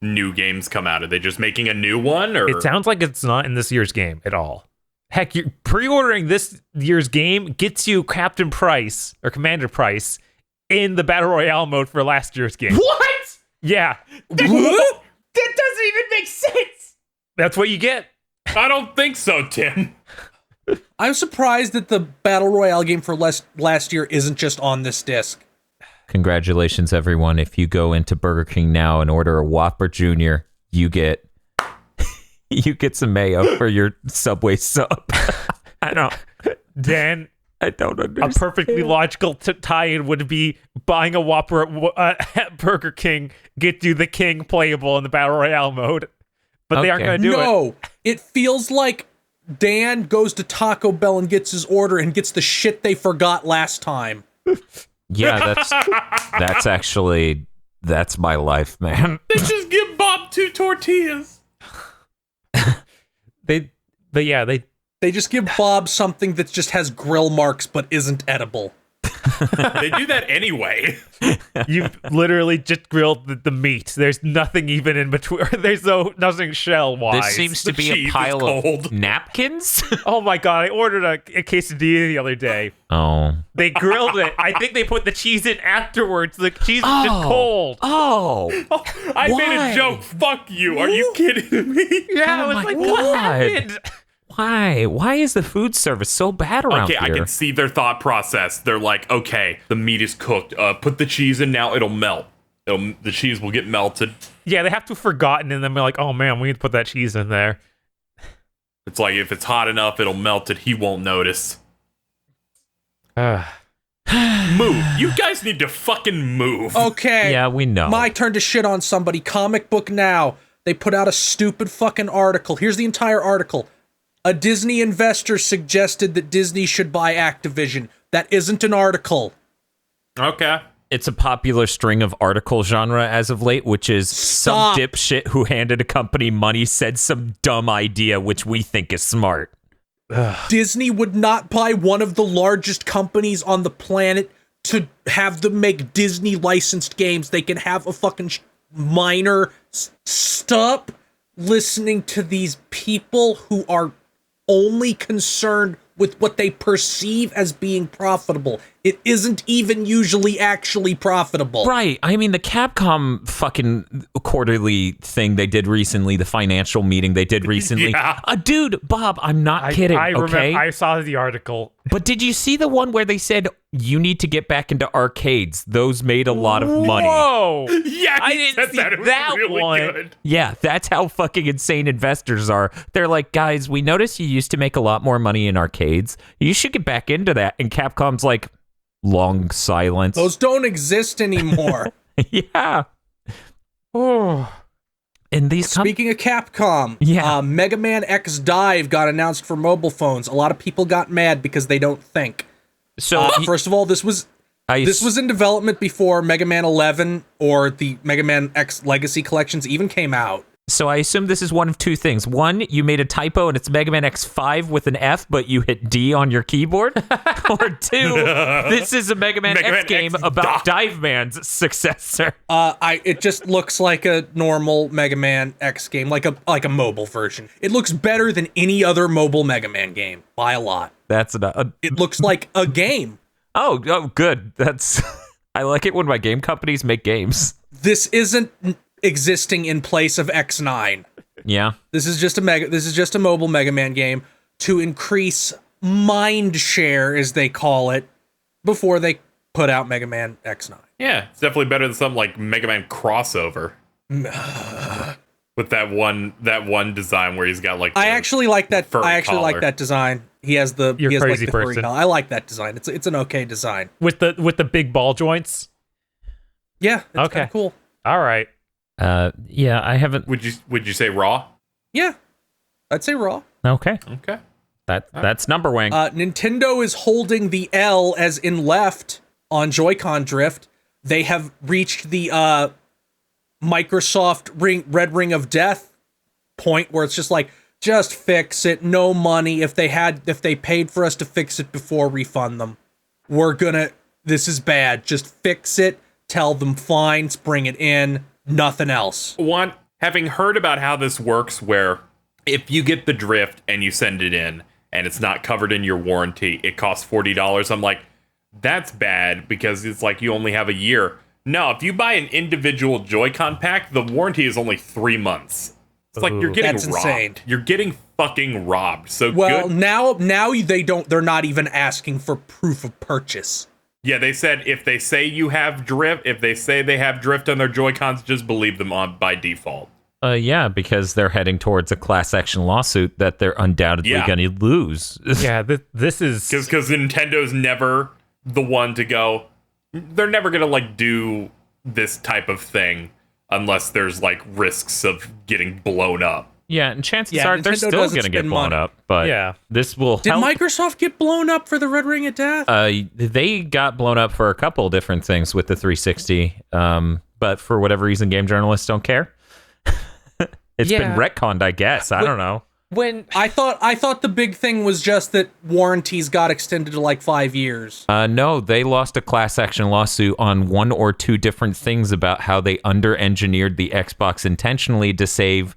new games come out, are they just making a new one? Or it sounds like it's not in this year's game at all. Heck, you're pre-ordering this year's game gets you Captain Price or Commander Price in the Battle Royale mode for last year's game. What? Yeah. That doesn't even make sense. That's what you get. I don't think so, Tim. I'm surprised that the Battle Royale game for last year isn't just on this disc. Congratulations, everyone. If you go into Burger King now and order a Whopper Jr., you get some mayo for your Subway sub. Dan, I don't understand. A perfectly logical tie-in would be buying a Whopper at Burger King gets you the King playable in the Battle Royale mode. But they aren't going to do it. No, it feels like Dan goes to Taco Bell and gets his order and gets the shit they forgot last time. Yeah, that's my life, man. They just give Bob 2 tortillas. They just give Bob something that just has grill marks but isn't edible. They do that anyway. You've literally just grilled the meat. There's nothing even in between. There's nothing shell-wise. This seems to be a pile of napkins. Oh my god, I ordered a quesadilla the other day. Oh. They grilled it. I think they put the cheese in afterwards. The cheese is just cold. Oh. I made a joke. Fuck you. Are you kidding me? Yeah, I was like, what happened? Why? Why is the food service so bad around here? Okay, I can see their thought process. They're like, okay, the meat is cooked. Put the cheese in now. It'll melt. The cheese will get melted. Yeah, they have to have forgotten, and then we're like, oh man, we need to put that cheese in there. It's like, if it's hot enough, it'll melt it. He won't notice. Move. You guys need to fucking move. Okay. Yeah, we know. My turn to shit on somebody. Comic Book Now. They put out a stupid fucking article. Here's the entire article. A Disney investor suggested that Disney should buy Activision. That isn't an article. Okay. It's a popular string of article genre as of late, which is Stop. some dipshit who handed a company money said some dumb idea, which we think is smart. Disney would not buy one of the largest companies on the planet to have them make Disney licensed games. They can have a fucking minor... Stop listening to these people who are only concerned with what they perceive as being profitable. It isn't even usually actually profitable. Right. I mean, the Capcom fucking quarterly thing they did recently, the financial meeting they did recently. Yeah. Dude, Bob, I'm not kidding, I okay? remember, I saw the article. But did you see the one where they said, you need to get back into arcades? Those made a lot of money. Whoa! Yeah, I didn't see that really one. good. Yeah, that's how fucking insane investors are. They're like, guys, we noticed you used to make a lot more money in arcades. You should get back into that. And Capcom's like, long silence. Those don't exist anymore. Yeah. Oh. And these Speaking of Capcom, Yeah. Mega Man X Dive got announced for mobile phones. A lot of people got mad because they don't think. so First of all, this was in development before Mega Man 11 or the Mega Man X Legacy collections even came out. So I assume this is one of two things. One, you made a typo and it's Mega Man X5 with an F, but you hit D on your keyboard. Or two, this is a Mega Man X game about Dive Man's successor. It just looks like a normal Mega Man X game, like a mobile version. It looks better than any other mobile Mega Man game by a lot. That's It looks like a game. Oh, good. That's I like it when my game companies make games. This isn't existing in place of X9. Yeah. This is just a mobile Mega Man game to increase mind share, as they call it, before they put out Mega Man X9. Yeah, it's definitely better than something like Mega Man Crossover. With that one design where he's got like I actually like that. I actually collar. like that design. He has the You're he has crazy like the furry person. collar. I like that design. It's an okay design. With the big ball joints. Yeah. It's Okay. kinda cool. All right. Yeah, I haven't. Would you say Raw? Yeah. I'd say raw. Okay. Okay. That's number wang. Nintendo is holding the L as in left on Joycon drift. They have reached the Microsoft red ring of death point where it's just like, just fix it. No money. If they paid for us to fix it before, refund them. This is bad. Just fix it. Tell them fines. Bring it in. Nothing else. One, having heard about how this works, where if you get the drift and you send it in and it's not covered in your warranty, it costs $40. I'm like, that's bad because it's like you only have a year. No, if you buy an individual Joy-Con pack, the warranty is only 3 months. It's like you're getting That's robbed. insane. You're getting fucking robbed. So Well, good. now they're not even asking for proof of purchase. Yeah, they said if they say you have drift, if they say they have drift on their Joy-Cons, just believe them on by default. Yeah, because they're heading towards a class action lawsuit that they're undoubtedly going to lose. Yeah, this is Because Nintendo's never the one to go. They're never gonna like do this type of thing unless there's like risks of getting blown up. Yeah, and chances are they're Nintendo still doesn't going to get spend blown money. up. But Yeah. this will Did help. Microsoft get blown up for the Red Ring of Death? They got blown up for a couple different things with the 360. But for whatever reason, game journalists don't care. It's been retconned, I guess. I don't know. When I thought the big thing was just that warranties got extended to like 5 years. No, they lost a class action lawsuit on one or two different things about how they under-engineered the Xbox intentionally to save,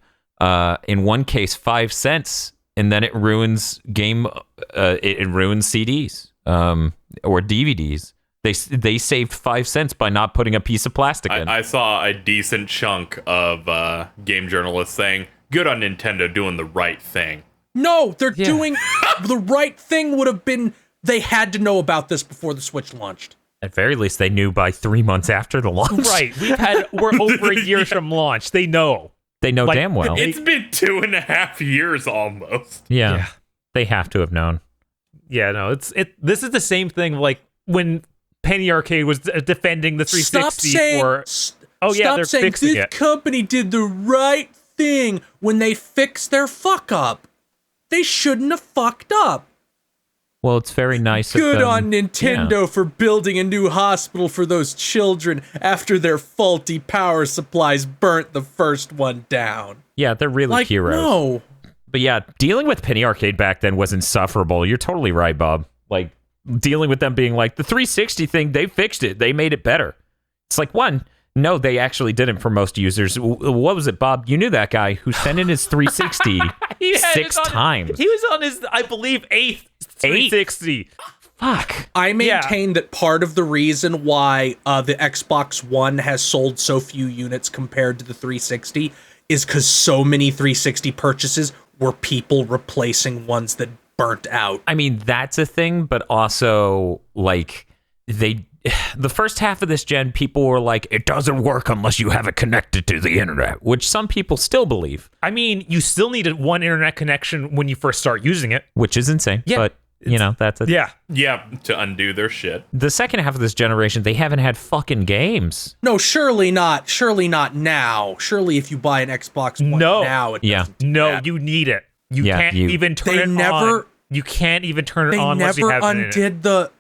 in one case, 5 cents, and then it ruins it ruins CDs or DVDs. They saved 5 cents by not putting a piece of plastic in. I saw a decent chunk of game journalists saying, good on Nintendo doing the right thing. No, they're doing the right thing. Would have been they had to know about this before the Switch launched. At very least, they knew by 3 months after the launch. right, we're over a year from launch. They know. They know damn well. It's been 2.5 years almost. Yeah, they have to have known. Yeah, no, this is the same thing like when Penny Arcade was defending the 360 they're saying fixing this it. company did the right thing when they fixed their fuck up. They shouldn't have fucked up. Well, it's very nice. Good of them. on Nintendo for building a new hospital for those children after their faulty power supplies burnt the first one down. Yeah, they're really Like, heroes. no. But yeah, dealing with Penny Arcade back then was insufferable. You're totally right, Bob. Like, dealing with them being like, the 360 thing, they fixed it. They made it better. It's like, one, no, they actually didn't for most users. What was it, Bob? You knew that guy who sent in his 360 six times. He was on his, I believe, eighth 360. Fuck. I maintain that part of the reason why the Xbox One has sold so few units compared to the 360 is because so many 360 purchases were people replacing ones that burnt out. I mean, that's a thing, but also, like, the first half of this gen, people were like, it doesn't work unless you have it connected to the internet, which some people still believe. I mean, you still need one internet connection when you first start using it. Which is insane, but, you know, that's it. Yeah, to undo their shit. The second half of this generation, they haven't had fucking games. No, surely not. Surely not now. Surely if you buy an Xbox One now, it doesn't do that. You need it. You can't even turn it on. You can't even turn it on unless you have it in it. They never undid the...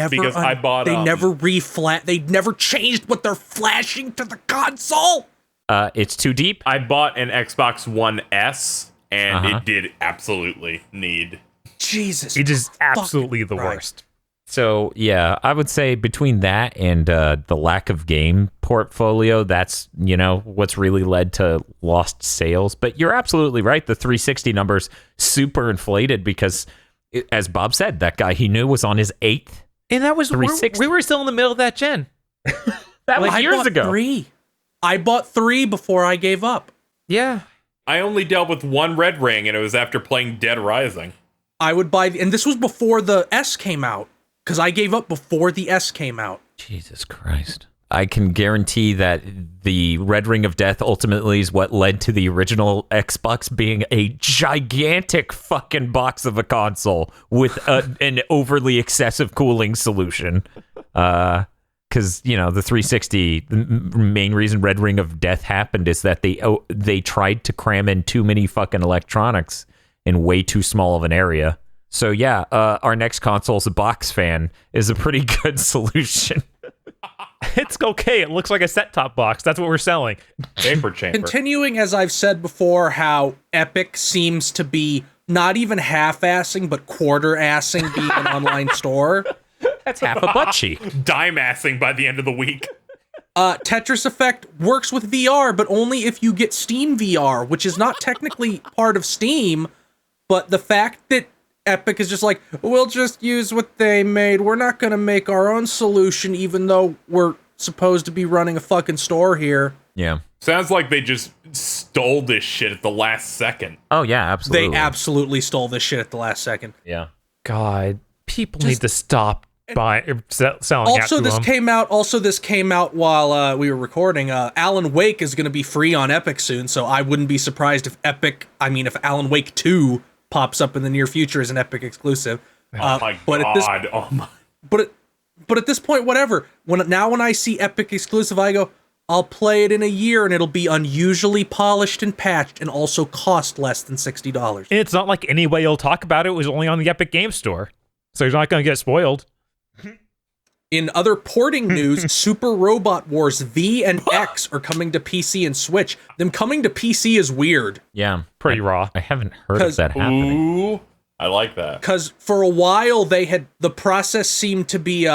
Because I bought... They never they never changed what they're flashing to the console. It's too deep. I bought an Xbox One S, and it did absolutely need... Jesus. It is absolutely the worst. So, yeah, I would say between that and the lack of game portfolio, that's, you know, what's really led to lost sales. But you're absolutely right. The 360 numbers super inflated because, as Bob said, that guy he knew was on his 8th. And that was, 360. we were still in the middle of that gen. That was years ago. I bought 3 before I gave up. Yeah. I only dealt with one red ring, and it was after playing Dead Rising. I would buy, and this was before the S came out, because I gave up before the S came out. Jesus Christ. I can guarantee that the Red Ring of Death ultimately is what led to the original Xbox being a gigantic fucking box of a console with an overly excessive cooling solution. Because, you know, the 360, the main reason Red Ring of Death happened is that they tried to cram in too many fucking electronics in way too small of an area. So yeah, our next console's a box fan is a pretty good solution. It's okay. It looks like a set-top box. That's what we're selling. Vapor chamber. Continuing, as I've said before, how Epic seems to be not even half-assing, but quarter-assing being an online store. That's half a butt cheek. Dime-assing by the end of the week. Tetris Effect works with VR, but only if you get Steam VR, which is not technically part of Steam, but the fact that Epic is just like, we'll just use what they made. We're not going to make our own solution, even though we're supposed to be running a fucking store here. Yeah. Sounds like they just stole this shit at the last second. Oh, yeah, absolutely. They absolutely stole this shit at the last second. Yeah. God, people need to stop selling Also, this came out while we were recording. Alan Wake is going to be free on Epic soon, so I wouldn't be surprised if if Alan Wake 2 pops up in the near future as an Epic exclusive. Oh my god! But at this point, whatever. When I see Epic exclusive, I go, I'll play it in a year and it'll be unusually polished and patched and also cost less than $60. And it's not like any way you'll talk about it was only on the Epic Game Store. So you're not going to get spoiled. In other porting news, Super Robot Wars V and X are coming to PC and Switch. Them coming to PC is weird. Yeah. Pretty raw. I haven't heard of that happening. Ooh, I like that. Because for a while, the process seemed to be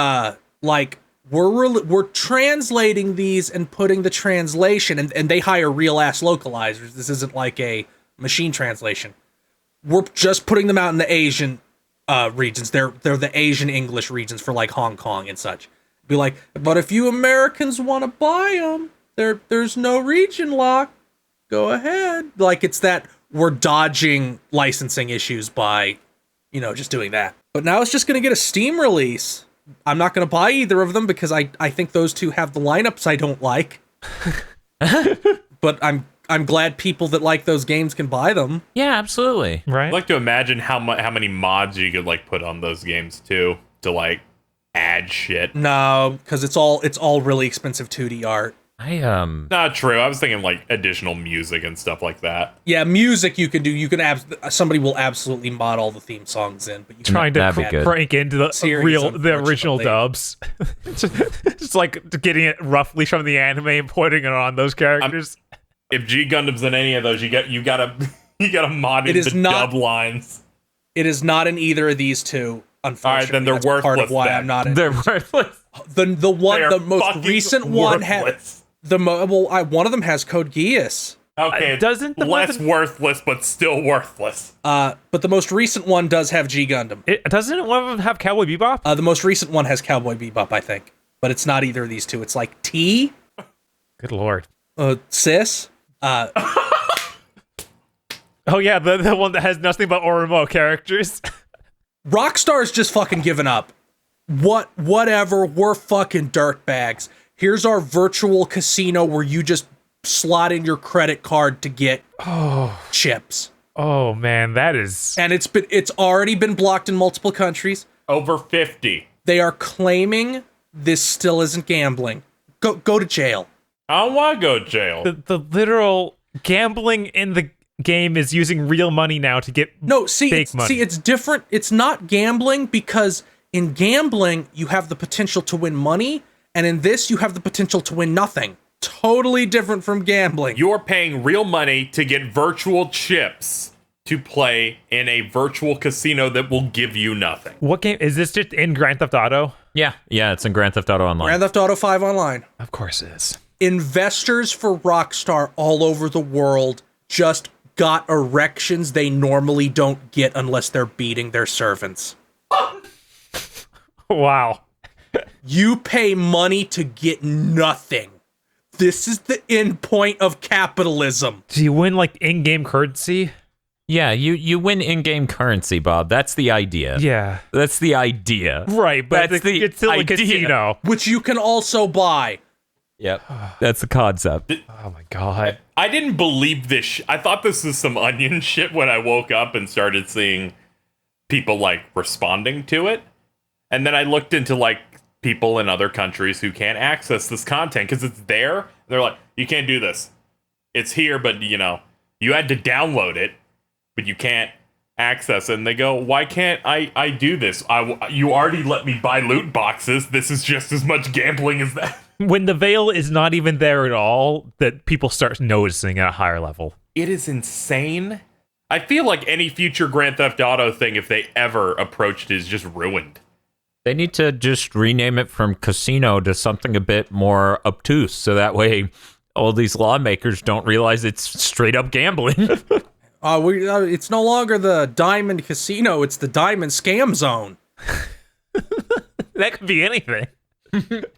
like, we're translating these and putting the translation, and they hire real-ass localizers. This isn't like a machine translation. We're just putting them out in the Asian regions. They're the Asian English regions for like Hong Kong and such. Be like, but if you Americans want to buy them, there's no region lock. Go ahead. Like, it's that we're dodging licensing issues by, just doing that. But now it's just going to get a Steam release. I'm not going to buy either of them because I think those two have the lineups I don't like. But I'm glad people that like those games can buy them. Yeah, absolutely. Right? I'd like to imagine how many mods you could like put on those games too to like add shit. No, because it's all really expensive 2D art. Not true. I was thinking like additional music and stuff like that. Yeah, music you can do. You can somebody will absolutely mod all the theme songs in, but you Trying to crank into the Series, the original dubs. Just like getting it roughly from the anime and putting it on those characters. If G Gundam's in any of those, you gotta mod in the dub lines. It is not in either of these two. Unfortunately, all right, then they're worthless. Part of why I'm not in. They're worthless. The most recent one has one of them has Code Geass. Okay, doesn't the less worthless, but still worthless. But the most recent one does have G Gundam. Doesn't one of them have Cowboy Bebop? The most recent one has Cowboy Bebop, I think, but it's not either of these two. It's like T. Good lord. Sis. Oh yeah, the one that has nothing but Oromo characters. Rockstar's just fucking given up. Whatever, we're fucking dirtbags. Here's our virtual casino where you just slot in your credit card to get chips. Oh man, that is. And it's already been blocked in multiple countries. Over 50. They are claiming this still isn't gambling. Go to jail. I don't want to go to jail. The literal gambling in the game is using real money now to get fake money. See, it's different. It's not gambling because in gambling, you have the potential to win money, and in this, you have the potential to win nothing. Totally different from gambling. You're paying real money to get virtual chips to play in a virtual casino that will give you nothing. What game is this? Just in Grand Theft Auto? Yeah, it's in Grand Theft Auto Online. Grand Theft Auto 5 Online. Of course it is. Investors for Rockstar all over the world just got erections they normally don't get unless they're beating their servants. Wow. You pay money to get nothing. This is the end point of capitalism. Do you win like in-game currency? Yeah, you win in-game currency, Bob. That's the idea. Yeah. That's the idea. Right, but it's still idea. a casino. Which you can also buy. Yep. That's the concept. Oh my god. I didn't believe this. I thought this was some onion shit when I woke up and started seeing people like responding to it. And then I looked into like people in other countries who can't access this content because it's there. They're like, you can't do this. It's here, but you had to download it, but you can't access it. And they go, why can't I do this? You already let me buy loot boxes. This is just as much gambling as that. When the veil is not even there at all, that people start noticing at a higher level. It is insane. I feel like any future Grand Theft Auto thing, if they ever approached it, is just ruined. They need to just rename it from casino to something a bit more obtuse, so that way all these lawmakers don't realize it's straight up gambling. It's no longer the Diamond Casino, it's the Diamond Scam Zone. That could be anything.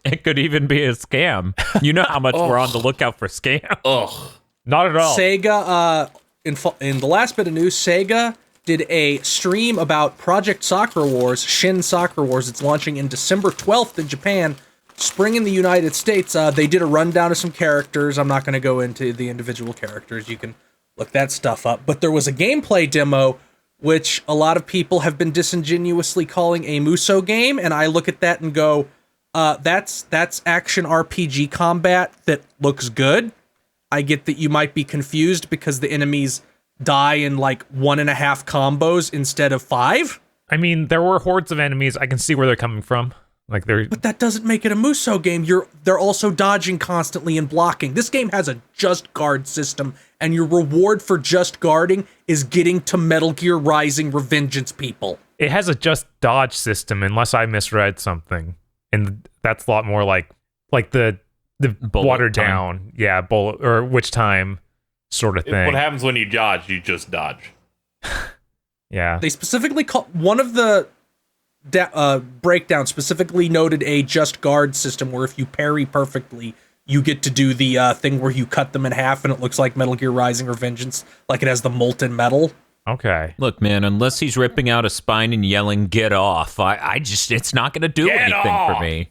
It could even be a scam. You know how much we're on the lookout for scams. Ugh. Not at all. Sega, in the last bit of news, Sega did a stream about Project Soccer Wars, Shin Soccer Wars. It's launching in December 12th in Japan, spring in the United States. They did a rundown of some characters. I'm not going to go into the individual characters. You can look that stuff up. But there was a gameplay demo, which a lot of people have been disingenuously calling a Muso game, and I look at that and go, That's action RPG combat that looks good. I get that you might be confused because the enemies die in like 1.5 combos instead of 5. I mean, there were hordes of enemies. I can see where they're coming from. Like But that doesn't make it a Muso game. They're also dodging constantly and blocking. This game has a just guard system, and your reward for just guarding is getting to Metal Gear Rising Revengeance people. It has a just dodge system, unless I misread something, and that's a lot more like the watered down, bullet or which time sort of thing. What happens when you dodge? You just dodge. Yeah. They specifically call one of the breakdown specifically noted a just guard system where if you parry perfectly, you get to do the thing where you cut them in half and it looks like Metal Gear Rising Revengeance, like it has the molten metal. Okay. Look, man, unless he's ripping out a spine and yelling, "Get off," it's not going to do anything for me.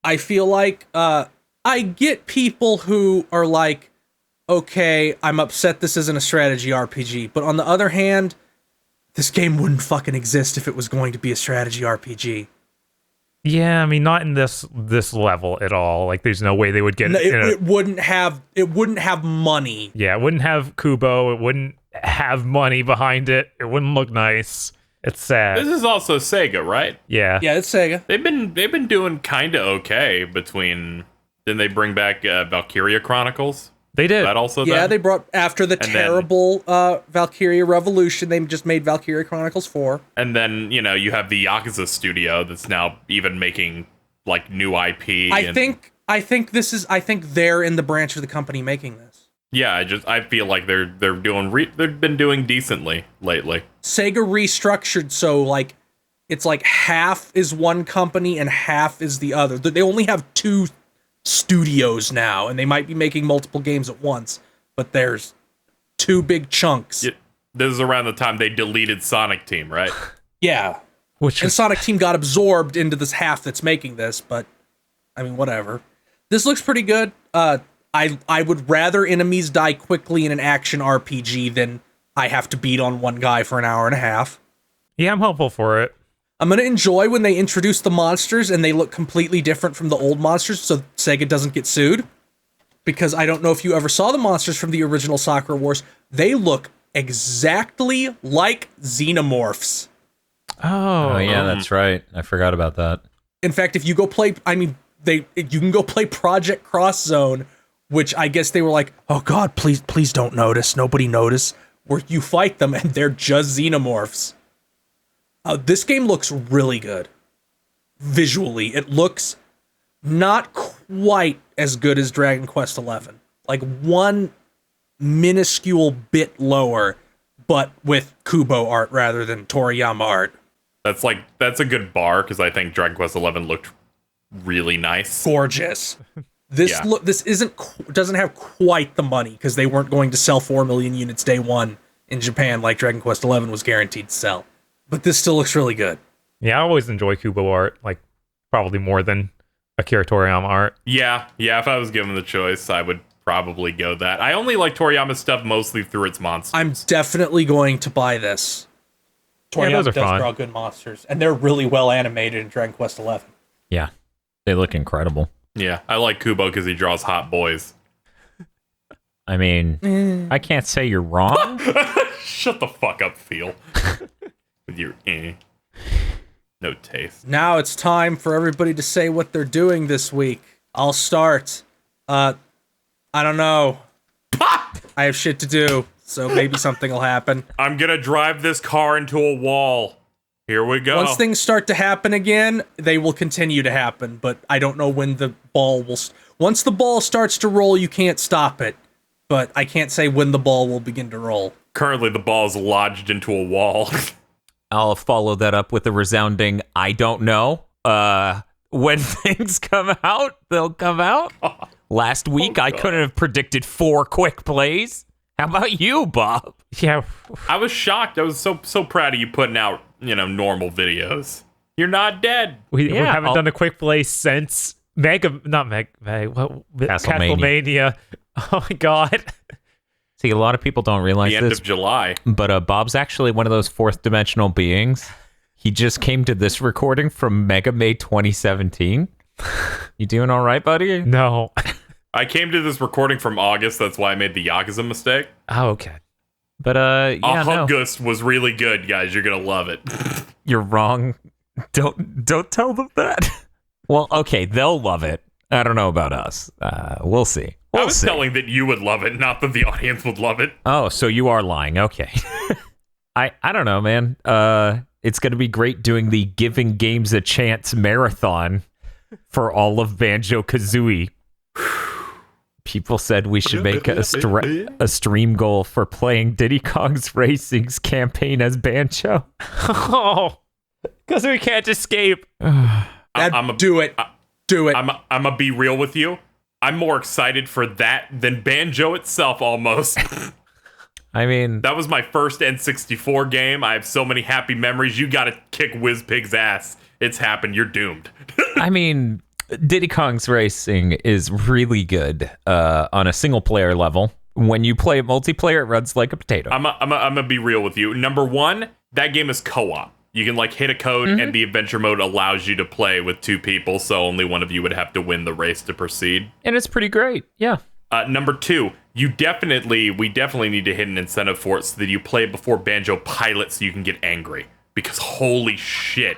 I feel like I get people who are like, okay, I'm upset this isn't a strategy RPG, but on the other hand, this game wouldn't fucking exist if it was going to be a strategy RPG. Yeah, I mean, not in this level at all. Like, there's no way they would get it wouldn't have money. Yeah, it wouldn't have Kubo. It wouldn't have money behind it. It wouldn't look nice. It's sad. This is also Sega, right? Yeah. Yeah, it's Sega. They've been doing kind of okay between. Didn't they bring back Valkyria Chronicles? They did. That also. Yeah, them? they brought after the terrible Valkyria Revolution. They just made Valkyria Chronicles 4. And then you have the Yakuza studio that's now even making like new IP. I think they're in the branch of the company making this. Yeah, I feel like they've been doing decently lately. Sega restructured so like it's like half is one company and half is the other. They only have 2 studios now, and they might be making multiple games at once, but there's 2 big chunks. Yeah, this is around the time they deleted Sonic Team, right? Yeah. And Sonic Team got absorbed into this half that's making this, but I mean, whatever. This looks pretty good. I would rather enemies die quickly in an action RPG than I have to beat on one guy for an hour and a half. Yeah, I'm hopeful for it. I'm going to enjoy when they introduce the monsters and they look completely different from the old monsters so Sega doesn't get sued. Because I don't know if you ever saw the monsters from the original Sakura Wars. They look exactly like Xenomorphs. Oh, yeah, that's right. I forgot about that. In fact, if you go play, you can go play Project Cross Zone, which I guess they were like, oh God, please don't notice. Nobody notice. Where you fight them and they're just Xenomorphs. This game looks really good. Visually, it looks not quite as good as Dragon Quest XI. Like one minuscule bit lower, but with Kubo art rather than Toriyama art. That's a good bar because I think Dragon Quest XI looked really nice, gorgeous. This doesn't have quite the money because they weren't going to sell 4 million units day one in Japan like Dragon Quest XI was guaranteed to sell. But this still looks really good. Yeah, I always enjoy Kubo art, like probably more than Akira Toriyama art. Yeah. If I was given the choice, I would probably go that. I only like Toriyama's stuff mostly through its monsters. I'm definitely going to buy this. Toriyama does draw good monsters, and they're really well animated in Dragon Quest XI. Yeah, they look incredible. Yeah, I like Kubo because he draws hot boys. I mean, I can't say you're wrong. Shut the fuck up, Phil. With your no taste. Now it's time for everybody to say what they're doing this week. I'll start. I don't know. I have shit to do, so maybe something will happen. I'm gonna drive this car into a wall. Here we go. Once things start to happen again, they will continue to happen, but I don't know when the ball will... Once the ball starts to roll, you can't stop it, but I can't say when the ball will begin to roll. Currently, the ball is lodged into a wall. I'll follow that up with a resounding, I don't know. When things come out, they'll come out. Last week, I couldn't have predicted 4 quick plays. How about you, Bob? Yeah. I was shocked. I was so proud of you putting out, normal videos. You're not dead. We haven't done a quick play since Castlevania. Oh my God. See, a lot of people don't realize the end of July. But Bob's actually one of those 4th dimensional beings. He just came to this recording from Mega May 2017. You doing all right, buddy? No. I came to this recording from August. That's why I made the Yakuza mistake. Oh, okay. But yeah, no. August was really good, guys. You're gonna love it. You're wrong. Don't tell them that. Well, okay, they'll love it. I don't know about us. We'll see. I was telling that you would love it, not that the audience would love it. Oh, so you are lying. Okay. I don't know, man. It's going to be great doing the Giving Games a Chance marathon for all of Banjo-Kazooie. People said we should make a stream goal for playing Diddy Kong's Racing's campaign as Banjo. Oh, because we can't escape. Do it. Do it. I'm gonna be real with you. I'm more excited for that than Banjo itself, almost. I mean, that was my first N64 game. I have so many happy memories. You gotta kick WizPig's ass. It's happened. You're doomed. I mean, Diddy Kong's Racing is really good on a single player level. When you play multiplayer, it runs like a potato. I'm gonna be real with you. Number one, that game is co-op. You can like hit a code and the adventure mode allows you to play with two people, so only one of you would have to win the race to proceed. And it's pretty great, yeah. Number two, we definitely need to hit an incentive for it so that you play it before Banjo Pilot so you can get angry. Because holy shit,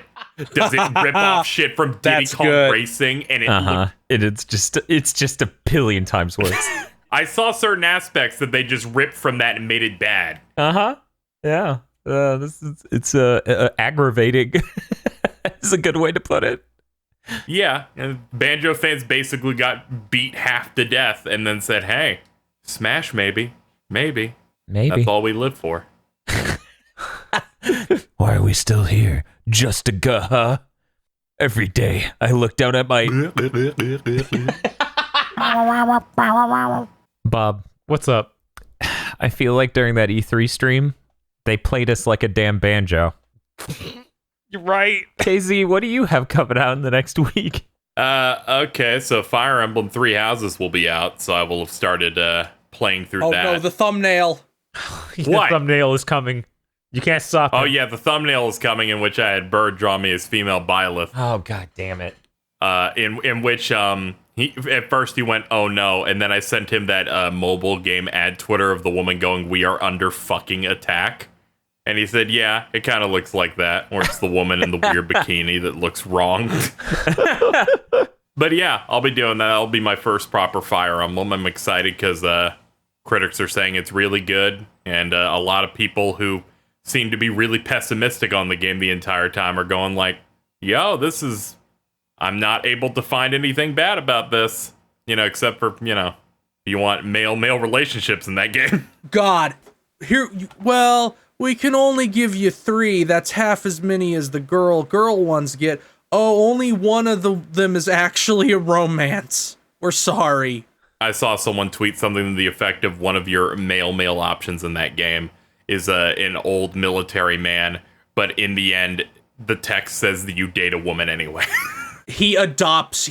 does it rip off shit from Diddy Kong Racing? And it's just a billion times worse. I saw certain aspects that they just ripped from that and made it bad. Yeah. It's aggravating. It's a good way to put it. Yeah, and Banjo fans basically got beat half to death and then said, "Hey, Smash maybe. That's all we live for." Why are we still here? Just a huh? Every day I look down at my Bob, what's up? I feel like during that E3 stream, they played us like a damn banjo. You're right. KZ, what do you have coming out in the next week? Okay, so Fire Emblem Three Houses will be out, so I will have started playing through that. Oh no, the thumbnail. The thumbnail is coming. You can't stop it. Oh yeah, the thumbnail is coming, in which I had Bird draw me as female Byleth. Oh god damn it. In which he at first he went, "Oh no," and then I sent him that mobile game ad Twitter of the woman going, "We are under fucking attack." And he said, "Yeah, it kind of looks like that, or it's the woman in the weird bikini that looks wrong." But yeah, I'll be doing that. That'll be my first proper Fire Emblem. I'm excited because critics are saying it's really good, and a lot of people who seem to be really pessimistic on the game the entire time are going like, "Yo, I'm not able to find anything bad about this, except for, you want male relationships in that game." God, we can only give you 3. That's half as many as the girl ones get. Oh, only one of them is actually a romance. We're sorry. I saw someone tweet something to the effect of one of your male options in that game is an old military man, but in the end, the text says that you date a woman anyway. He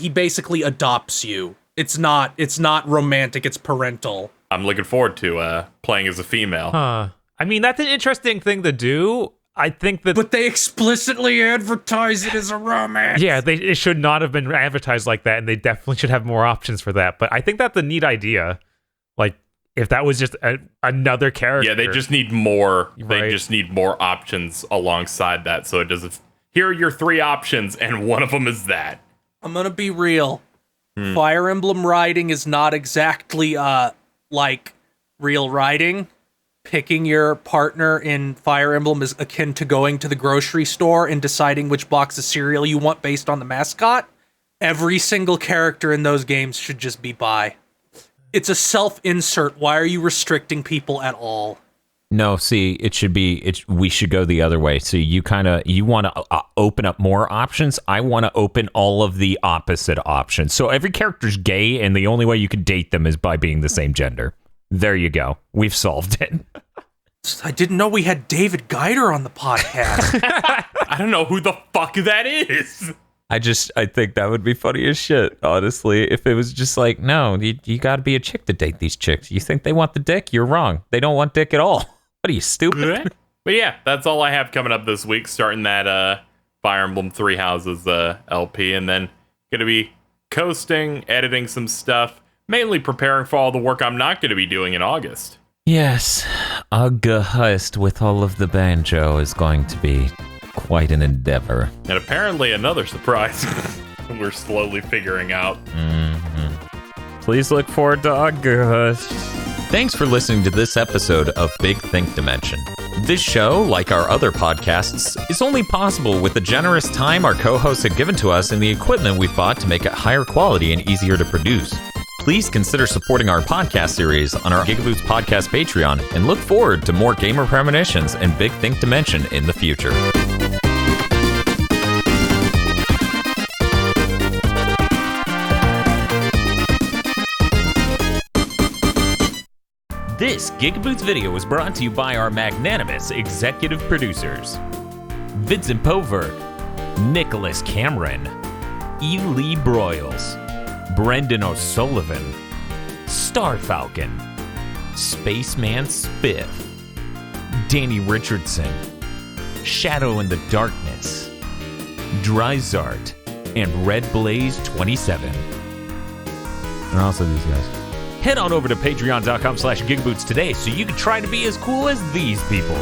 basically adopts you. It's not romantic, it's parental. I'm looking forward to playing as a female. I mean, that's an interesting thing to do. I think that... But they explicitly advertise it as a romance. Yeah, it should not have been advertised like that, and they definitely should have more options for that. But I think that's a neat idea. Like, if that was just another character. Yeah, they just need more. Right. They just need more options alongside that, so it doesn't... Here are your 3 options, and one of them is that. I'm gonna be real. Fire Emblem riding is not exactly, like, real riding. Picking your partner in Fire Emblem is akin to going to the grocery store and deciding which box of cereal you want based on the mascot. Every single character in those games should just be bi. It's a self-insert. Why are you restricting people at all? No, see, we should go the other way. So you want to open up more options. I want to open all of the opposite options. So every character's gay, and the only way you can date them is by being the same gender. There you go. We've solved it. I didn't know we had David Geider on the podcast. I don't know who the fuck that is. I think that would be funny as shit, honestly. If it was just like, no, you got to be a chick to date these chicks. You think they want the dick? You're wrong. They don't want dick at all. What are you, stupid? But yeah, that's all I have coming up this week, starting that Fire Emblem Three Houses LP, and then gonna be coasting, editing some stuff, mainly preparing for all the work I'm not gonna be doing in August. Yes, August with all of the banjo is going to be quite an endeavor. And apparently another surprise we're slowly figuring out. Please look forward to August. Thanks for listening to this episode of Big Think Dimension. This show, like our other podcasts, is only possible with the generous time our co-hosts have given to us and the equipment we've bought to make it higher quality and easier to produce. Please consider supporting our podcast series on our GigaBoots podcast Patreon and look forward to more gamer premonitions and Big Think Dimension in the future. This GigaBoots video was brought to you by our magnanimous executive producers, Vincent Poverk, Nicholas Cameron, E. Lee Broyles, Brendan O'Sullivan, Star Falcon, Spaceman Spiff, Danny Richardson, Shadow in the Darkness, Dryzart, and Red Blaze 27. And also these guys. Head on over to patreon.com/gigaboots today so you can try to be as cool as these people.